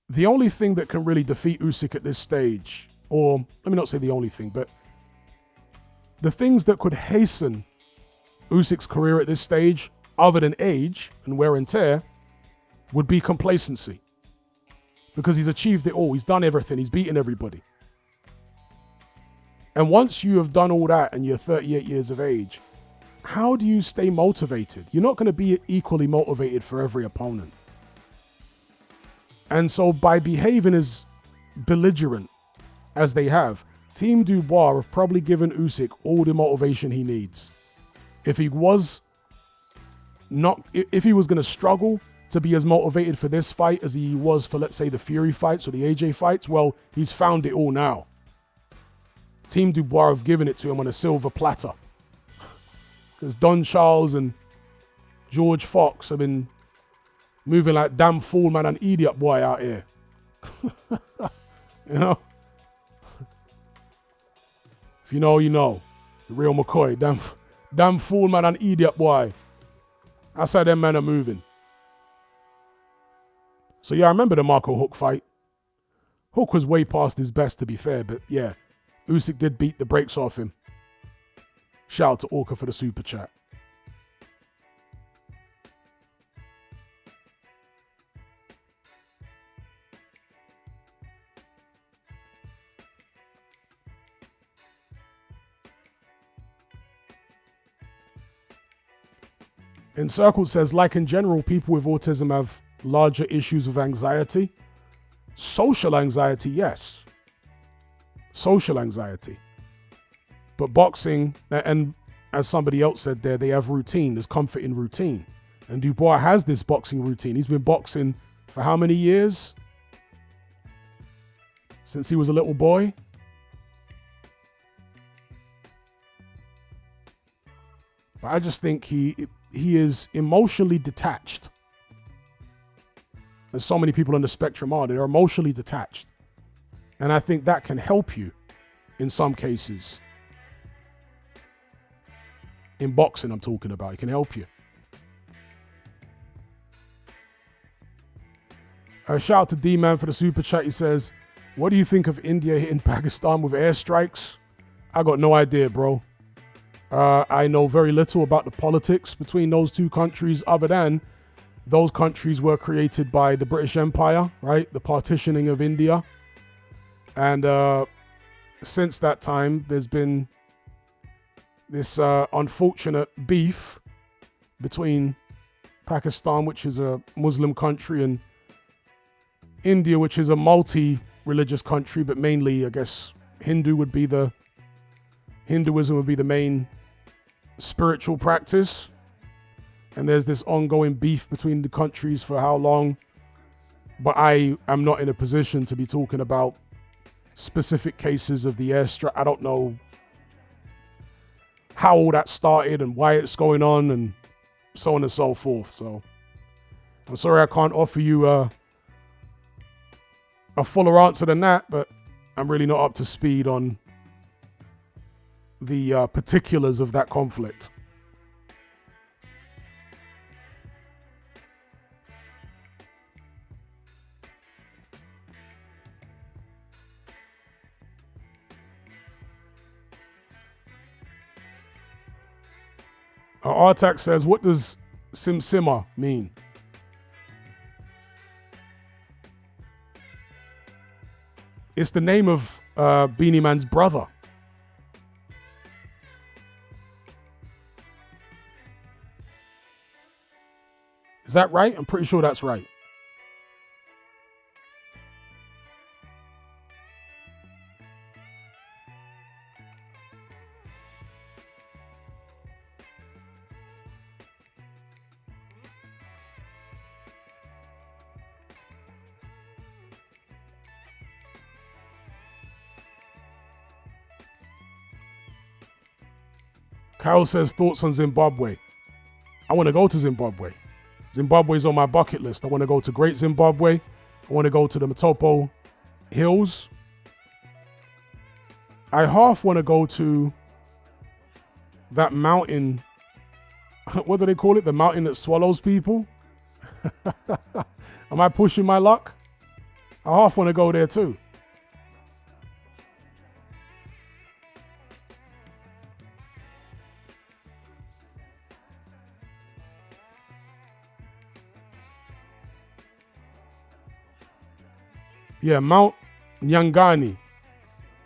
[SPEAKER 1] the only thing that can really defeat Usyk at this stage, or let me not say the only thing, but the things that could hasten Usyk's career at this stage, other than age and wear and tear, would be complacency. Because he's achieved it all. He's done everything. He's beaten everybody. And once you have done all that and you're 38 years of age, how do you stay motivated? You're not going to be equally motivated for every opponent. And so by behaving as belligerent as they have, Team Dubois have probably given Usyk all the motivation he needs. If he was going to struggle to be as motivated for this fight as he was for, let's say, the Fury fights or the AJ fights, well, he's found it all now. Team Dubois have given it to him on a silver platter. Because Don Charles and George Fox have been moving like damn fool man and idiot boy out here. You know? If you know, you know. The real McCoy. Damn fool man and idiot boy. That's how them men are moving. So yeah, I remember the Marco Hook fight. Hook was way past his best, to be fair, but yeah, Usyk did beat the brakes off him. Shout out to Orca for the super chat. Encircled says, like in general, people with autism have larger issues with anxiety. Social anxiety, yes. Social anxiety. But boxing, and as somebody else said there, they have routine. There's comfort in routine. And Dubois has this boxing routine. He's been boxing for how many years? Since he was a little boy. But I just think he is emotionally detached. And so many people on the spectrum are. They're emotionally detached. And I think that can help you in some cases. In boxing, I'm talking about. It can help you. Shout out to D-Man for the super chat. He says, what do you think of India hitting Pakistan with airstrikes? I got no idea, bro. I know very little about the politics between those two countries, other than those countries were created by the British Empire, right? The partitioning of India. And since that time, there's been this unfortunate beef between Pakistan, which is a Muslim country, and India, which is a multi-religious country, but mainly, I guess, Hinduism would be the main spiritual practice. And there's this ongoing beef between the countries for how long. But I am not in a position to be talking about specific cases of the airstrike. I don't know how all that started and why it's going on and so on and so forth. So I'm sorry I can't offer you a fuller answer than that, but I'm really not up to speed on the particulars of that conflict. Artak says, what does Sim Simma mean? It's the name of Beanie Man's brother. Is that right? I'm pretty sure that's right. Kyle says, thoughts on Zimbabwe. I want to go to Zimbabwe. Zimbabwe's on my bucket list. I want to go to Great Zimbabwe. I want to go to the Matopo Hills. I half want to go to that mountain. What do they call it? The mountain that swallows people? Am I pushing my luck? I half want to go there too. Yeah, Mount Nyangani.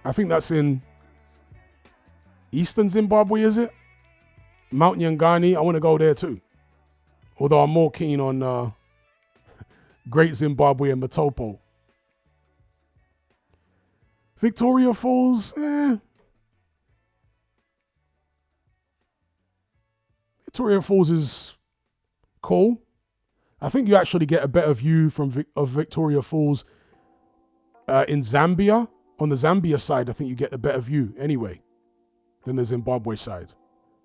[SPEAKER 1] I think that's in eastern Zimbabwe, is it? Mount Nyangani. I want to go there too. Although I'm more keen on Great Zimbabwe and Matopo. Victoria Falls. Victoria Falls is cool. I think you actually get a better view of Victoria Falls in Zambia. On the Zambia side, I think you get a better view anyway than the Zimbabwe side.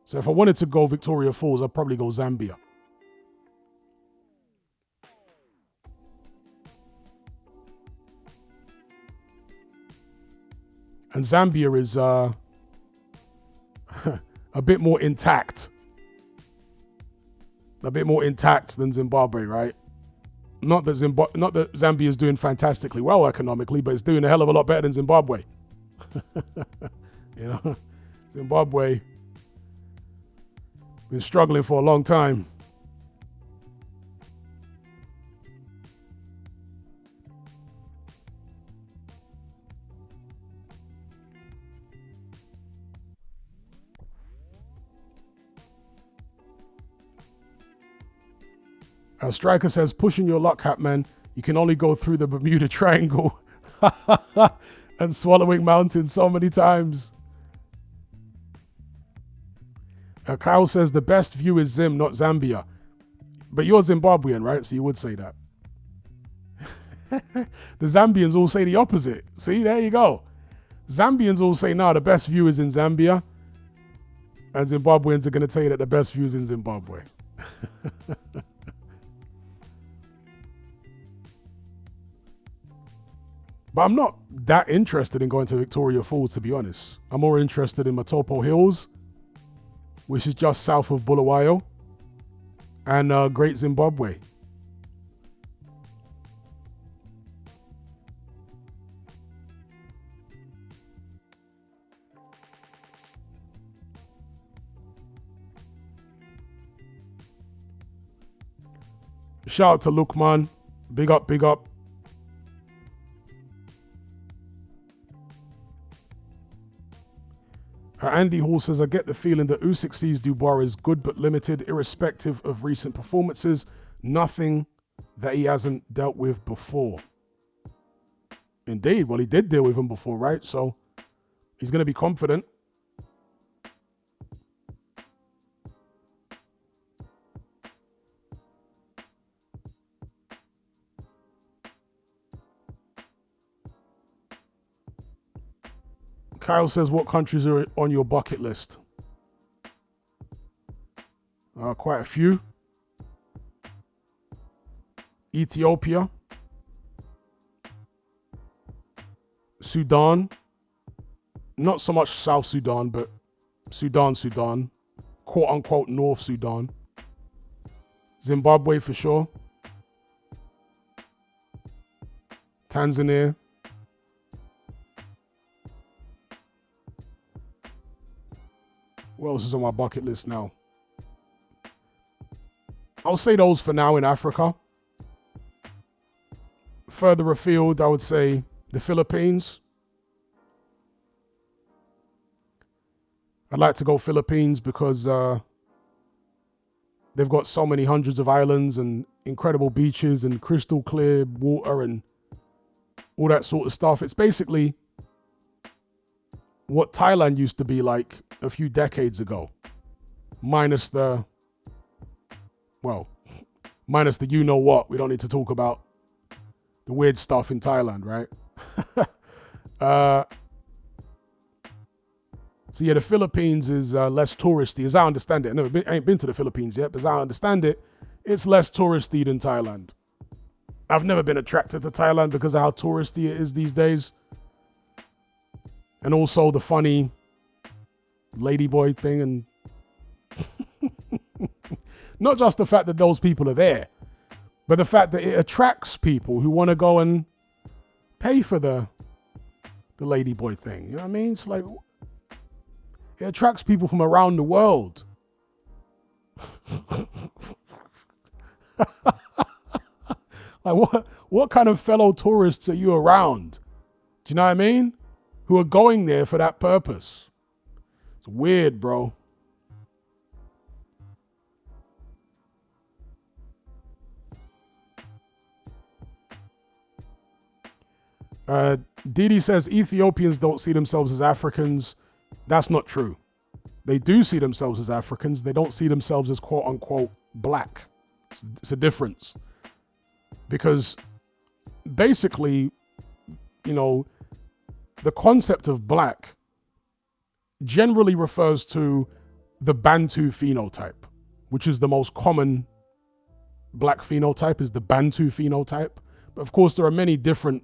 [SPEAKER 1] So if I wanted to go Victoria Falls, I'd probably go Zambia. And Zambia is a bit more intact. A bit more intact than Zimbabwe, right? Not that Zambia is doing fantastically well economically, but it's doing a hell of a lot better than Zimbabwe. You know, Zimbabwe been struggling for a long time. Striker says, pushing your luck hat, man. You can only go through the Bermuda Triangle and swallowing mountains so many times. Kyle says, the best view is Zim, not Zambia. But you're Zimbabwean, right? So you would say that. The Zambians all say the opposite. See, there you go. Zambians all say, no, the best view is in Zambia. And Zimbabweans are going to tell you that the best view is in Zimbabwe. But I'm not that interested in going to Victoria Falls, to be honest. I'm more interested in Matopo Hills, which is just south of Bulawayo, and Great Zimbabwe. Shout out to Lukman. Big up, big up. Andy Hall says, I get the feeling that Usyk sees Dubois as good but limited, irrespective of recent performances. Nothing that he hasn't dealt with before. Indeed. Well, he did deal with him before, right? So he's going to be confident. Kyle says, what countries are on your bucket list? Quite a few. Ethiopia. Sudan. Not so much South Sudan, but Sudan. Quote unquote North Sudan. Zimbabwe for sure. Tanzania. What else is on my bucket list now? I'll say those for now in Africa. Further afield, I would say the Philippines. I'd like to go Philippines because they've got so many hundreds of islands and incredible beaches and crystal clear water and all that sort of stuff. It's basically what Thailand used to be like a few decades ago, minus the you know what. We don't need to talk about the weird stuff in Thailand, right? So yeah, the Philippines is less touristy, as I understand it. I ain't been to the Philippines yet, but as I understand it, it's less touristy than Thailand. I've never been attracted to Thailand because of how touristy it is these days. And also the funny ladyboy thing, and not just the fact that those people are there, but the fact that it attracts people who want to go and pay for the ladyboy thing. You know what I mean? It's like, it attracts people from around the world. Like what kind of fellow tourists are you around? Do you know what I mean? Who are going there for that purpose. It's weird, bro. Didi says Ethiopians don't see themselves as Africans. That's not true. They do see themselves as Africans. They don't see themselves as quote unquote black. It's a difference. Because basically, you know, the concept of black generally refers to the Bantu phenotype, which is the most common black phenotype, is the Bantu phenotype. But of course, there are many different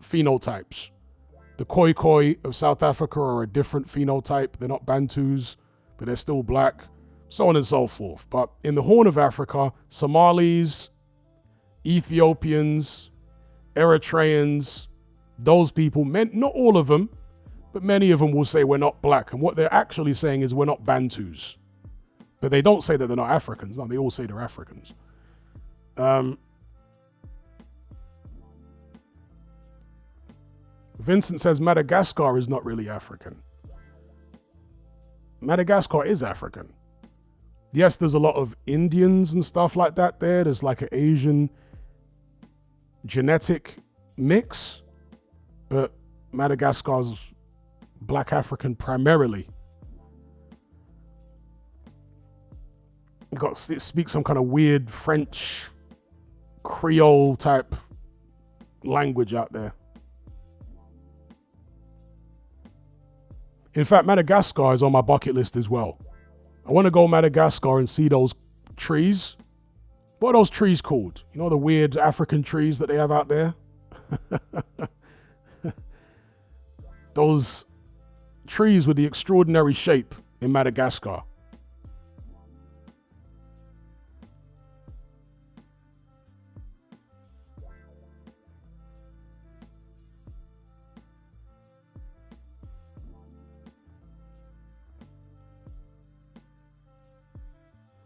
[SPEAKER 1] phenotypes. The Khoi Khoi of South Africa are a different phenotype. They're not Bantus, but they're still black, so on and so forth. But in the Horn of Africa, Somalis, Ethiopians, Eritreans, those people, not all of them, but many of them will say we're not black. And what they're actually saying is we're not Bantus. But they don't say that they're not Africans. No, they all say they're Africans. Vincent says Madagascar is not really African. Madagascar is African. Yes, there's a lot of Indians and stuff like that there. There's like an Asian genetic mix, but Madagascar's black African primarily. It speaks some kind of weird French Creole type language out there. In fact, Madagascar is on my bucket list as well. I want to go to Madagascar and see those trees. What are those trees called? You know, the weird African trees that they have out there? Those trees with the extraordinary shape in Madagascar.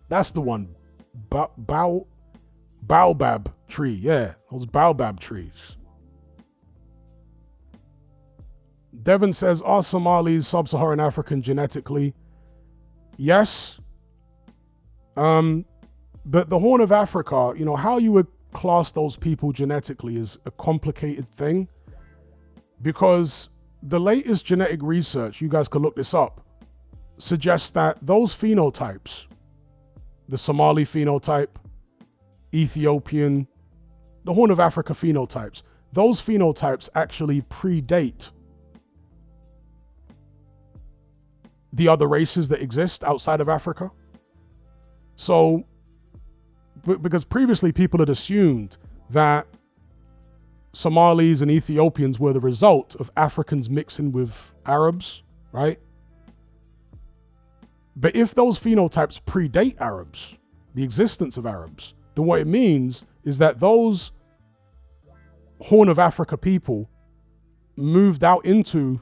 [SPEAKER 1] That's the one. Baobab tree. Yeah, those baobab trees. Devin says, are Somalis sub-Saharan African genetically? Yes. But the Horn of Africa, you know, how you would class those people genetically is a complicated thing, because the latest genetic research, you guys can look this up, suggests that those phenotypes, the Somali phenotype, Ethiopian, the Horn of Africa phenotypes, those phenotypes actually predate the other races that exist outside of Africa. So, because previously people had assumed that Somalis and Ethiopians were the result of Africans mixing with Arabs, right? But if those phenotypes predate Arabs, the existence of Arabs, then what it means is that those Horn of Africa people moved out into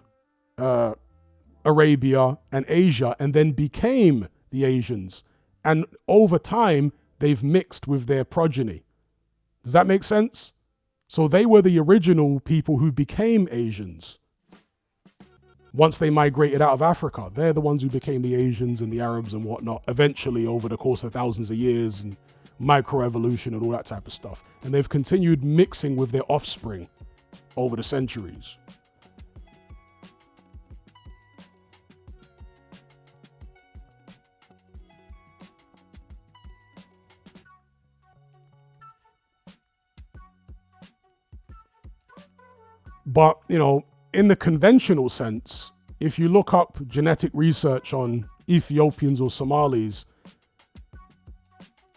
[SPEAKER 1] Arabia and Asia and then became the Asians. And over time, they've mixed with their progeny. Does that make sense? So they were the original people who became Asians. Once they migrated out of Africa, they're the ones who became the Asians and the Arabs and whatnot, eventually over the course of thousands of years and microevolution and all that type of stuff. And they've continued mixing with their offspring over the centuries. But, you know, in the conventional sense, if you look up genetic research on Ethiopians or Somalis,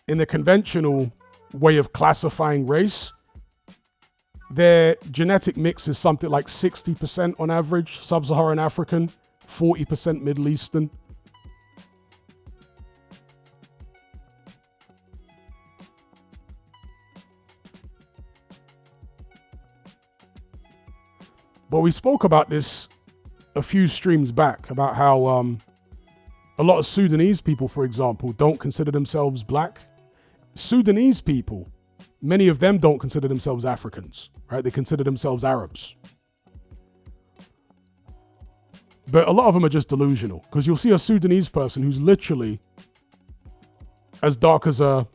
[SPEAKER 1] in the conventional way of classifying race, their genetic mix is something like 60% on average sub-Saharan African, 40% Middle Eastern. But we spoke about this a few streams back, about how a lot of Sudanese people, for example, don't consider themselves black. Sudanese people, many of them don't consider themselves Africans, right? They consider themselves Arabs. But a lot of them are just delusional, because you'll see a Sudanese person who's literally as dark as a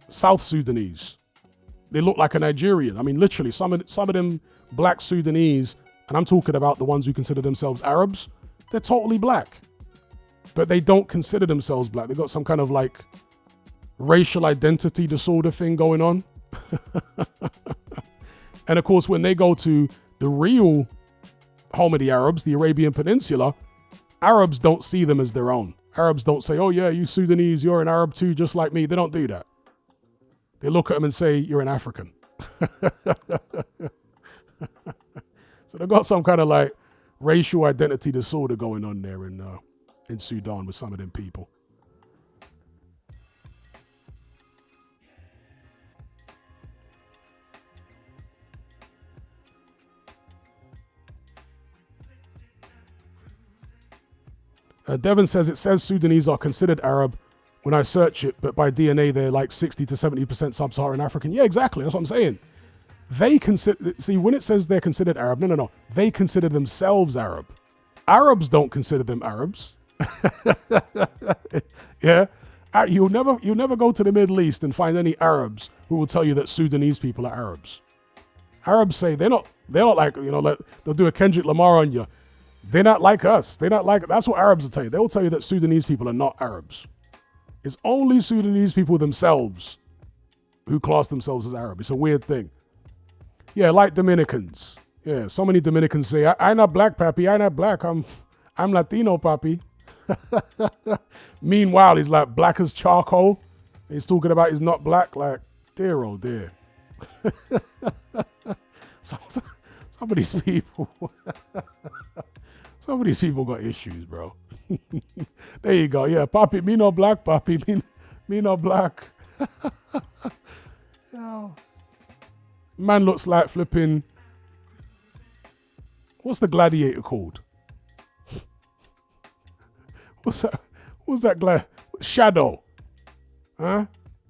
[SPEAKER 1] South Sudanese. They look like a Nigerian. I mean, literally, some of them black Sudanese, and I'm talking about the ones who consider themselves Arabs, they're totally black. But they don't consider themselves black. They've got some kind of like racial identity disorder thing going on. And of course, when they go to the real home of the Arabs, the Arabian Peninsula, Arabs don't see them as their own. Arabs don't say, oh yeah, you Sudanese, you're an Arab too, just like me. They don't do that. They look at them and say, you're an African. So they've got some kind of like racial identity disorder going on there in Sudan with some of them people. Devon says, it says Sudanese are considered Arab when I search it, but by DNA, they're like 60 to 70% sub-Saharan African. Yeah, exactly. That's what I'm saying. They consider, see, when it says they're considered Arab, no. They consider themselves Arab. Arabs don't consider them Arabs. Yeah. You'll never go to the Middle East and find any Arabs who will tell you that Sudanese people are Arabs. Arabs say they're not like, you know, they'll do a Kendrick Lamar on you. They're not like us. That's what Arabs will tell you. They will tell you that Sudanese people are not Arabs. It's only Sudanese people themselves who class themselves as Arab. It's a weird thing. Yeah, like Dominicans. Yeah, so many Dominicans say, I'm not black, papi. I'm not black. I'm Latino, papi. Meanwhile, he's like black as charcoal. He's talking about he's not black. Like, dear, oh dear. Some of these people... Some of these people got issues, bro. There you go. Yeah, papi, me no black, papi. Me no black. Yeah. Man looks like flipping... What's the gladiator called? What's that Shadow. Huh?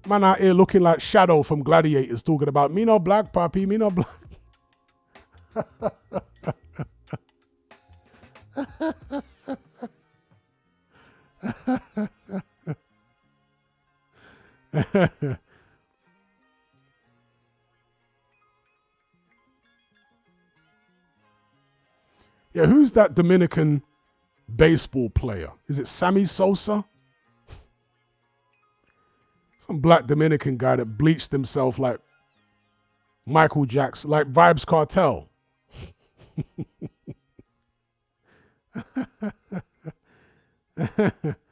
[SPEAKER 1] Man out here looking like Shadow from Gladiators, talking about me no black, papi, me no black. Yeah, who's that Dominican baseball player? Is it Sammy Sosa? Some black Dominican guy that bleached himself like Michael Jackson, like Vibes Cartel. That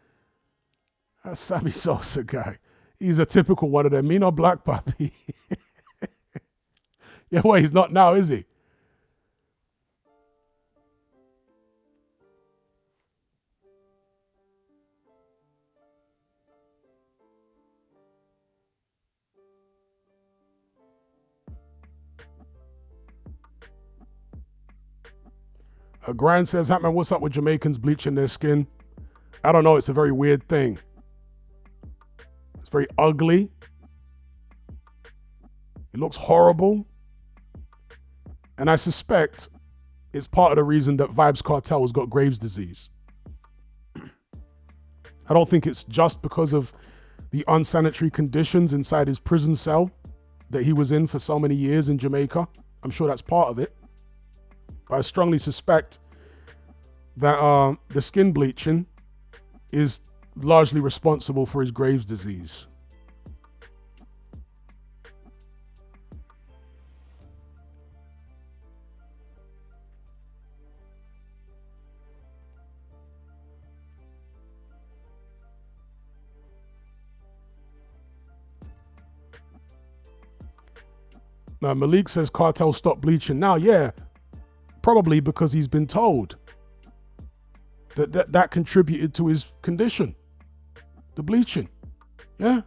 [SPEAKER 1] Sammy Sosa guy. He's a typical one of them. Me no black, papi. Yeah, well, he's not now, is he? Grind says, Hatman, what's up with Jamaicans bleaching their skin? I don't know. It's a very weird thing. It's very ugly. It looks horrible. And I suspect it's part of the reason that Vybz Kartel has got Graves' disease. I don't think it's just because of the unsanitary conditions inside his prison cell that he was in for so many years in Jamaica. I'm sure that's part of it. But I strongly suspect that the skin bleaching is largely responsible for his Graves' disease. Now, Malik says Cartel stopped bleaching. Now, yeah, probably because he's been told that contributed to his condition, the bleaching. Yeah.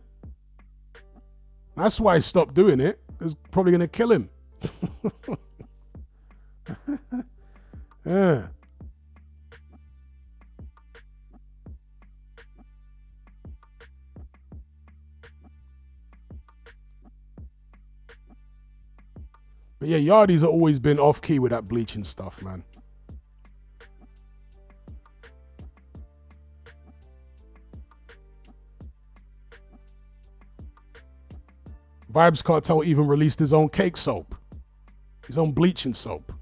[SPEAKER 1] That's why he stopped doing it. It's probably going to kill him. Yeah. But yeah, Yardies have always been off key with that bleaching stuff, man. Vybz Kartel even released his own cake soap, his own bleaching soap.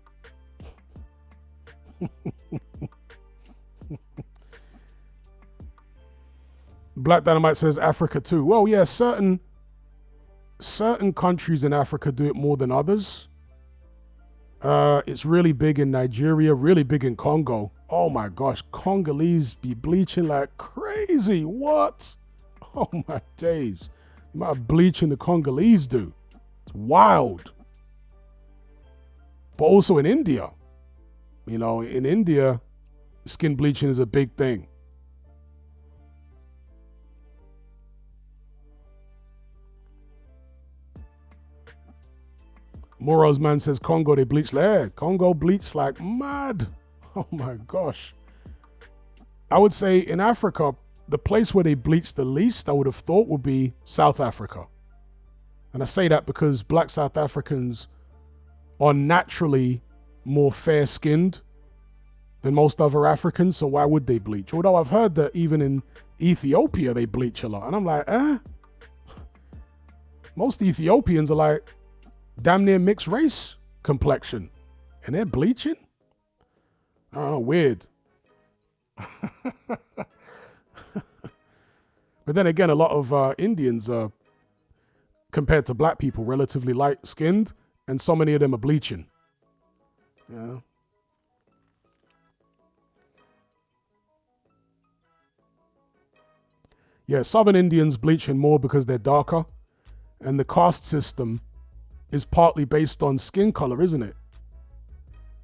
[SPEAKER 1] Black Dynamite says Africa too. Well, yeah, certain countries in Africa do it more than others. It's really big in Nigeria, really big in Congo. Oh my gosh, Congolese be bleaching like crazy. What? Oh my days. The amount of bleaching the Congolese do. It's wild. But also in India. You know, in India, skin bleaching is a big thing. Moro's man says Congo, they bleach like, Congo bleach like mad. Oh my gosh. I would say in Africa, the place where they bleach the least, I would have thought would be South Africa. And I say that because black South Africans are naturally more fair-skinned than most other Africans, so why would they bleach? Although I've heard that even in Ethiopia, they bleach a lot. And I'm like, Most Ethiopians are like damn near mixed race complexion. And they're bleaching? I don't know, weird. But then again, a lot of Indians are, compared to black people, relatively light-skinned, and so many of them are bleaching. Yeah. Yeah, Southern Indians bleaching more because they're darker, and the caste system is partly based on skin color, isn't it?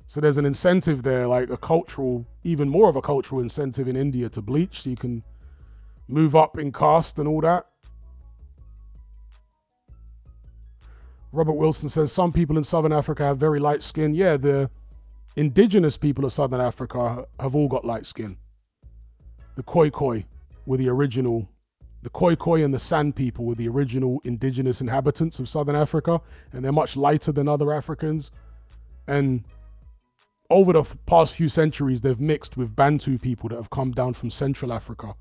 [SPEAKER 1] So there's an incentive there, like a cultural, even more of a cultural incentive in India to bleach, so you can move up in caste and all that. Robert Wilson says some people in Southern Africa have very light skin. Yeah, the indigenous people of Southern Africa have all got light skin. The Khoi were the original, the Khoi and the San people were the original indigenous inhabitants of Southern Africa, and they're much lighter than other Africans. And over the past few centuries, they've mixed with Bantu people that have come down from Central Africa.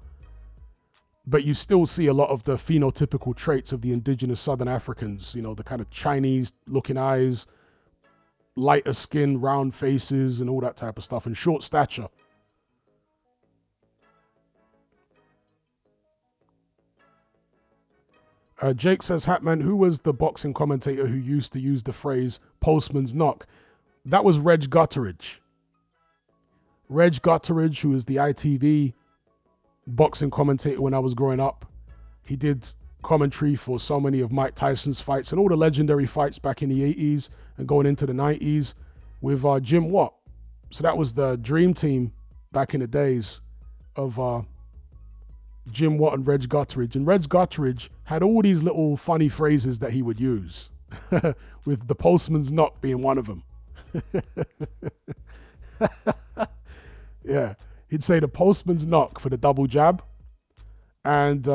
[SPEAKER 1] But you still see a lot of the phenotypical traits of the indigenous Southern Africans, you know, the kind of Chinese looking eyes, lighter skin, round faces, and all that type of stuff, and short stature. Jake says, Hatman, who was the boxing commentator who used to use the phrase postman's knock? That was Reg Gutteridge. Reg Gutteridge, who is the ITV boxing commentator when I was growing up. He did commentary for so many of Mike Tyson's fights and all the legendary fights back in the 80s and going into the 90s with Jim Watt. So that was the dream team back in the days of Jim Watt and Reg Gutteridge. And Reg Gutteridge had all these little funny phrases that he would use, with the postman's knock being one of them. Yeah, he'd say the postman's knock for the double jab, and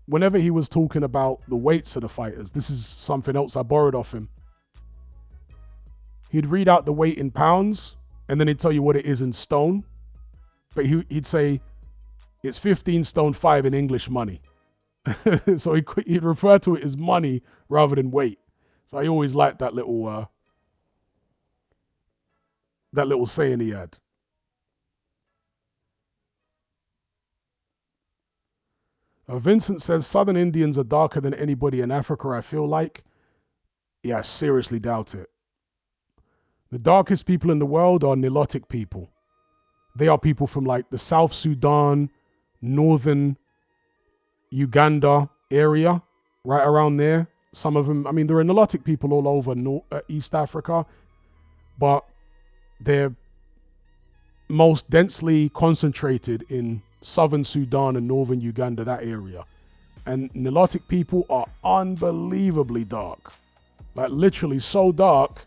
[SPEAKER 1] whenever he was talking about the weights of the fighters, this is something else I borrowed off him. He'd read out the weight in pounds, and then he'd tell you what it is in stone. But he'd say, it's 15 stone 5 in English money. So he'd refer to it as money rather than weight. So I always liked that little saying he had. Vincent says, Southern Indians are darker than anybody in Africa, I feel like. Yeah, I seriously doubt it. The darkest people in the world are Nilotic people. They are people from like the South Sudan, northern Uganda area, right around there. Some of them, I mean, there are Nilotic people all over East Africa, but they're most densely concentrated in southern Sudan and northern Uganda, that area. And Nilotic people are unbelievably dark. Like literally so dark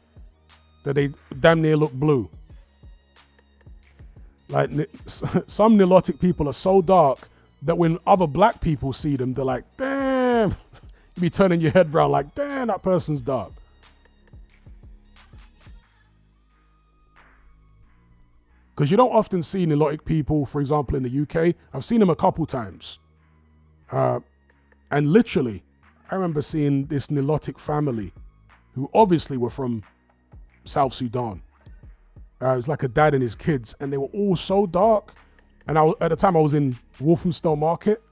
[SPEAKER 1] that they damn near look blue. Like some Nilotic people are so dark that when other black people see them, they're like, damn. You be turning your head round like, damn, that person's dark. Because you don't often see Nilotic people, for example, in the UK. I've seen them a couple times. And literally, I remember seeing this Nilotic family who obviously were from South Sudan. It was like a dad and his kids, and they were all so dark. And at the time I was in Walthamstow Market,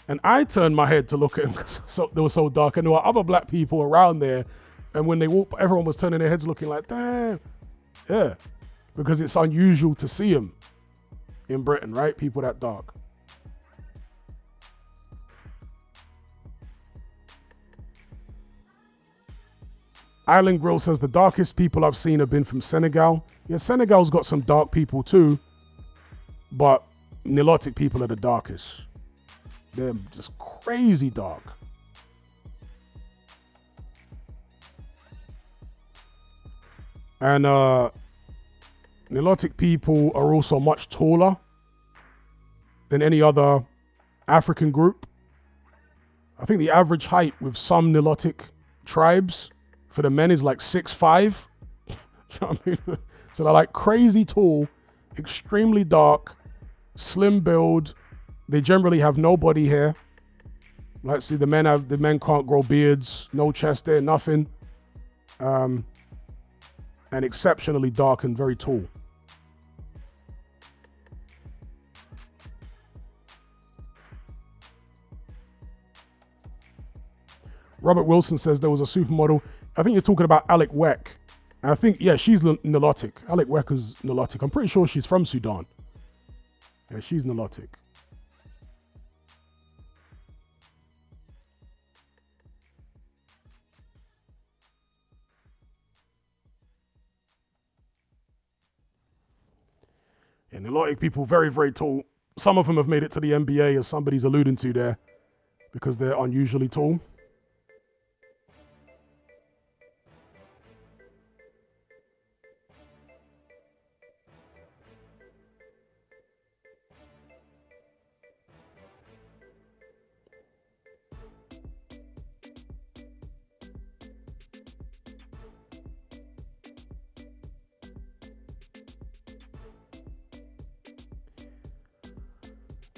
[SPEAKER 1] and I turned my head to look at them because they were so dark, and there were other black people around there. And when they walked, everyone was turning their heads looking like, damn. Yeah, because it's unusual to see them in Britain, right? People that dark. Island Grill says the darkest people I've seen have been from Senegal. Yeah, Senegal's got some dark people too, but Nilotic people are the darkest. They're just crazy dark. And Nilotic people are also much taller than any other African group. I think the average height with some Nilotic tribes for the men is like 6'5". You know what I mean? So they're like crazy tall, extremely dark, slim build. They generally have no body hair. Like, see, the men can't grow beards, no chest hair, nothing. And exceptionally dark and very tall. Robert Wilson says there was a supermodel. I think you're talking about Alec Weck. And I think, yeah, she's Nilotic. Alec Weck is Nilotic. I'm pretty sure she's from Sudan. Yeah, she's Nilotic. Yeah, Nilotic people, very, very tall. Some of them have made it to the NBA, as somebody's alluding to there, because they're unusually tall.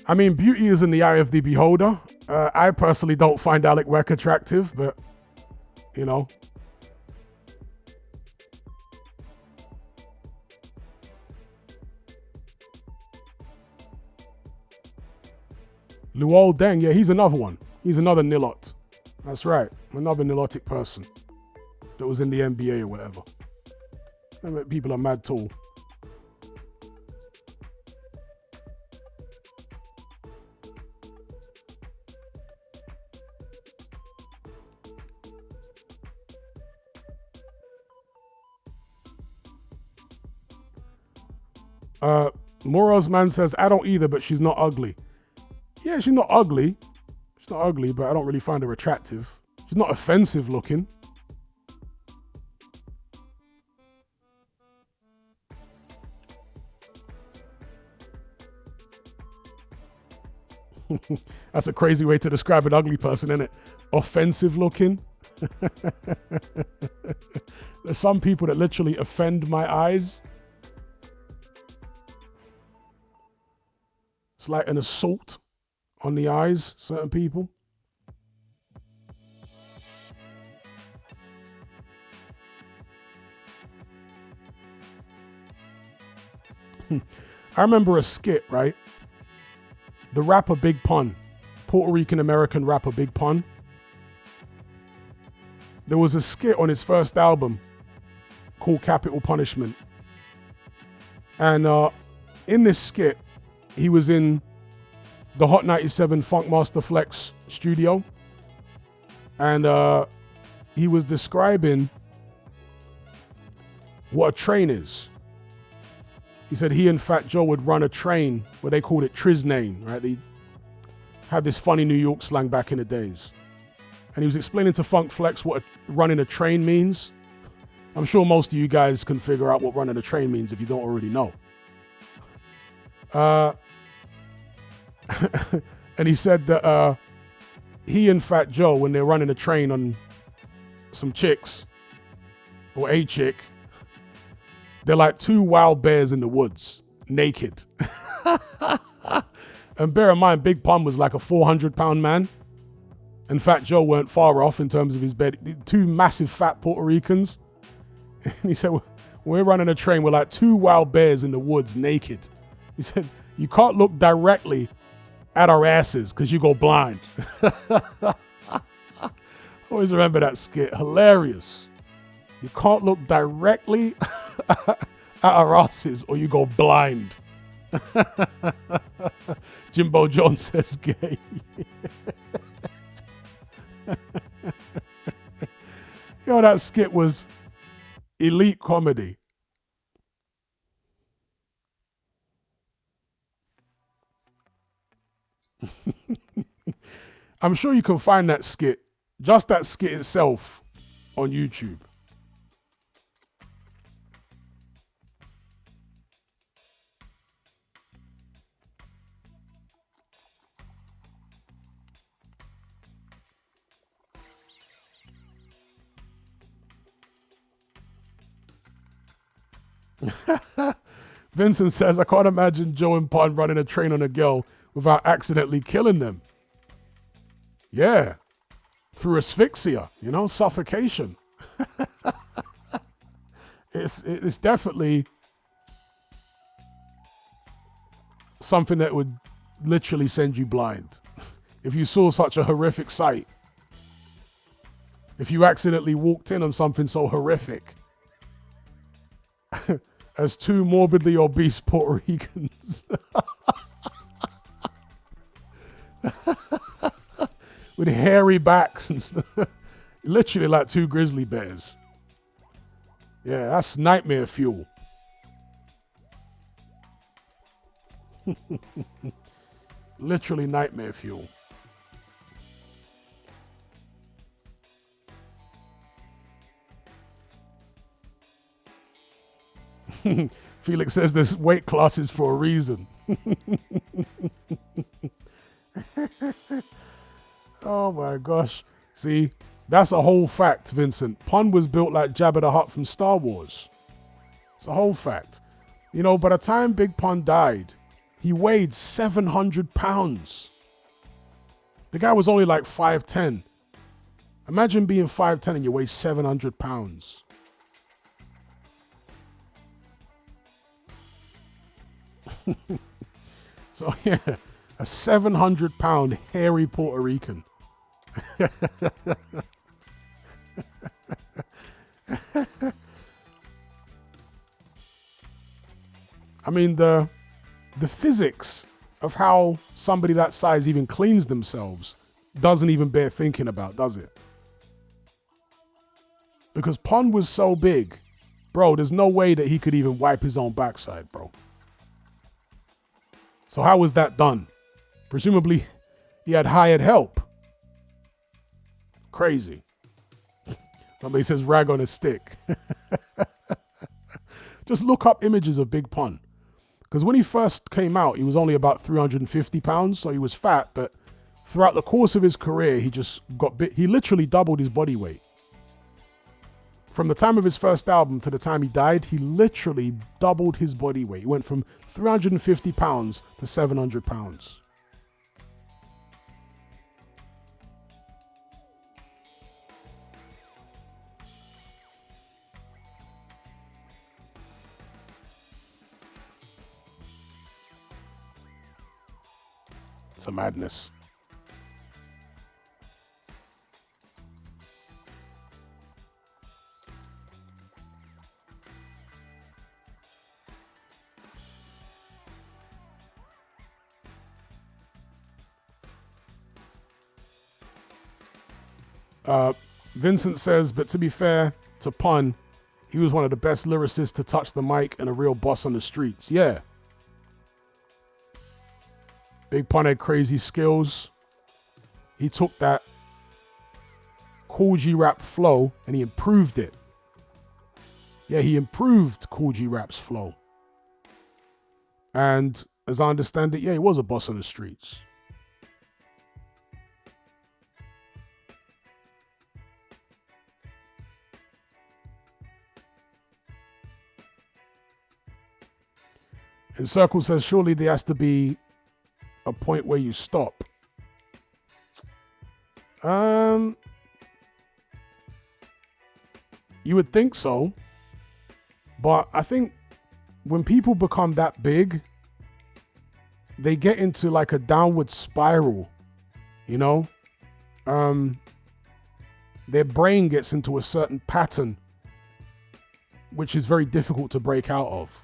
[SPEAKER 1] I mean, beauty is in the eye of the beholder. I personally don't find Alec Weck attractive, but, you know. Luol Deng, yeah, he's another one. He's another Nilot. That's right, another Nilotic person that was in the NBA or whatever. People are mad tall. Moros man says, I don't either, but she's not ugly. Yeah, she's not ugly. She's not ugly, but I don't really find her attractive. She's not offensive looking. That's a crazy way to describe an ugly person, isn't it? Offensive looking. There's some people that literally offend my eyes. It's like an assault on the eyes, certain people. I remember a skit, right? The rapper Big Pun, Puerto Rican American rapper Big Pun. There was a skit on his first album called Capital Punishment. And in this skit, he was in the Hot 97 Funkmaster Flex studio. And he was describing what a train is. He said he and Fat Joe would run a train where they called it Triznane, right? They had this funny New York slang back in the days. And he was explaining to Funk Flex what running a train means. I'm sure most of you guys can figure out what running a train means if you don't already know. And he said that he and Fat Joe, when they're running a train on some chicks, or a chick, they're like two wild bears in the woods, naked. And bear in mind, Big Pun was like a 400-pound man. And Fat Joe weren't far off in terms of his bed. Two massive fat Puerto Ricans. And he said, we're running a train. We're like two wild bears in the woods, naked. He said, you can't look directly at our asses because you go blind. Always remember that skit. Hilarious. You can't look directly at our asses or you go blind. Jimbo Jones says gay. Yo, that skit was elite comedy. I'm sure you can find that skit, just that skit itself, on YouTube. Vincent says, I can't imagine Joe and Pun running a train on a girl without accidentally killing them. Yeah. Through asphyxia, suffocation. It's definitely something that would literally send you blind. If you saw such a horrific sight. If you accidentally walked in on something so horrific as two morbidly obese Puerto Ricans with hairy backs and stuff. Literally like two grizzly bears. Yeah, that's nightmare fuel. Literally nightmare fuel. Felix says there's weight classes for a reason. Oh my gosh. See, that's a whole fact, Vincent. Pun was built like Jabba the Hutt from Star Wars. It's a whole fact. By the time Big Pun died, he weighed 700 pounds. The guy was only like 5'10". Imagine being 5'10" and you weigh 700 pounds. So yeah, a 700-pound hairy Puerto Rican. I mean, the physics of how somebody that size even cleans themselves doesn't even bear thinking about, does it? Because Pun was so big, bro, there's no way that he could even wipe his own backside, bro. So how was that done? Presumably, he had hired help. Crazy. Somebody says rag on a stick. Just look up images of Big Pun. Because when he first came out, he was only about 350 pounds, so he was fat, but throughout the course of his career, he just got bit. He literally doubled his body weight. From the time of his first album to the time he died, he literally doubled his body weight. He went from 350 pounds to 700 pounds. It's a madness. Vincent says, but to be fair to Pun, he was one of the best lyricists to touch the mic and a real boss on the streets. Yeah. Big Pun had crazy skills. He took that Cool G Rap flow and he improved it. Yeah, he improved Cool G Rap's flow. And as I understand it, yeah, he was a boss on the streets. And Circle says, surely there has to be a point where you stop. You would think so. But I think when people become that big, they get into like a downward spiral, you know? Their brain gets into a certain pattern, which is very difficult to break out of.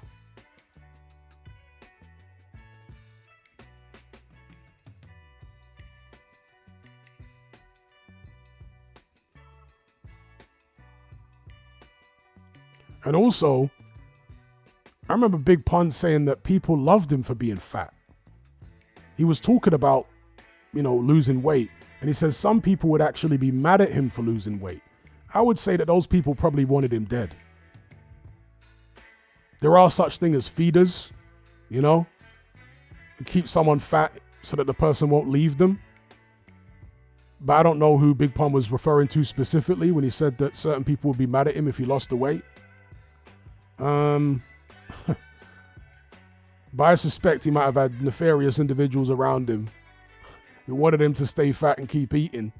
[SPEAKER 1] And also, I remember Big Pun saying that people loved him for being fat. He was talking about, losing weight. And he says some people would actually be mad at him for losing weight. I would say that those people probably wanted him dead. There are such things as feeders, to keep someone fat so that the person won't leave them. But I don't know who Big Pun was referring to specifically when he said that certain people would be mad at him if he lost the weight. But I suspect he might have had nefarious individuals around him who wanted him to stay fat and keep eating.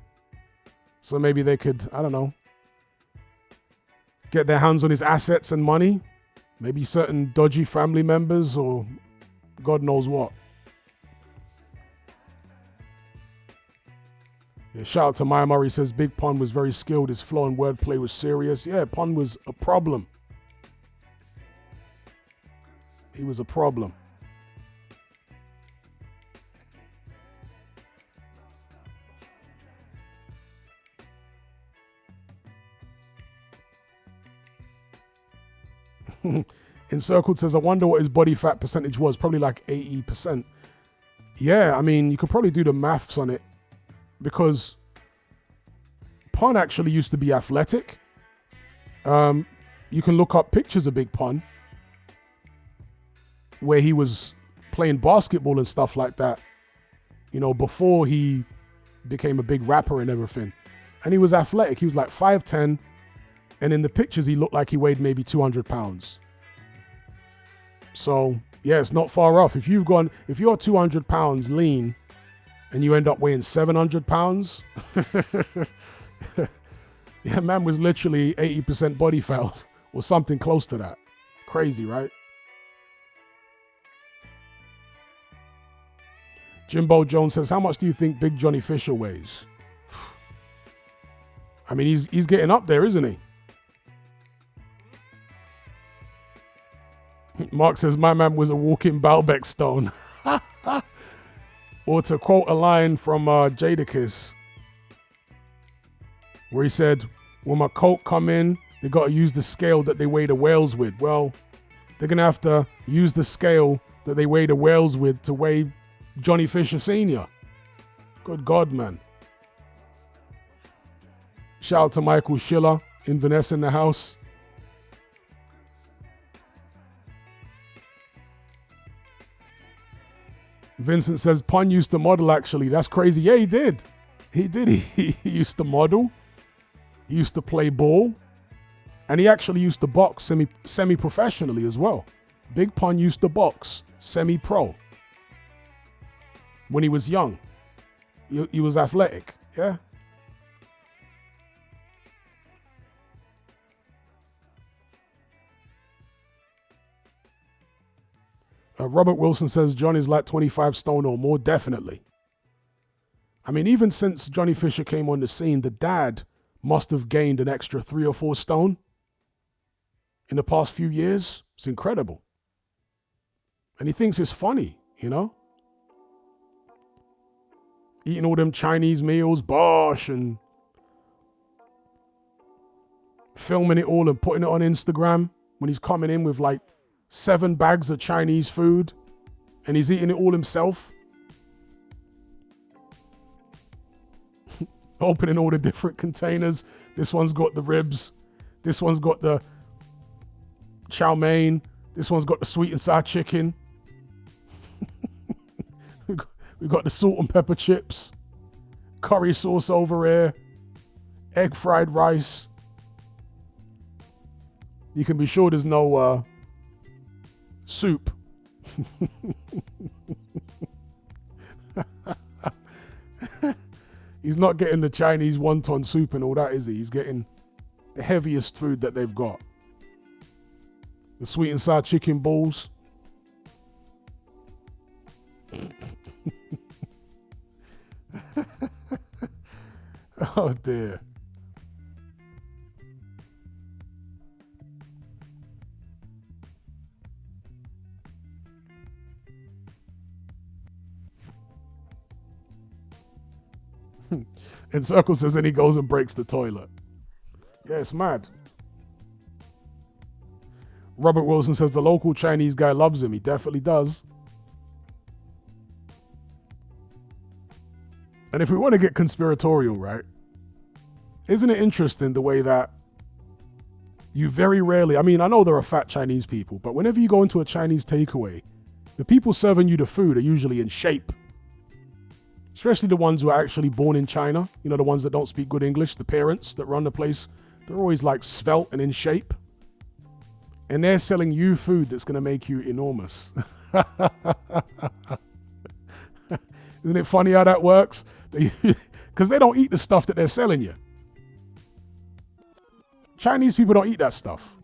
[SPEAKER 1] So maybe they could, get their hands on his assets and money. Maybe certain dodgy family members or God knows what. Yeah, shout out to Maya Murray, says Big Pun was very skilled. His flow and wordplay was serious. Yeah, Pun was a problem. He was a problem. Encircled says, I wonder what his body fat percentage was. Probably like 80%. Yeah, you could probably do the maths on it because Pun actually used to be athletic. You can look up pictures of Big Pun where he was playing basketball and stuff like that, before he became a big rapper and everything. And he was athletic. He was like 5'10", and in the pictures, he looked like he weighed maybe 200 pounds. So, yeah, it's not far off. If you're 200 pounds lean and you end up weighing 700 pounds, yeah, man was literally 80% body fat or something close to that. Crazy, right? Jimbo Jones says, how much do you think Big Johnny Fisher weighs? He's getting up there, isn't he? Mark says, my man was a walking Baalbek stone. Or to quote a line from Jadakiss, where he said, when my coat come in, they got to use the scale that they weigh the whales with. Well, they're going to have to use the scale that they weigh the whales with to weigh Johnny Fisher Sr. Good God, man. Shout out to Michael Schiller, Inverness in the house. Vincent says Pun used to model actually. That's crazy. Yeah, he did. He did. He used to model. He used to play ball. And he actually used to box semi-professionally as well. Big Pun used to box semi-pro when he was young. He was athletic. Yeah. Robert Wilson says John is like 25 stone or more. Definitely. I mean, even since Johnny Fisher came on the scene, the dad must have gained an extra 3 or 4 stone in the past few years. It's incredible. And he thinks it's funny, you know? Eating all them Chinese meals, bosh, and filming it all and putting it on Instagram when he's coming in with like 7 bags of Chinese food and he's eating it all himself. Opening all the different containers. This one's got the ribs. This one's got the chow mein. This one's got the sweet and sour chicken. We've got the salt and pepper chips. Curry sauce over here. Egg fried rice. You can be sure there's no soup. He's not getting the Chinese wonton soup and all that, is he? He's getting the heaviest food that they've got. The sweet and sour chicken balls. Oh dear. And Circle says, and he goes and breaks the toilet. Yeah, it's mad. Robert Wilson says the local Chinese guy loves him. He definitely does. And if we want to get conspiratorial, right? Isn't it interesting the way that you very rarely, I mean, I know there are fat Chinese people, but whenever you go into a Chinese takeaway, the people serving you the food are usually in shape. Especially the ones who are actually born in China. You know, the ones that don't speak good English, the parents that run the place. They're always like svelte and in shape. And they're selling you food that's going to make you enormous. Isn't it funny how that works? Because they don't eat the stuff that they're selling you. Chinese people don't eat that stuff.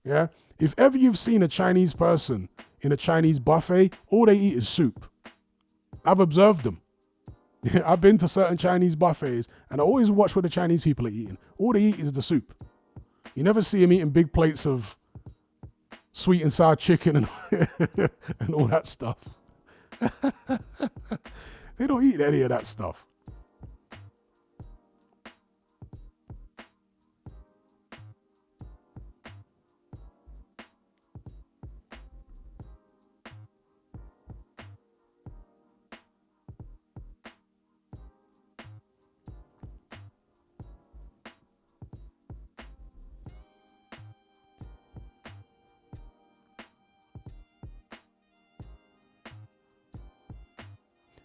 [SPEAKER 1] Yeah? If ever you've seen a Chinese person in a Chinese buffet, all they eat is soup. I've observed them. I've been to certain Chinese buffets and I always watch what the Chinese people are eating. All they eat is the soup. You never see them eating big plates of sweet and sour chicken and, and all that stuff. They don't eat any of that stuff.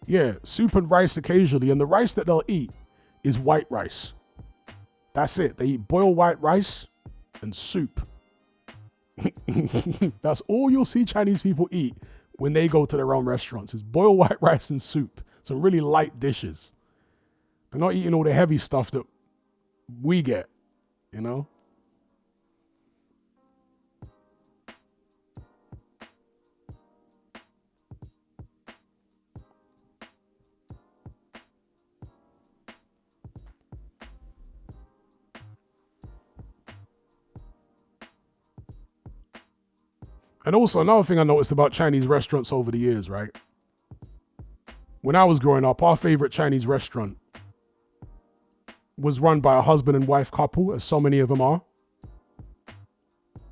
[SPEAKER 1] Yeah, soup and rice occasionally, and the rice that they'll eat is white rice. That's it. They eat boiled white rice and soup. That's all you'll see Chinese people eat when they go to their own restaurants is boiled white rice and soup. Some really light dishes. They're not eating all the heavy stuff that we get, you know? And also, another thing I noticed about Chinese restaurants over the years, right? When I was growing up, our favorite Chinese restaurant was run by a husband and wife couple, as so many of them are.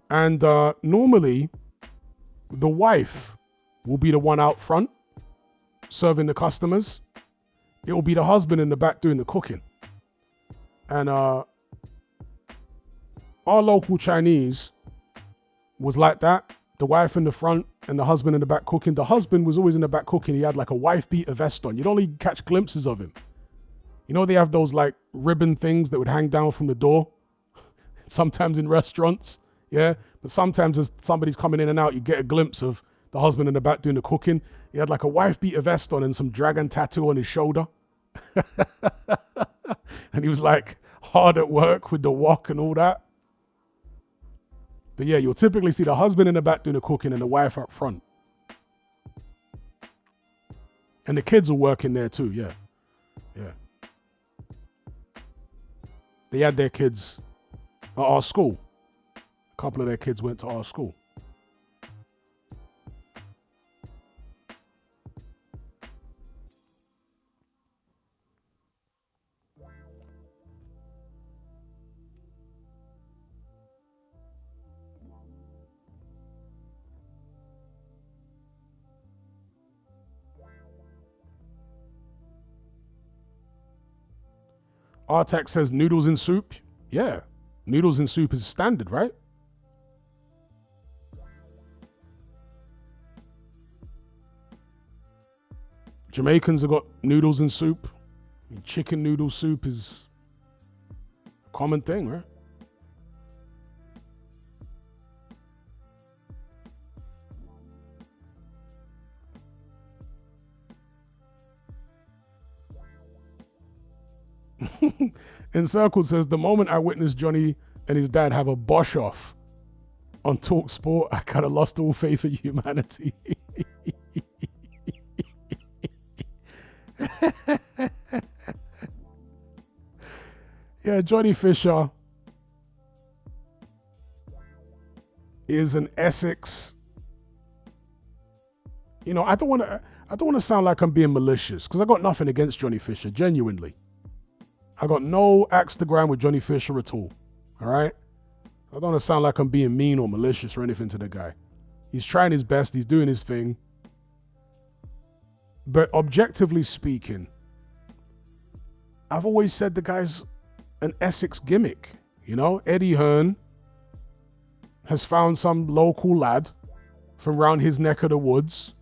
[SPEAKER 1] And normally, the wife will be the one out front serving the customers. It will be the husband in the back doing the cooking. And our local Chinese was like that. the wife in the front and the husband in the back cooking. The husband was always in the back cooking. He had like a wife beater vest on. You'd only catch glimpses of him. You know, they have those like ribbon things that would hang down from the door. Sometimes in restaurants. Yeah. But sometimes as somebody's coming in and out, you get a glimpse of the husband in the back doing the cooking. He had like a wife beater vest on and some dragon tattoo on his shoulder. And he was like hard at work with the wok and all that. But yeah, you'll typically see the husband in the back doing the cooking and the wife up front. And the kids will work in there too, yeah. Yeah. They had their kids at our school. A couple of their kids went to our school. Artax says noodles in soup. Yeah, noodles in soup is standard, right? Jamaicans have got noodles in soup. I mean, chicken noodle soup is a common thing, right? Encircled says, the moment I witnessed Johnny and his dad have a bosh off on Talk Sport, I kind of lost all faith in humanity. Yeah, Johnny Fisher is an Essex. You know, I don't want to sound like I'm being malicious because I got nothing against Johnny Fisher, genuinely. I got no axe to grind with Johnny Fisher at all. All right? I don't want to sound like I'm being mean or malicious or anything to the guy. He's trying his best. He's doing his thing. But objectively speaking, I've always said the guy's an Essex gimmick. You know, Eddie Hearn has found some local lad from around his neck of the woods,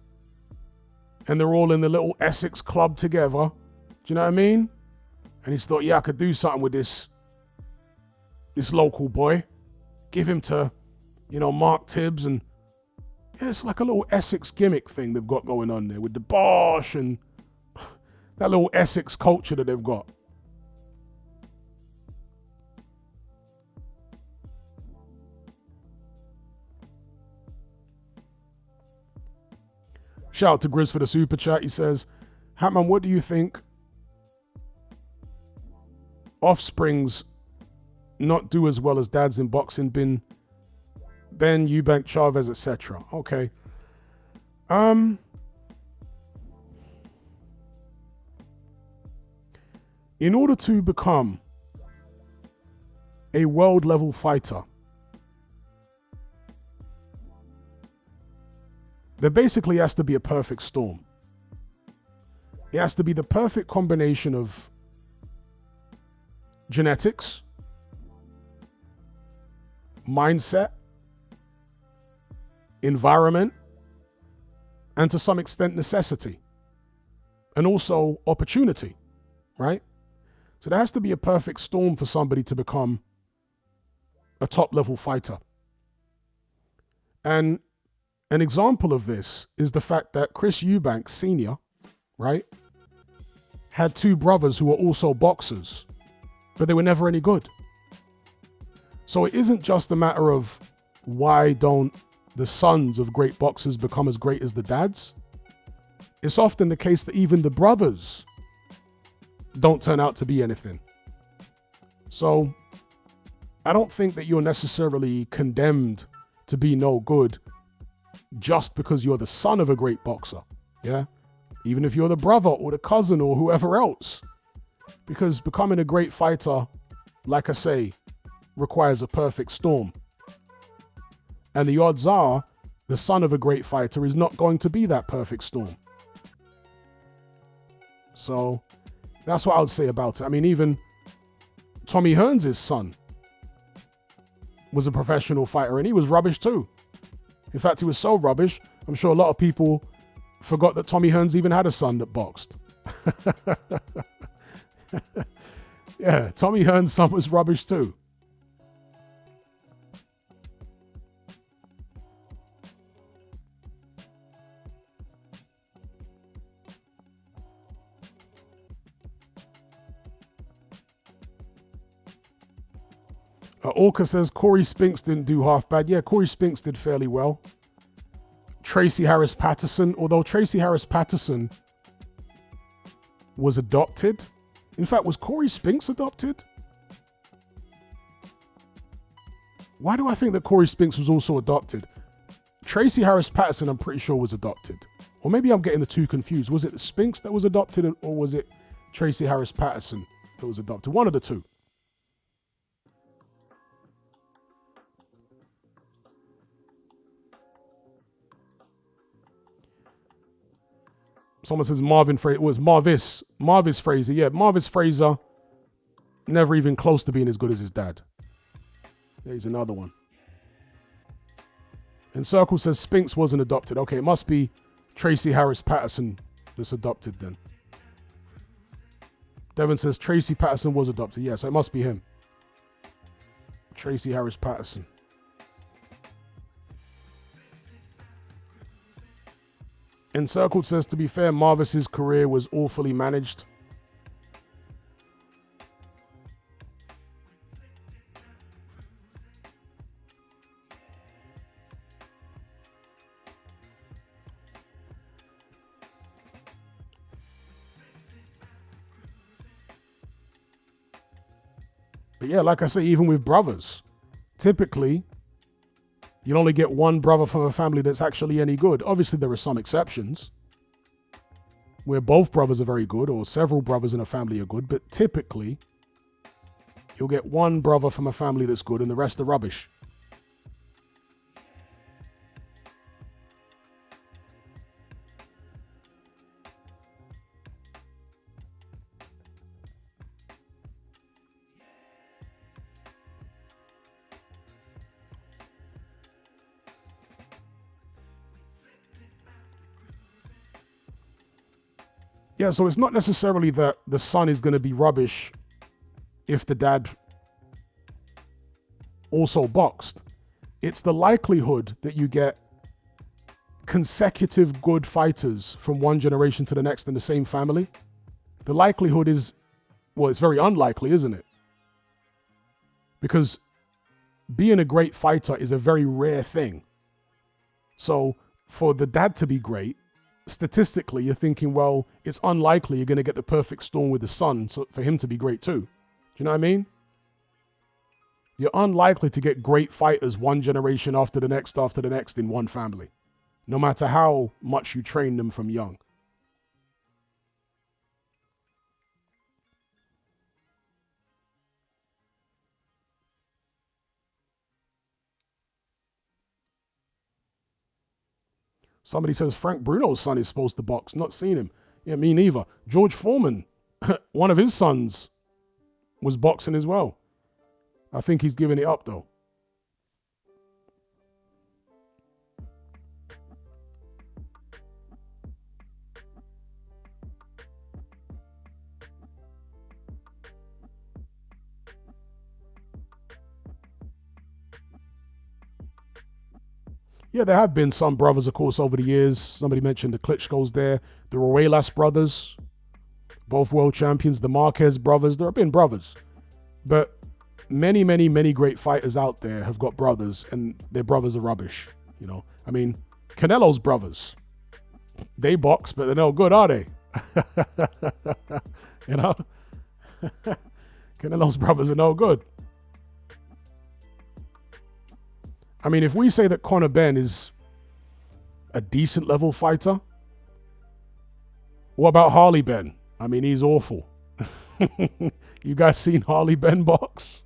[SPEAKER 1] and they're all in the little Essex club together. Do you know what I mean? And he's thought, yeah, I could do something with this local boy. Give him to, you know, Mark Tibbs. And yeah, it's like a little Essex gimmick thing they've got going on there with the bosh and that little Essex culture that they've got. Shout out to Grizz for the super chat. He says, Hatman, what do you think offsprings not do as well as dads in boxing? Ben, Eubank, Chavez, etc. Okay. In order to become a world level fighter, there basically has to be a perfect storm. It has to be the perfect combination of genetics, mindset, environment, and to some extent necessity, and also opportunity, right? So there has to be a perfect storm for somebody to become a top level fighter. And an example of this is the fact that Chris Eubank Sr., right, had two brothers who were also boxers, but they were never any good. So it isn't just a matter of why don't the sons of great boxers become as great as the dads. It's often the case that even the brothers don't turn out to be anything. So I don't think that you're necessarily condemned to be no good just because you're the son of a great boxer. Yeah. Even if you're the brother or the cousin or whoever else. Because becoming a great fighter, like I say, requires a perfect storm. And the odds are the son of a great fighter is not going to be that perfect storm. So that's what I would say about it. I mean, even Tommy Hearns' son was a professional fighter and he was rubbish too. In fact, he was so rubbish, I'm sure a lot of people forgot that Tommy Hearns even had a son that boxed. Yeah, Tommy Hearns' son was rubbish too. Orca says Corey Spinks didn't do half bad. Yeah, Corey Spinks did fairly well. Tracy Harris Patterson, although Tracy Harris Patterson was adopted. In fact, was Corey Spinks adopted? Why do I think that Corey Spinks was also adopted? Tracy Harris Patterson, I'm pretty sure, was adopted. Or maybe I'm getting the two confused. Was it Spinks that was adopted, or was it Tracy Harris Patterson that was adopted? One of the two. Someone says Marvin Fraser. It was Marvis Fraser. Yeah, Marvis Fraser, never even close to being as good as his dad. There's another one. And Circle says Spinks wasn't adopted. Okay, it must be Tracy Harris Patterson that's adopted then. Devin says Tracy Patterson was adopted. Yeah, so it must be him. Tracy Harris Patterson. Encircled says, to be fair, Marvis's career was awfully managed. But yeah, like I say, even with brothers, typically, you'll only get one brother from a family that's actually any good. Obviously, there are some exceptions where both brothers are very good or several brothers in a family are good, but typically, you'll get one brother from a family that's good and the rest are rubbish. Yeah, so it's not necessarily that the son is going to be rubbish if the dad also boxed. It's the likelihood that you get consecutive good fighters from one generation to the next in the same family. The likelihood is, well, it's very unlikely, isn't it? Because being a great fighter is a very rare thing. So for the dad to be great, statistically, you're thinking, well, it's unlikely you're going to get the perfect storm with the son so for him to be great too. Do you know what I mean? You're unlikely to get great fighters one generation after the next in one family, no matter how much you train them from young. Somebody says Frank Bruno's son is supposed to box. Not seen him. Yeah, me neither. George Foreman, one of his sons was boxing as well. I think he's giving it up though. Yeah, there have been some brothers, of course, over the years. Somebody mentioned the Klitschko's there. The Ruelas brothers, both world champions. The Marquez brothers. There have been brothers. But many, many, many great fighters out there have got brothers, and their brothers are rubbish. You know, I mean, Canelo's brothers. They box, but they're no good, are they? You know? Canelo's brothers are no good. I mean, if we say that Conor Benn is a decent level fighter, what about Harley Benn? I mean, he's awful. You guys seen Harley Benn box?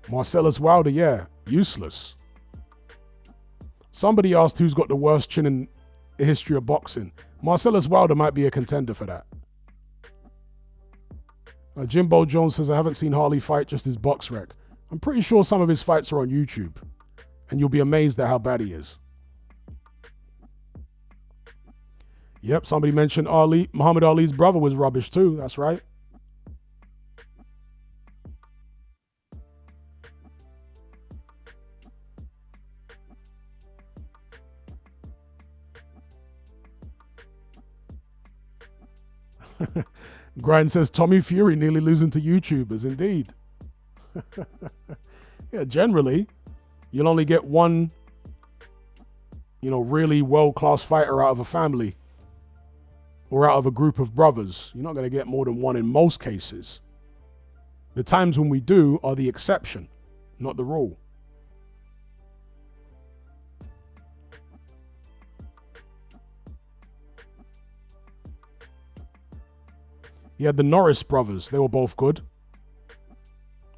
[SPEAKER 1] Marcellus Wilder, yeah, useless. Somebody asked who's got the worst chin in the history of boxing. Marcellus Wilder might be a contender for that. Jimbo Jones says, I haven't seen Harley fight, just his box rec. I'm pretty sure some of his fights are on YouTube. And you'll be amazed at how bad he is. Yep, somebody mentioned Muhammad Ali's brother was rubbish too. That's right. Grind says Tommy Fury nearly losing to YouTubers. Indeed. Yeah, generally, you'll only get one, really world-class fighter out of a family or out of a group of brothers. You're not going to get more than one in most cases. The times when we do are the exception, not the rule. You had the Norris brothers. They were both good.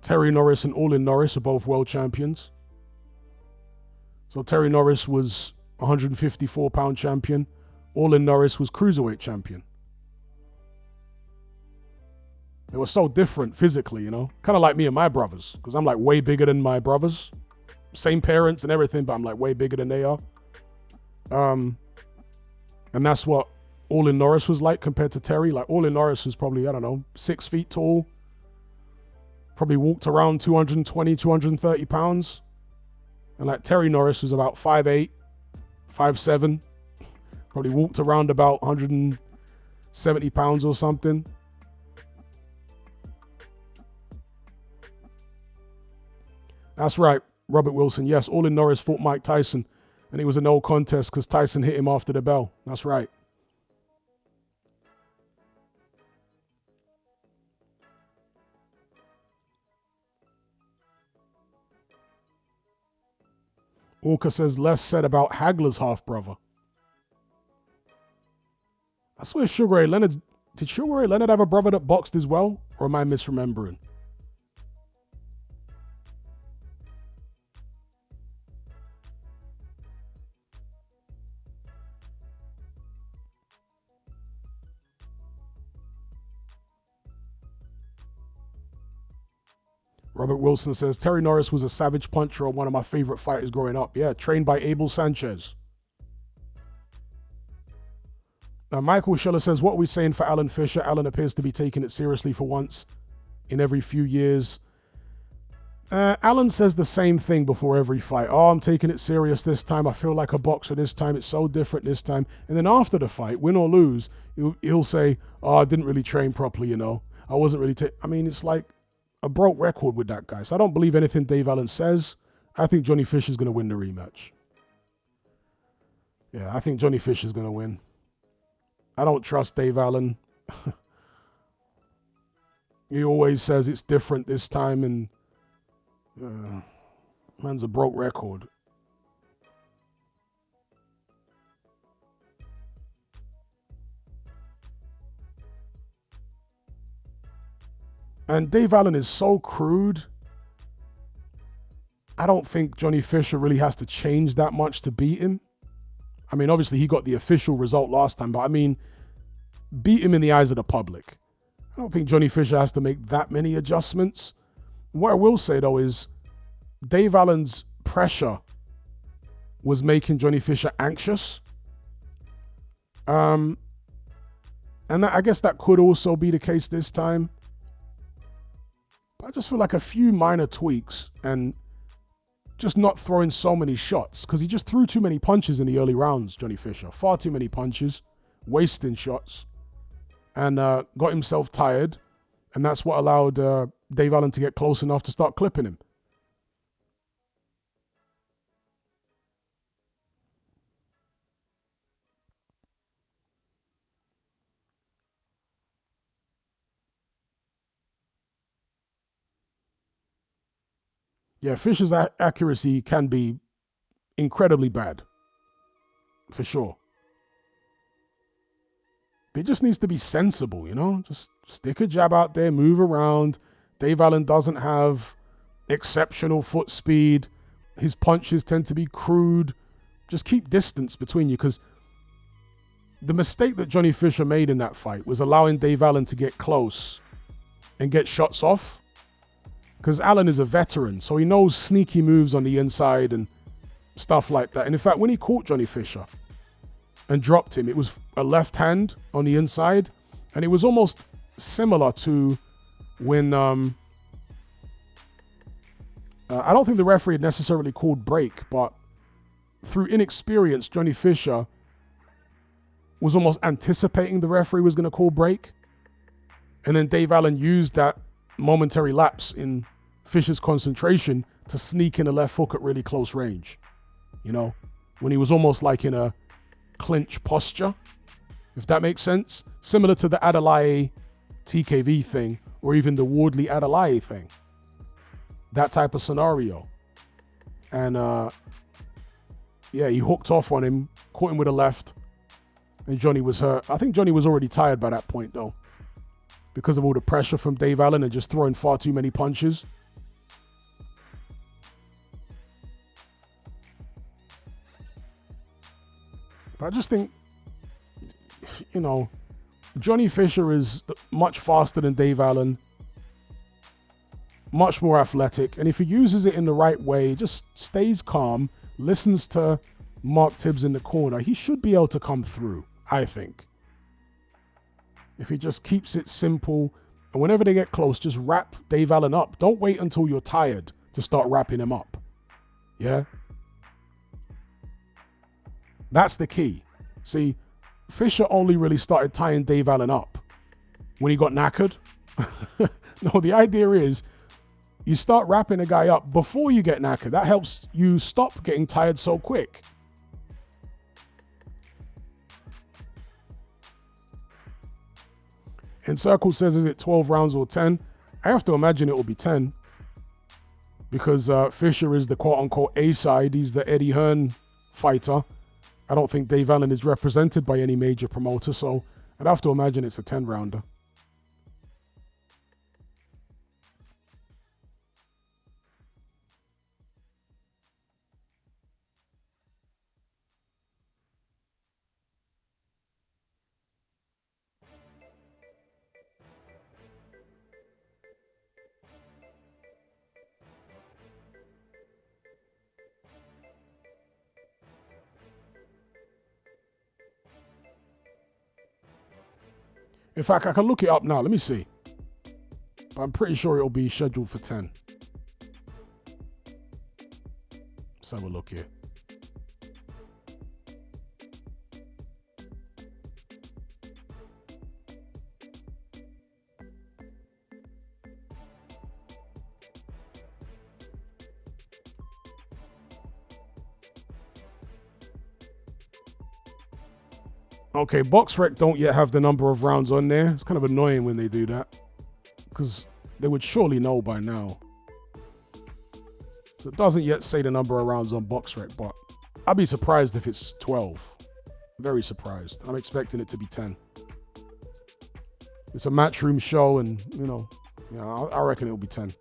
[SPEAKER 1] Terry Norris and Orlin Norris are both world champions. So Terry Norris was 154-pound champion. Orlin Norris was cruiserweight champion. They were so different physically, kind of like me and my brothers, because I'm like way bigger than my brothers. Same parents and everything, but I'm like way bigger than they are. And that's what Orlin Norris was like compared to Terry. Like Orlin Norris was probably, 6 feet tall. Probably walked around 220, 230 pounds. And like Terry Norris was about 5'8", 5'7". Probably walked around about 170 pounds or something. That's right, Robert Wilson. Yes, Orlin Norris fought Mike Tyson. And it was a no contest because Tyson hit him after the bell. That's right. Orca says less said about Hagler's half-brother. I swear Sugar Ray Leonard... Did Sugar Ray Leonard have a brother that boxed as well? Or am I misremembering? Robert Wilson says, Terry Norris was a savage puncher and one of my favorite fighters growing up. Yeah, trained by Abel Sanchez. Now, Michael Schiller says, what are we saying for Alan Fisher? Alan appears to be taking it seriously for once in every few years. Alan says the same thing before every fight. Oh, I'm taking it serious this time. I feel like a boxer this time. It's so different this time. And then after the fight, win or lose, he'll say, oh, I didn't really train properly, I wasn't really... it's like a broke record with that guy. So I don't believe anything Dave Allen says. I think Johnny Fisher's going to win the rematch. Yeah, I think Johnny Fisher's going to win. I don't trust Dave Allen. He always says it's different this time, and man's a broke record. And Dave Allen is so crude. I don't think Johnny Fisher really has to change that much to beat him. Obviously he got the official result last time, but beat him in the eyes of the public. I don't think Johnny Fisher has to make that many adjustments. What I will say though is Dave Allen's pressure was making Johnny Fisher anxious. And I guess that could also be the case this time. I just feel like a few minor tweaks and just not throwing so many shots, because he just threw too many punches in the early rounds, Johnny Fisher. Far too many punches, wasting shots, and got himself tired. And that's what allowed Dave Allen to get close enough to start clipping him. Yeah, Fisher's accuracy can be incredibly bad, for sure. But it just needs to be sensible, Just stick a jab out there, move around. Dave Allen doesn't have exceptional foot speed. His punches tend to be crude. Just keep distance between you, because the mistake that Johnny Fisher made in that fight was allowing Dave Allen to get close and get shots off. Because Allen is a veteran, so he knows sneaky moves on the inside and stuff like that. And in fact, when he caught Johnny Fisher and dropped him, it was a left hand on the inside. And it was almost similar to when, I don't think the referee had necessarily called break, but through inexperience, Johnny Fisher was almost anticipating the referee was going to call break. And then Dave Allen used that momentary lapse in Fisher's concentration to sneak in a left hook at really close range. You know, when he was almost like in a clinch posture, if that makes sense. Similar to the Adelaide TKV thing, or even the Wardley Adelaide thing. That type of scenario. And yeah, he hooked off on him, caught him with a left, and Johnny was hurt. I think Johnny was already tired by that point though, because of all the pressure from Dave Allen and just throwing far too many punches. But I just think, you know, Johnny Fisher is much faster than Dave Allen, much more athletic, and if he uses it in the right way, just stays calm, listens to Mark Tibbs in the corner, he should be able to come through, I think. If he just keeps it simple, and whenever they get close, just wrap Dave Allen up. Don't wait until you're tired to start wrapping him up. Yeah? That's the key. See, Fisher only really started tying Dave Allen up when he got knackered. No, the idea is you start wrapping a guy up before you get knackered. That helps you stop getting tired so quick. Encircle says, is it 12 rounds or 10? I have to imagine it will be 10 because Fisher is the quote-unquote A-side. He's the Eddie Hearn fighter. I don't think Dave Allen is represented by any major promoter, so I'd have to imagine it's a 10-rounder. In fact, I can look it up now. Let me see. But I'm pretty sure it'll be scheduled for 10. Let's have a look here. Okay, BoxRec don't yet have the number of rounds on there. It's kind of annoying when they do that, because they would surely know by now. So it doesn't yet say the number of rounds on BoxRec, but I'd be surprised if it's 12. Very surprised. I'm expecting it to be 10. It's a Matchroom show, and, you know, yeah, I reckon it'll be 10.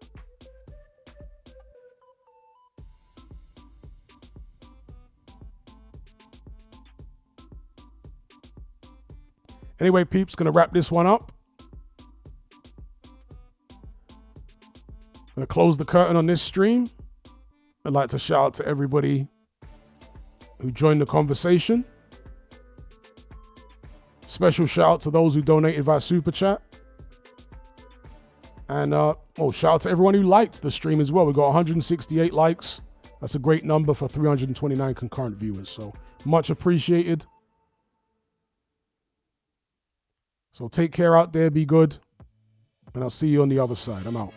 [SPEAKER 1] Anyway, peeps, gonna wrap this one up. Gonna close the curtain on this stream. I'd like to shout out to everybody who joined the conversation. Special shout out to those who donated via Super Chat. And shout out to everyone who liked the stream as well. We got 168 likes. That's a great number for 329 concurrent viewers. So much appreciated. So take care out there, be good, and I'll see you on the other side. I'm out.